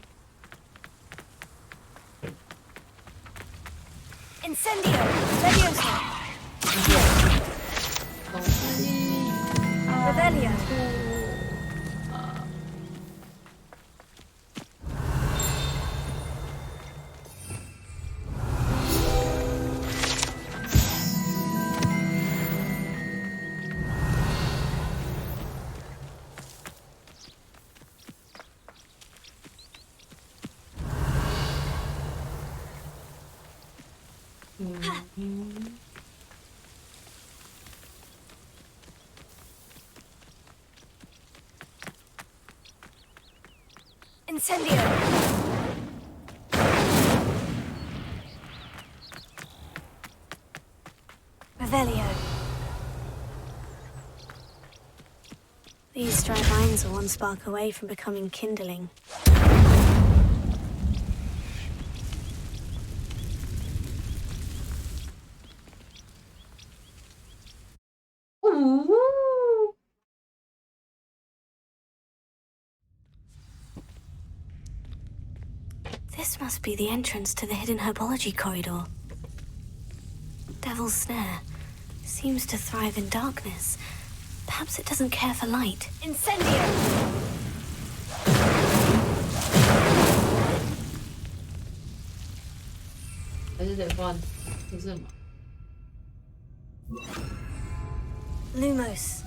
Incendio. Leviosa. Revelio. Incendio! Revelio. These dry vines are one spark away from becoming kindling. This must be the entrance to the hidden herbology corridor. Devil's Snare seems to thrive in darkness. Perhaps it doesn't care for light. Incendio! Lumos.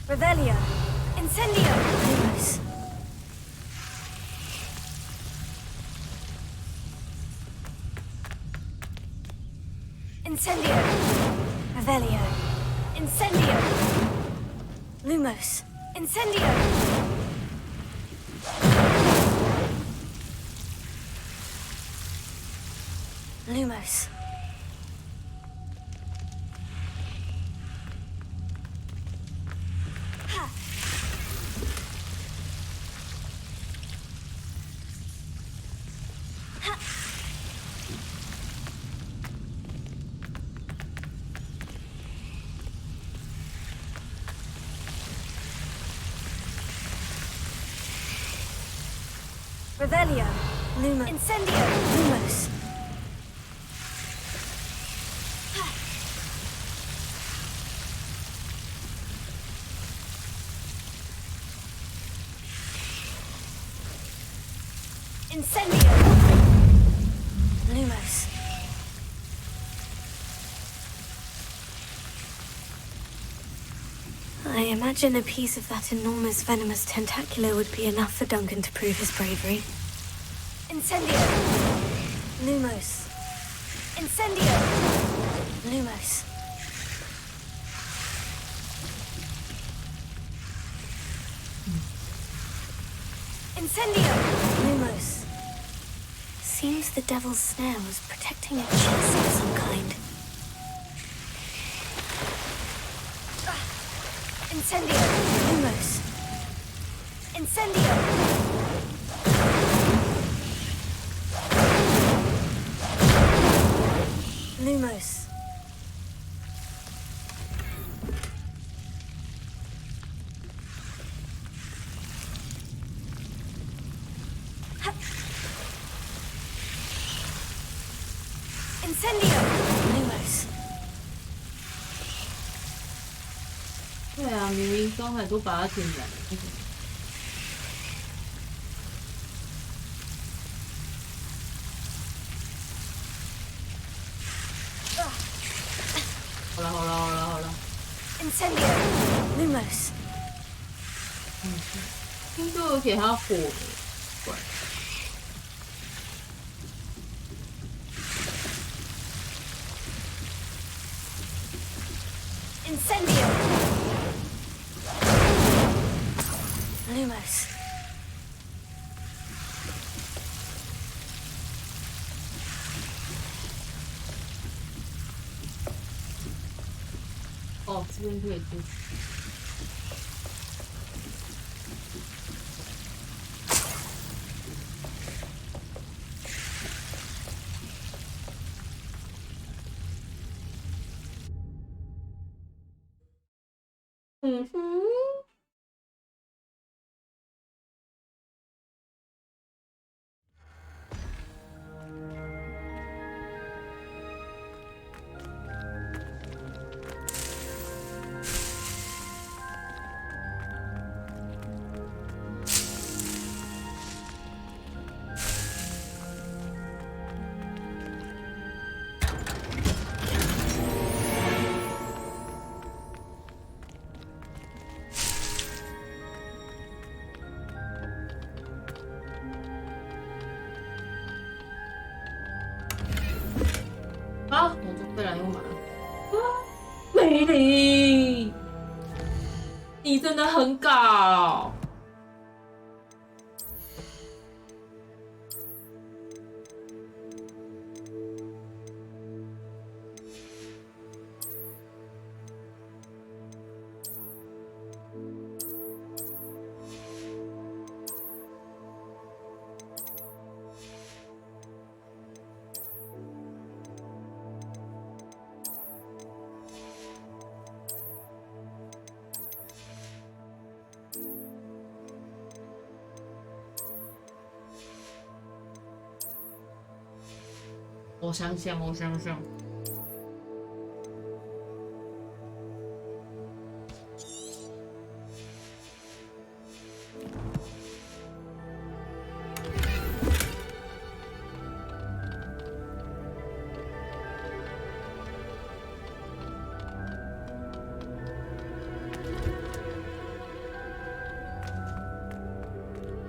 Revelio. Incendio. Lumos. Incendio. Revelio. Incendio. Lumos. Incendio. Lumos. Revelio. Lumos. Incendio. Lumos. Incendio. Lumos. I imagine a piece of that enormous venomous tentacular would be enough for Duncan to prove his bravery. Incendio. Lumos. Incendio. Lumos. Incendio. Lumos. Seems the Devil's Snare was protecting a chest of some kind. Incendio. Lumos. Incendio. Lumos. Incendio. Lumos. 对啊，明明刚才都把它点燃了。好了。Incendio. Lumos. 听说有给他火。Incendio. Lumos. Oh, 这边可以进。被蓝又满了。梅林，你真的很搞。我想想。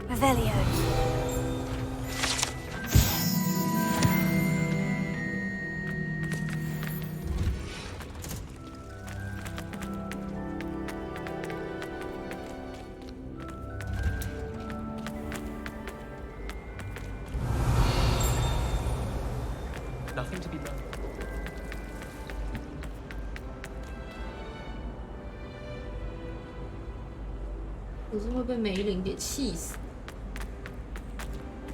Revelio. Nothing to be done. 可是会被梅林给气死。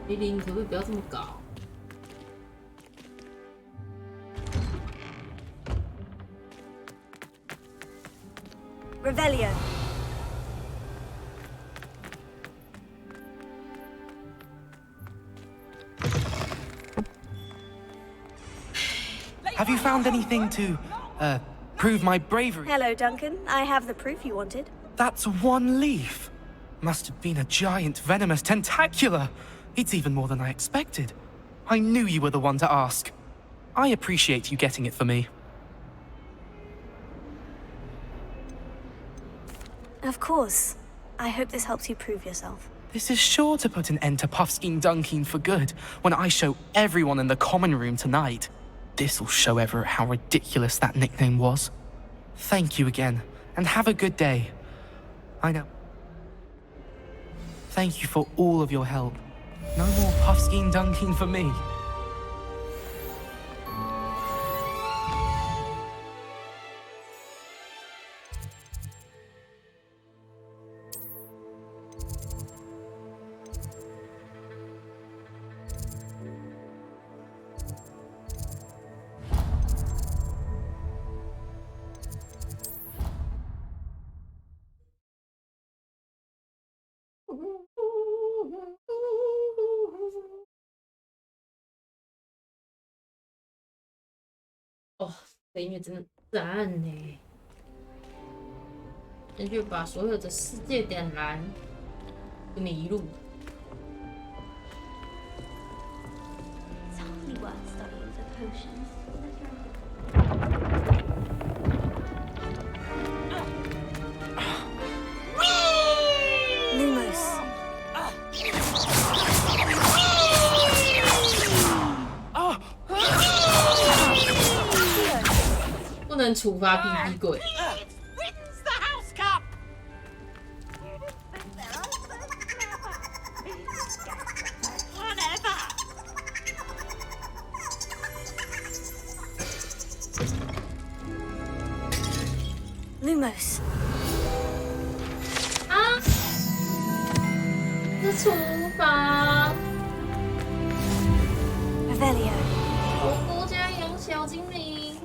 梅林，你可不可以不要这么搞？ Revelio. Have you found anything to, prove my bravery? Hello, Duncan. I have the proof you wanted. That's one leaf. Must have been a giant venomous tentacula. It's even more than I expected. I knew you were the one to ask. I appreciate you getting it for me. Of course. I hope this helps you prove yourself. This is sure to put an end to Puffskein Dunkin for good when I show everyone in the common room tonight. This'll show Everett how ridiculous that nickname was. Thank you again, and have a good day. I know. Thank you for all of your help. No more Puffskein Dunkin for me.哦，这音乐真的赞呢！那就把所有的世界点燃，迷路。 It's hardly worth studying for potions. Lumos. 不能处罚屁屁鬼。 Lumos. 啊！是处罚。 Revelio. 我国家养小精灵。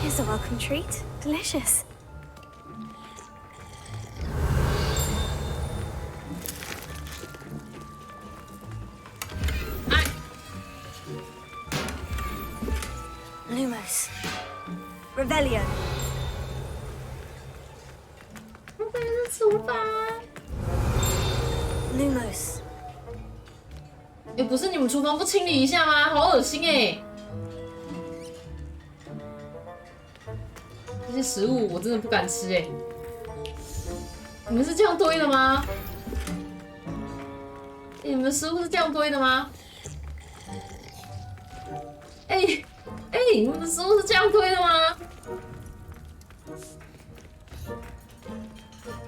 Here's a welcome treat. Delicious. Lumos. Revelio. 这是处罚。 Lumos. 哎，不是你们厨房不清理一下吗？好恶心哎！这些食物我真的不敢吃哎。你们是这样堆的吗？你们的食物是这样堆的吗？你们的食物是这样推的吗？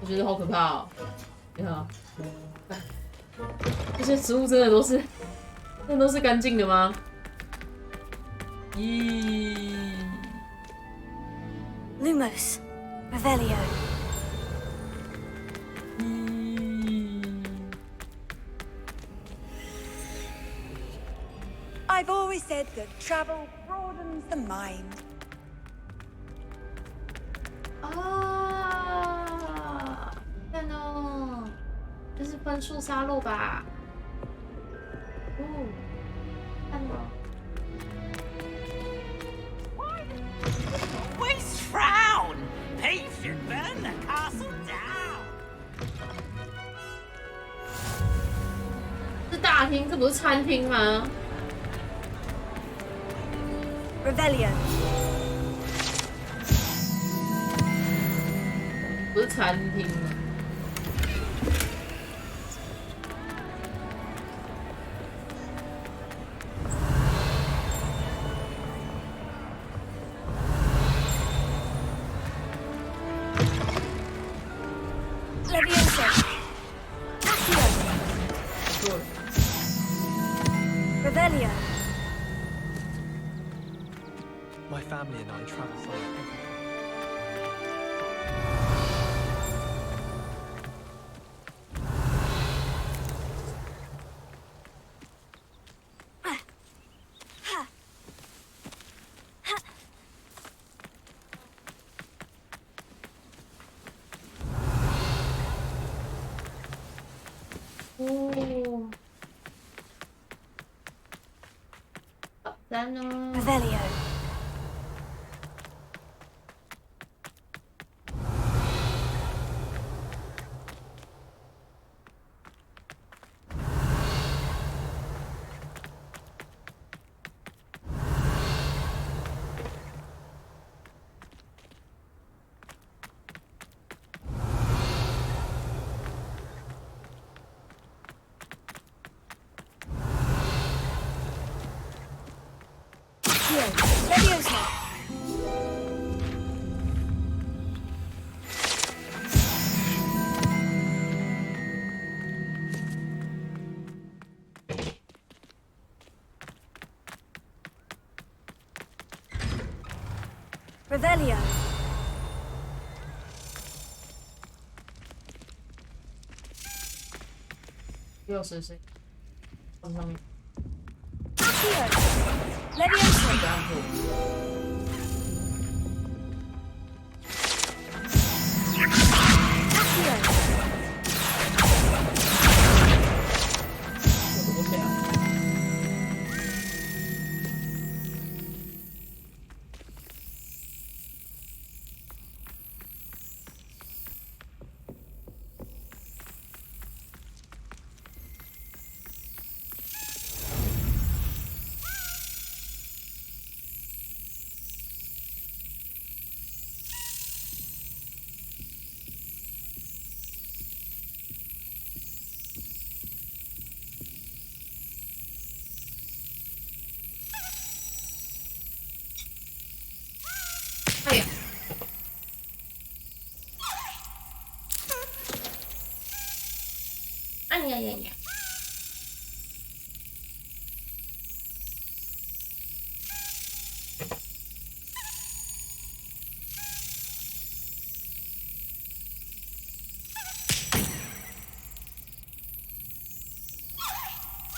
我觉得好可怕哦！你看，这些食物真的都是干净的吗？咦 Lumos, Revelio. I've always said that travel broadens the mind. 啊，看哦，这是分数沙漏吧？哦，看哦。Always frown! Thieves should burn the castle down! 是大厅，这不是餐厅吗？ Revelio. 不是餐厅吗？ Levioso. Accio. Revelio. My family and I travel somewhere every day. Revelio. Levioso. 又是谁？往上面。 Levioso.哎呀呀呀！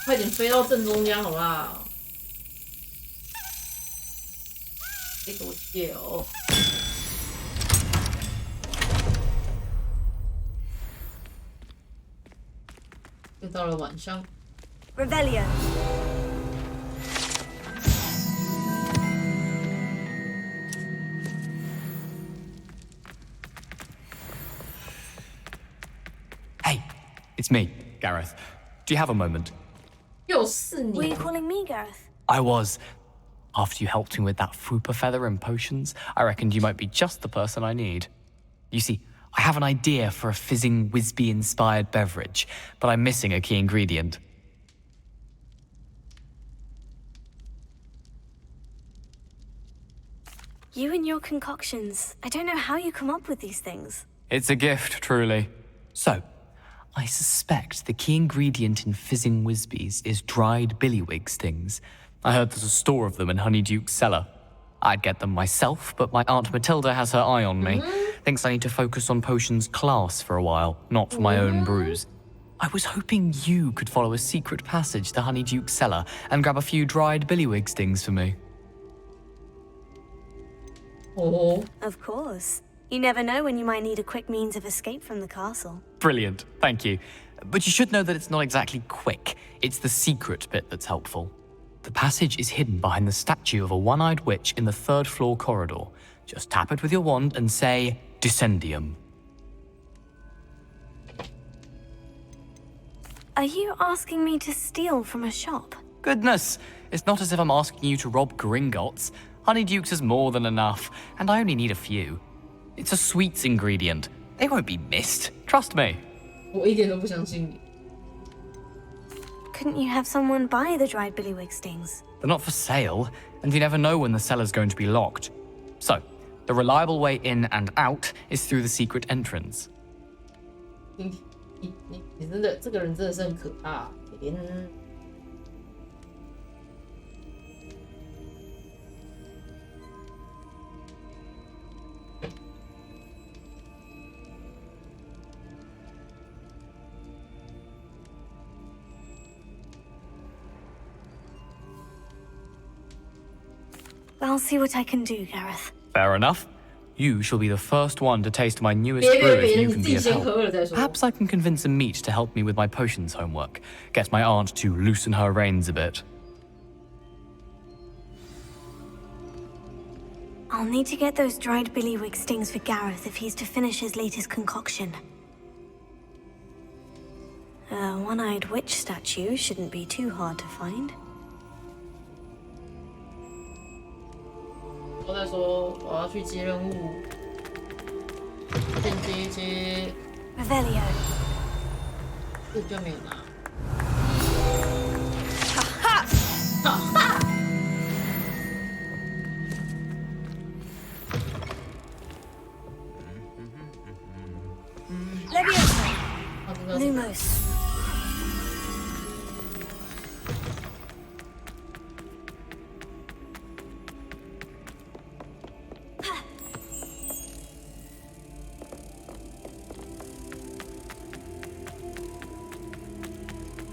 快点飞到正中间好不好？别给我丢！又到了晚上。Revelio. Hey, it's me, Gareth. Do you have a moment? 又是你。 Were you calling me, Gareth? I was. After you helped me with that fupa feather and potions, I reckoned you might be just the person I need. You see, I have an idea for a fizzing Wisby-inspired beverage, but I'm missing a key ingredient. You and your concoctions. I don't know how you come up with these things. It's a gift, truly. So, I suspect the key ingredient in fizzing Whizbees is dried billywig stings. I heard there's a store of them in Honeyduke's cellar. I'd get them myself, but my Aunt Matilda has her eye on me. Thinks I need to focus on potions class for a while, not for my own brews. I was hoping you could follow a secret passage to Honeyduke's cellar and grab a few dried billywig stings for me. Oh. Of course. You never know when you might need a quick means of escape from the castle. Brilliant, thank you. But you should know that it's not exactly quick. It's the secret bit that's helpful. The passage is hidden behind the statue of a one-eyed witch in the 3rd floor corridor. Just tap it with your wand and say, Descendium. Are you asking me to steal from a shop? Goodness, it's not as if I'm asking you to rob Gringotts. Honeyduke's is more than enough, and I only need a few. It's a sweets ingredient. They won't be missed. Trust me. 我一点都不相信你。 Couldn't you have someone buy the dried billywig stings? They're not for sale, and you never know when the cellar's going to be locked. So, the reliable way in and out is through the secret entrance. 你真的，这个人真的是很可怕。连 I'll see what I can do, Gareth. Fair enough. You shall be the first one to taste my newest brew if you can be of help. Perhaps I can convince a meat to help me with my potions homework. Get my aunt to loosen her reins a bit. I'll need to get those dried billywig stings for Gareth if he's to finish his latest concoction. A one-eyed witch statue shouldn't be too hard to find. 我在说我要去接任务，先接 Revelio. 这就没有拿。哈哈！ Leviosa. Lumos.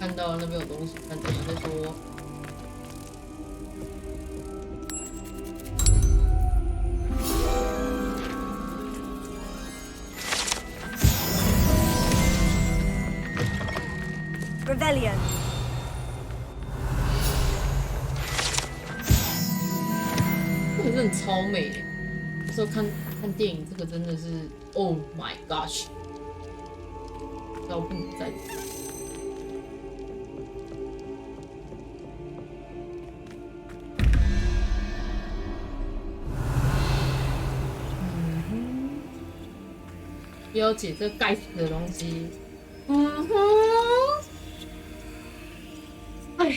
看到了那边有东西，看等一下再说。Revelio. 这个真的超美的，有时候看电影，这个真的是 Oh my gosh！ 要不能再。 不要解这该死的东西。哎，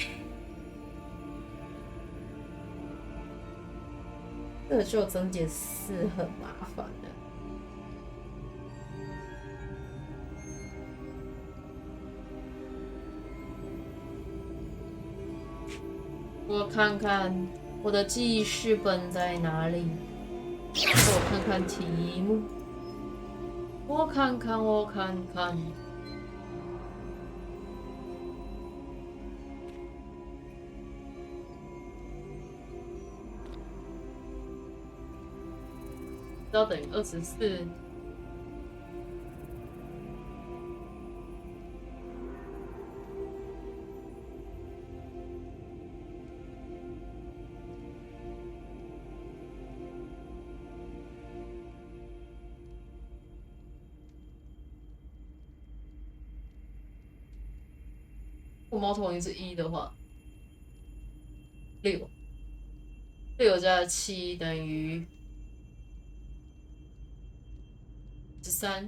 这就整件事很麻烦了。我看看我的记事本在哪里，我看看题目。 我看看，我看看。要等于24。我猫头鹰是1的话，6加7等于13，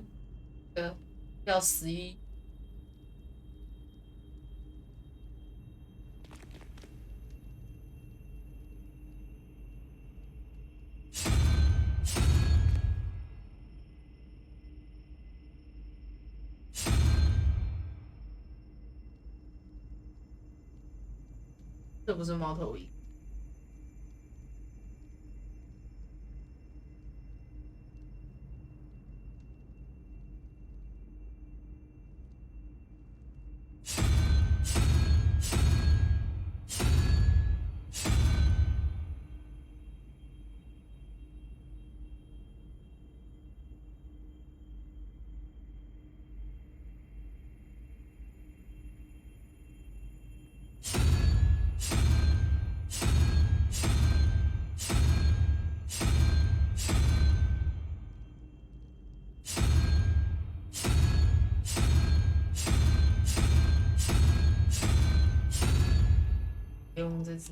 要11。这不是猫头鹰。用这只。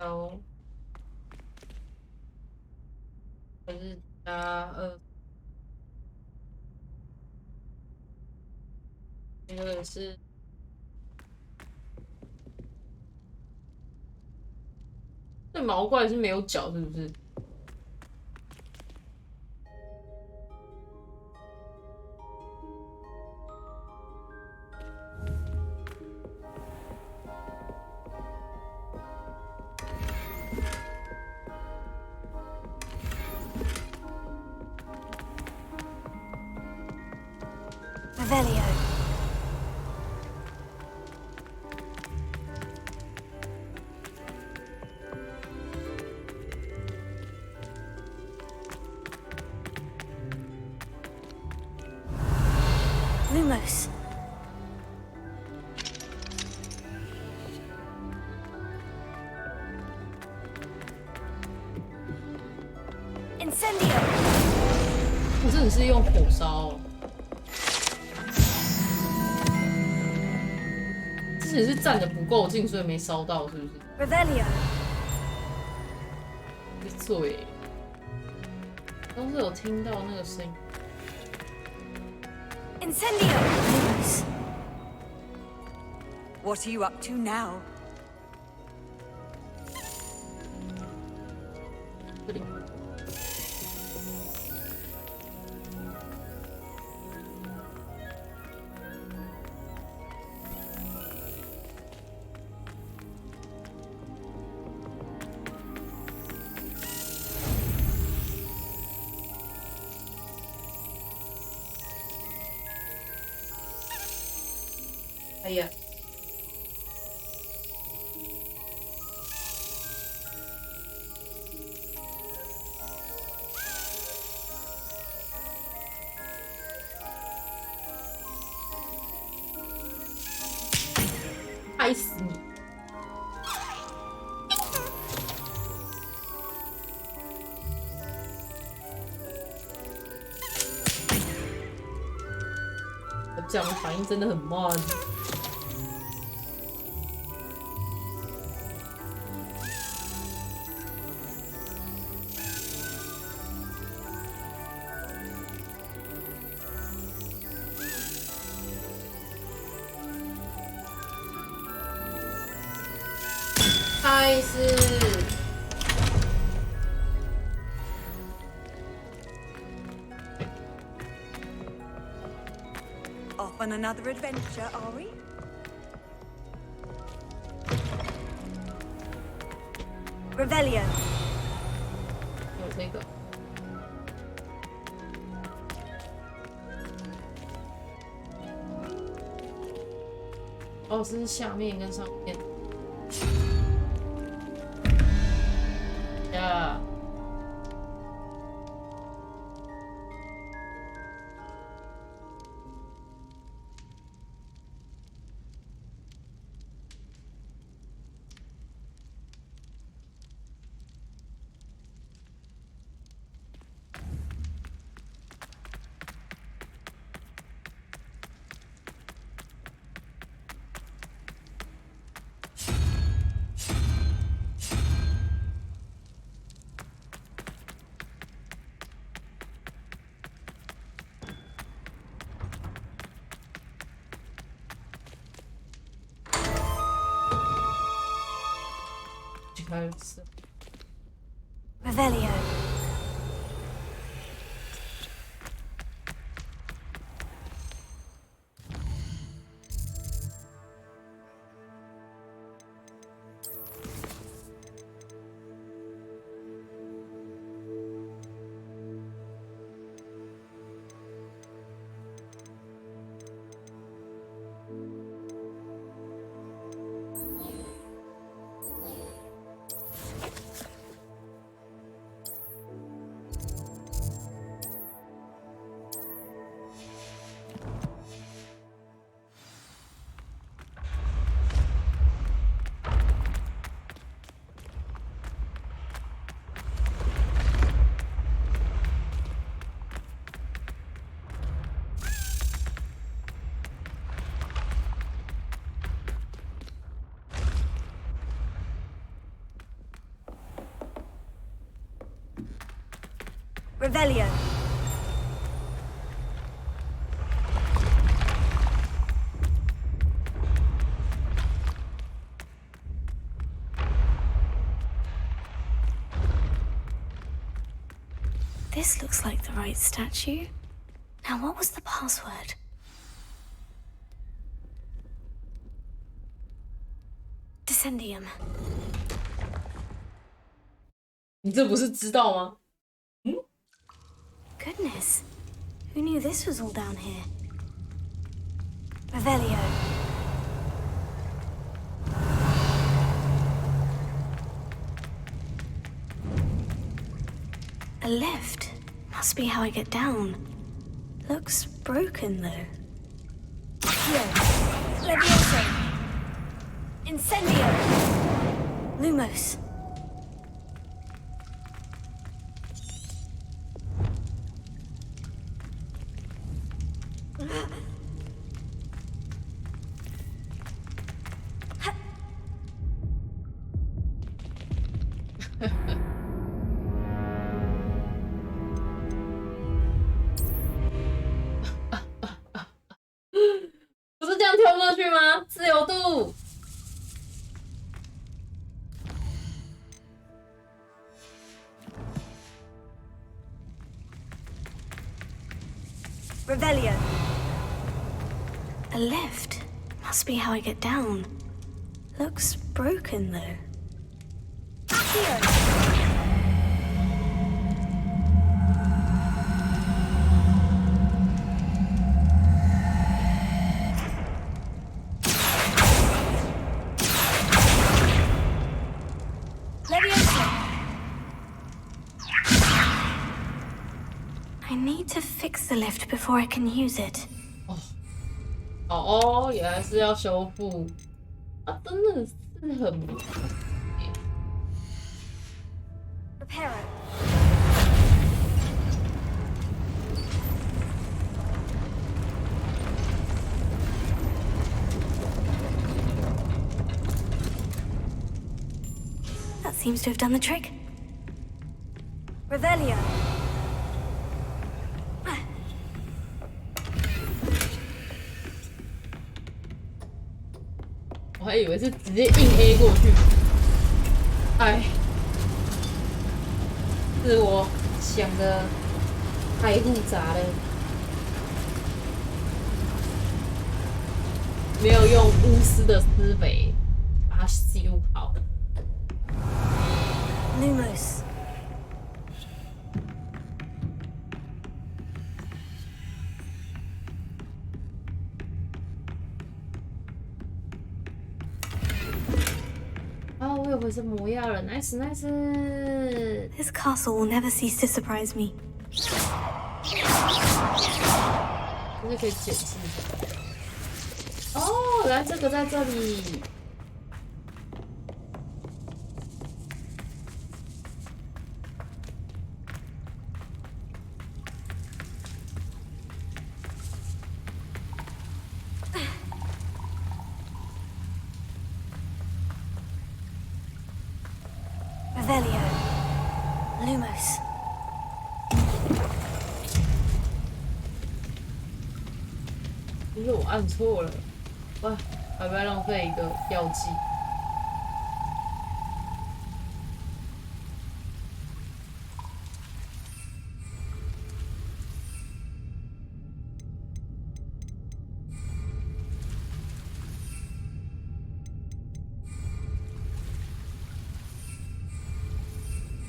哦，还是加2，这个也是。这毛怪是没有脚，是不是？Revelio. Lumos. Incendio. 我真的是用火烧哦。之前是站的不够近，所以没烧到，是不是 Revelio. 没错耶，当时有听到那个声音。Incendio. Lumos. What are you up to now? 这里。哎呀，爱死你！我这样的反应真的很慢。开始。Off on another adventure, are we? Revelio. 有这个。哦，这是下面跟上面。呀。开了是。Revelio. Revelio. This looks like the right statue. Now, what was the password? Descendium. 你这不是知道吗？ Goodness, who knew this was all down here? Revelio. A lift. Must be how I get down. Looks broken though. Here. Levioso. Incendio. Lumos. Revelio. A lift. Must be how I get down. Looks broken though. Here. I need to fix the lift before I can use it. 哦，原来是要修复啊，真的是很。Reparo. That seems to have done the trick. Revelio. 我还以为是直接硬 A 过去，哎，是我想的太复杂了，没有用巫师的思维把它修好。Lumos. Oh, 我以为是魔药了 ，nice nice。This castle will never cease to surprise me. 这就可以解释。哦，原来这个在这里。Revelio. Lumos. 因为我按错了，哇，还不要浪费一个药剂。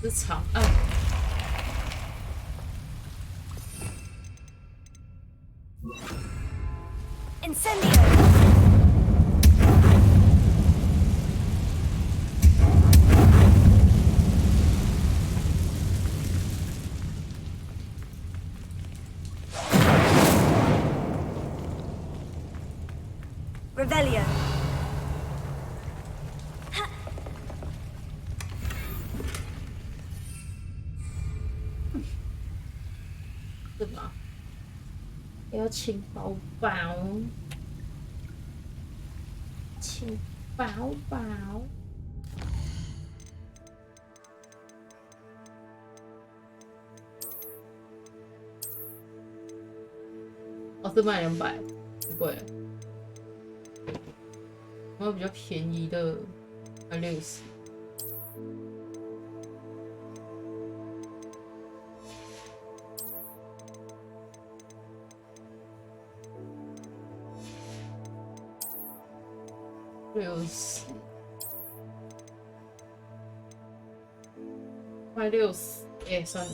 这是长按。Incendio! Revelio. 是吗？要请宝宝，请宝宝。哦，这卖200，太贵了。有没有比较便宜的？卖60。60，卖60，算了。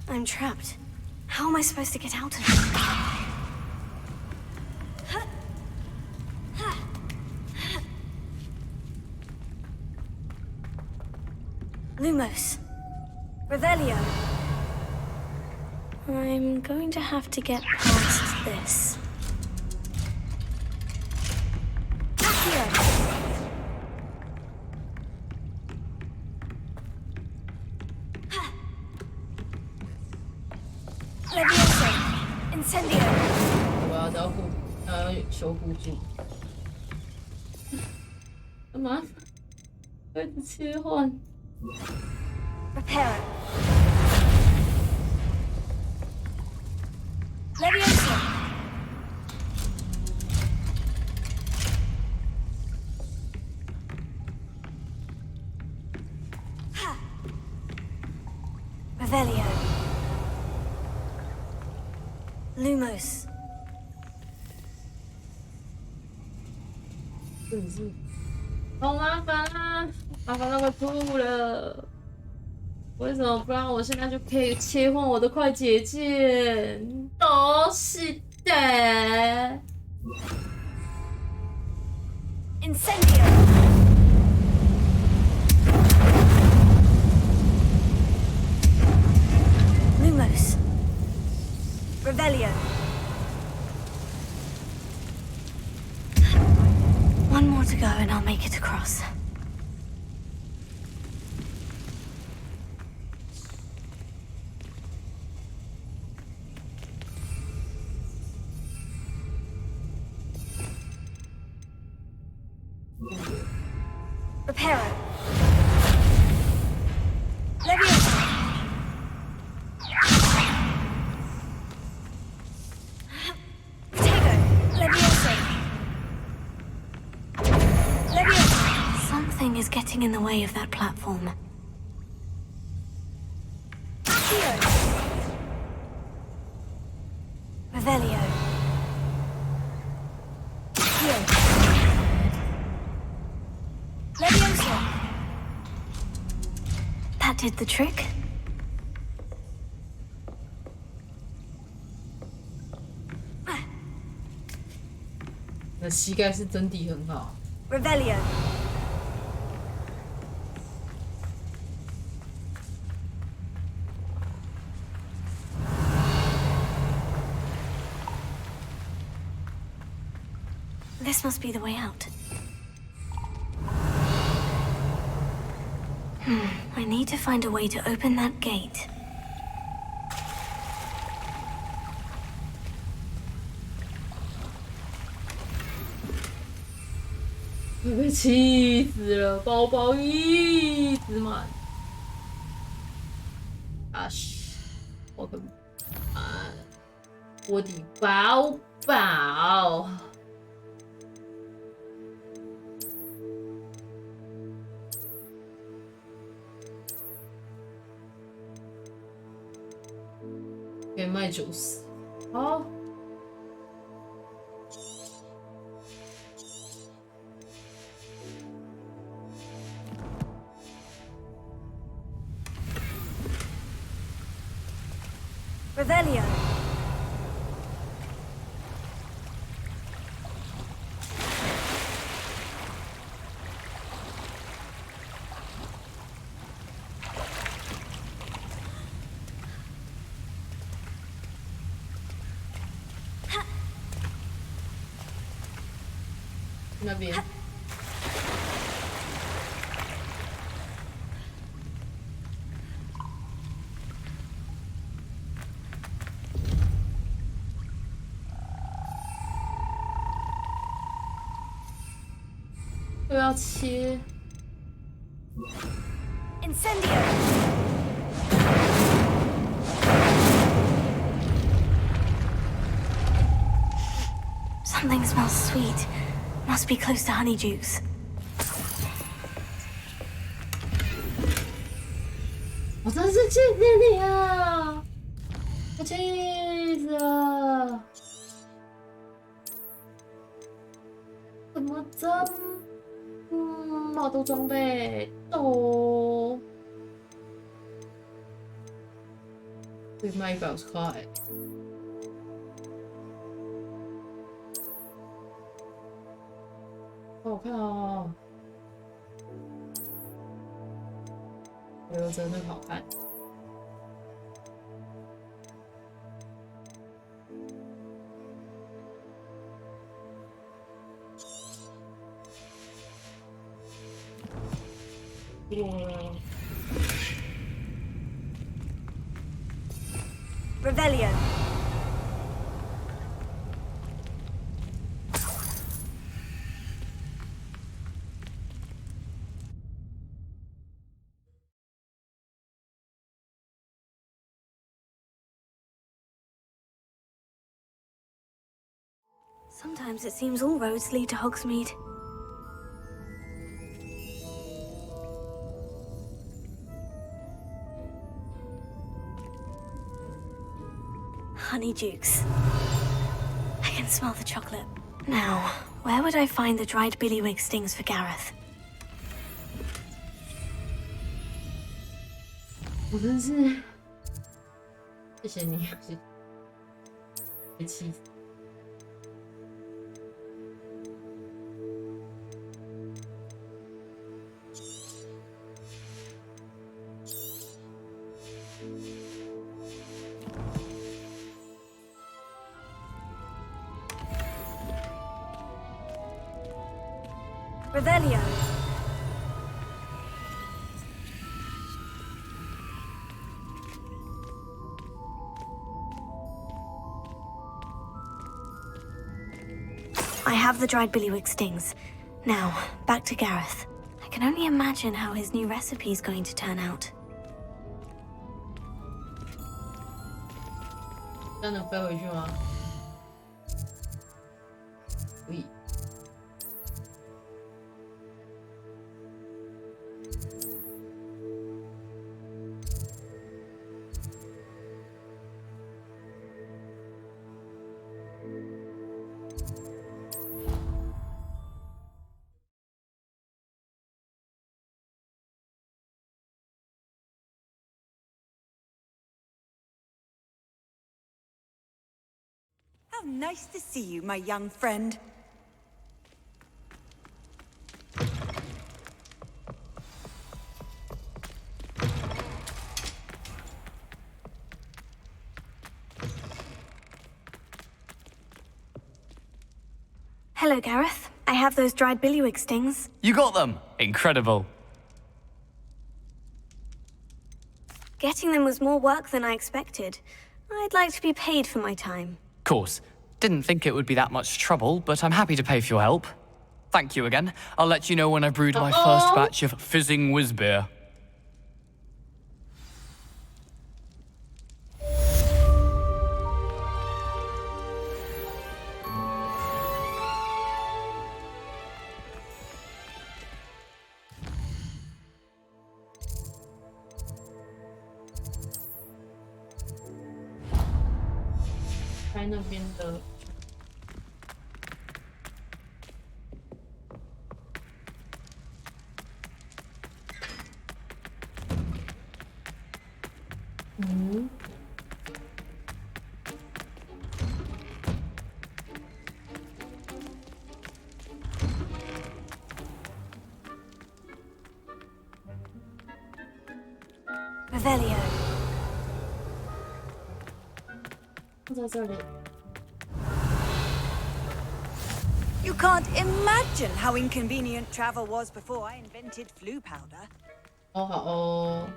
I'm trapped. How am I supposed to get out of here? Lumos. Revelio. I'm going to have to get past this. Levioso. Incendio. 我要修护住。干嘛？一直切换。Reparo. Levioso. Revelio. Lumos. 真的是好麻烦啊！麻烦到快吐了。为什么不让我现在就可以切换我的快捷键？都是的。Incendio. Lumos. Revelio. One more to go and I'll make it across. Reparo. Levioso. Potato. Levioso. Levioso. Something is getting in the way of that platform. Accio. Revelio. Accio. Levioso. That did the trick. 你的膝盖是真的很好。Revelio. This must be the way out. I need to find a way to open that gate. 会被气死了，包包一直满。啊嘘，我可我的包包。原卖90，好。Revelio. Na bien. Incendio. Something smells sweet. Must be close to Honeydukes. 我真是气死你啊！我气死了！怎么这么多装备都？可以卖150块。好好看哦！哎呦，真的好看。哇 Revelio. Sometimes it seems all roads lead to Hogsmeade. Honeydukes. I can smell the chocolate. Now, where would I find the dried billywig stings for Gareth? 我真是，谢谢你，别气死。Revelio. I have the dried billywig stings. Now, back to Gareth. I can only imagine how his new recipe is going to turn out. 这样能飞回去吗？可以。How nice to see you, my young friend. Hello, Gareth. I have those dried billywig stings. You got them! Incredible. Getting them was more work than I expected. I'd like to be paid for my time. Of course. Didn't think it would be that much trouble, but I'm happy to pay for your help. Thank you again. I'll let you know when I've brewed my first batch of fizzing whiz beer. Revelio. 在这里。 You can't imagine how inconvenient travel was before I invented flu powder. 哦，好哦。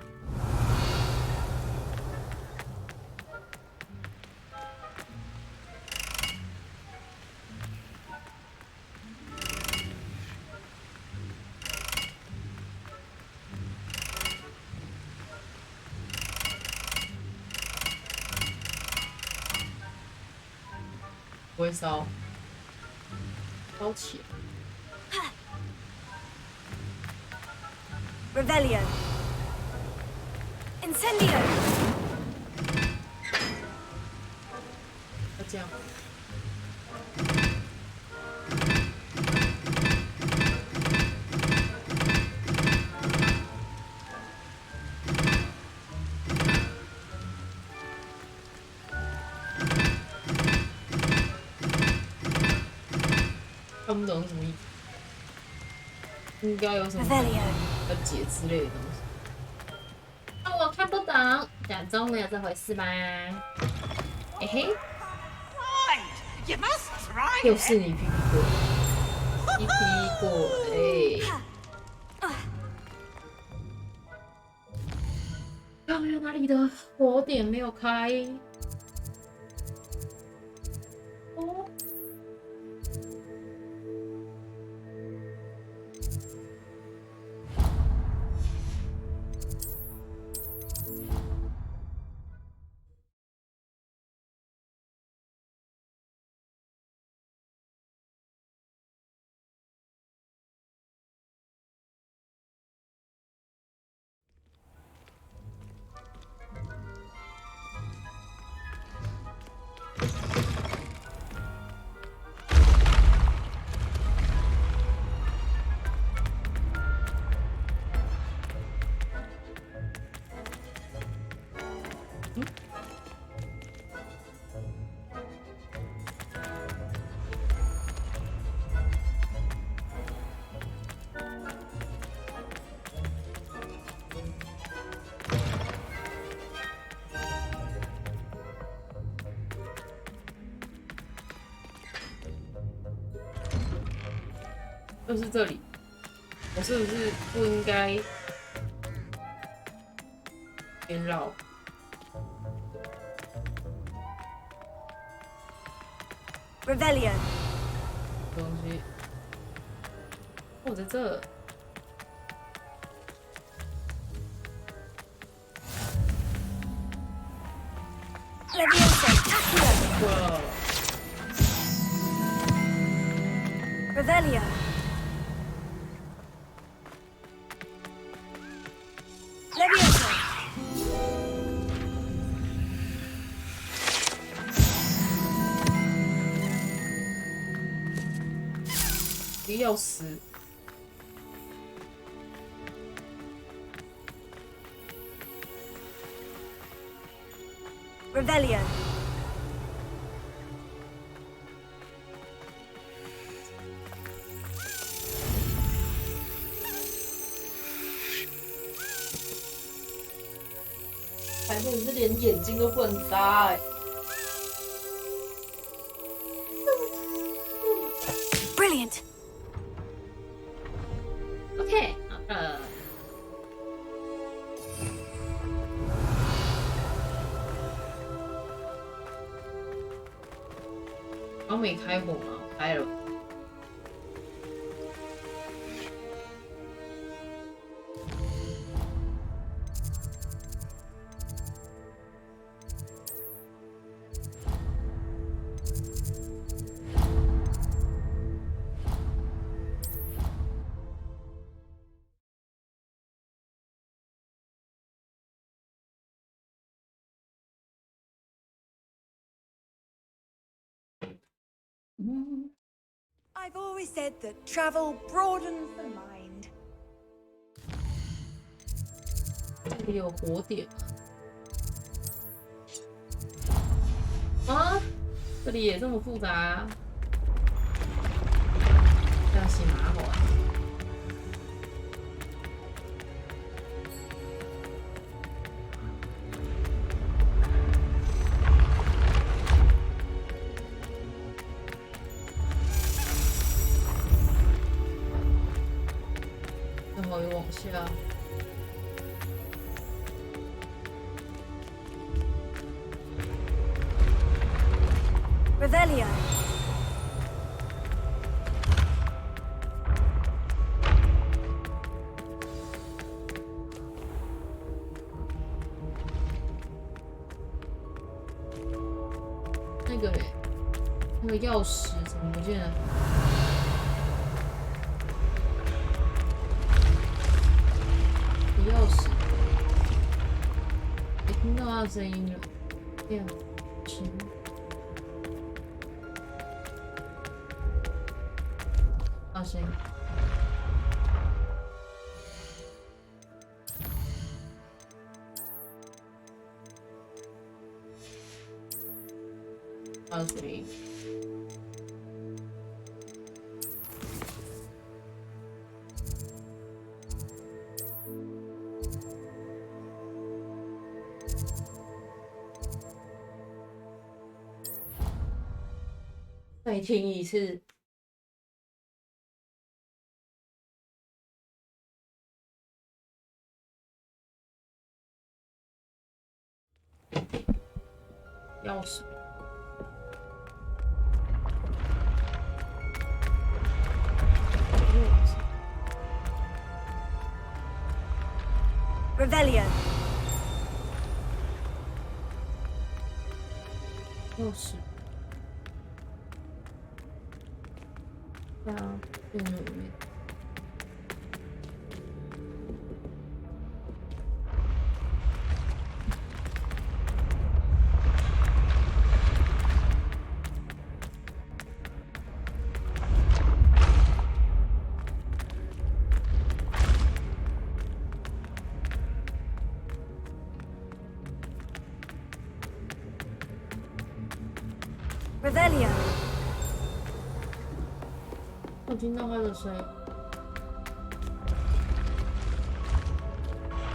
不会烧，烧起来。 Revelio. Incendio. 要这样。看不懂什么意思，应该有什么要解之类的东西。那我看不懂，假装没有这回事吧？嘿嘿，又是你皮皮鬼，皮皮鬼。刚有哪里的火点没有开？哦。 就是这里，我是不是不应该先绕？ Revelio. 东西，我在这。哇 Revelio. Levioso. 一个钥匙。 Revelio. 还真是连眼睛都不能眨哎。Brilliant. OK， 好的。刚没开火吗？开了。I've always said that travel broadens the mind. 这里有火点啊！这里也这么复杂，要洗马桶啊！然后又往下。 Revelio.那个钥匙怎么不见了？钥匙，没听到他的声音了。钥匙。 大声！大声！再听一次。 钥匙。Revelio. 钥匙。电脑里面。 Revelio. 我听到他的声音。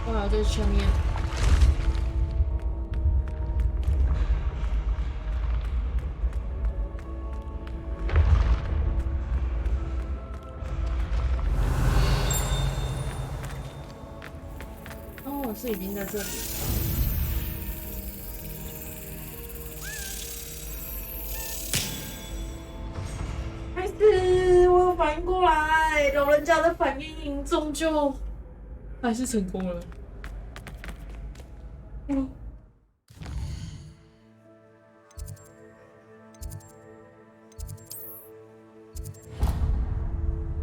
哇，这是前面。哦，是已经在这里了。 我有反应过来，老人家的反应终究还是成功了。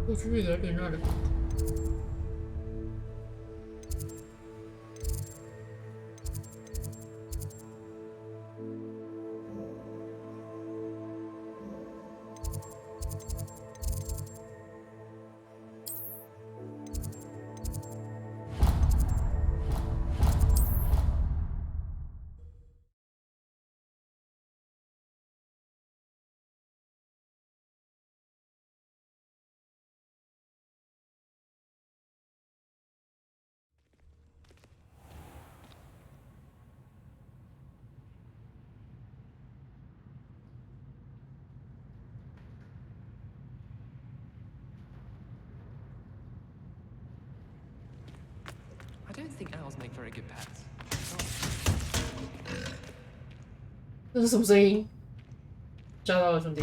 我是不是有点那的？I don't think owls make very good pets. 这是什么声音？抓到了，兄弟！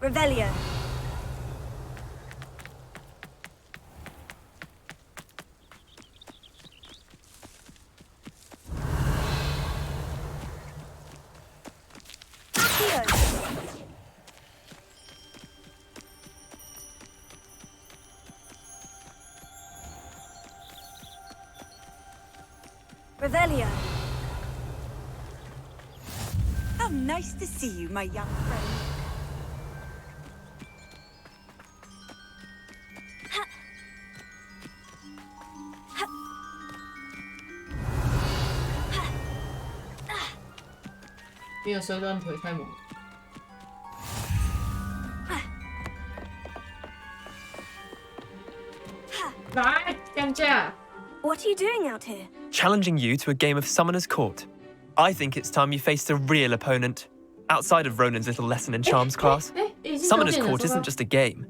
Revelio. Revelio. How nice to see you, my young friend. What are you doing out here? Challenging you to a game of Summoner's Court. I think it's time you faced a real opponent. Outside of Ronan's little lesson in charms class, Summoner's Court isn't just a game.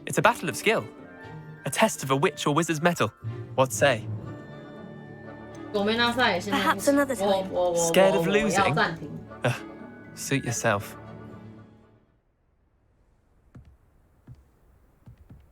It's a battle of skill. A test of a witch or wizard's mettle. What say? Perhaps another time. Scared of losing? Suit yourself.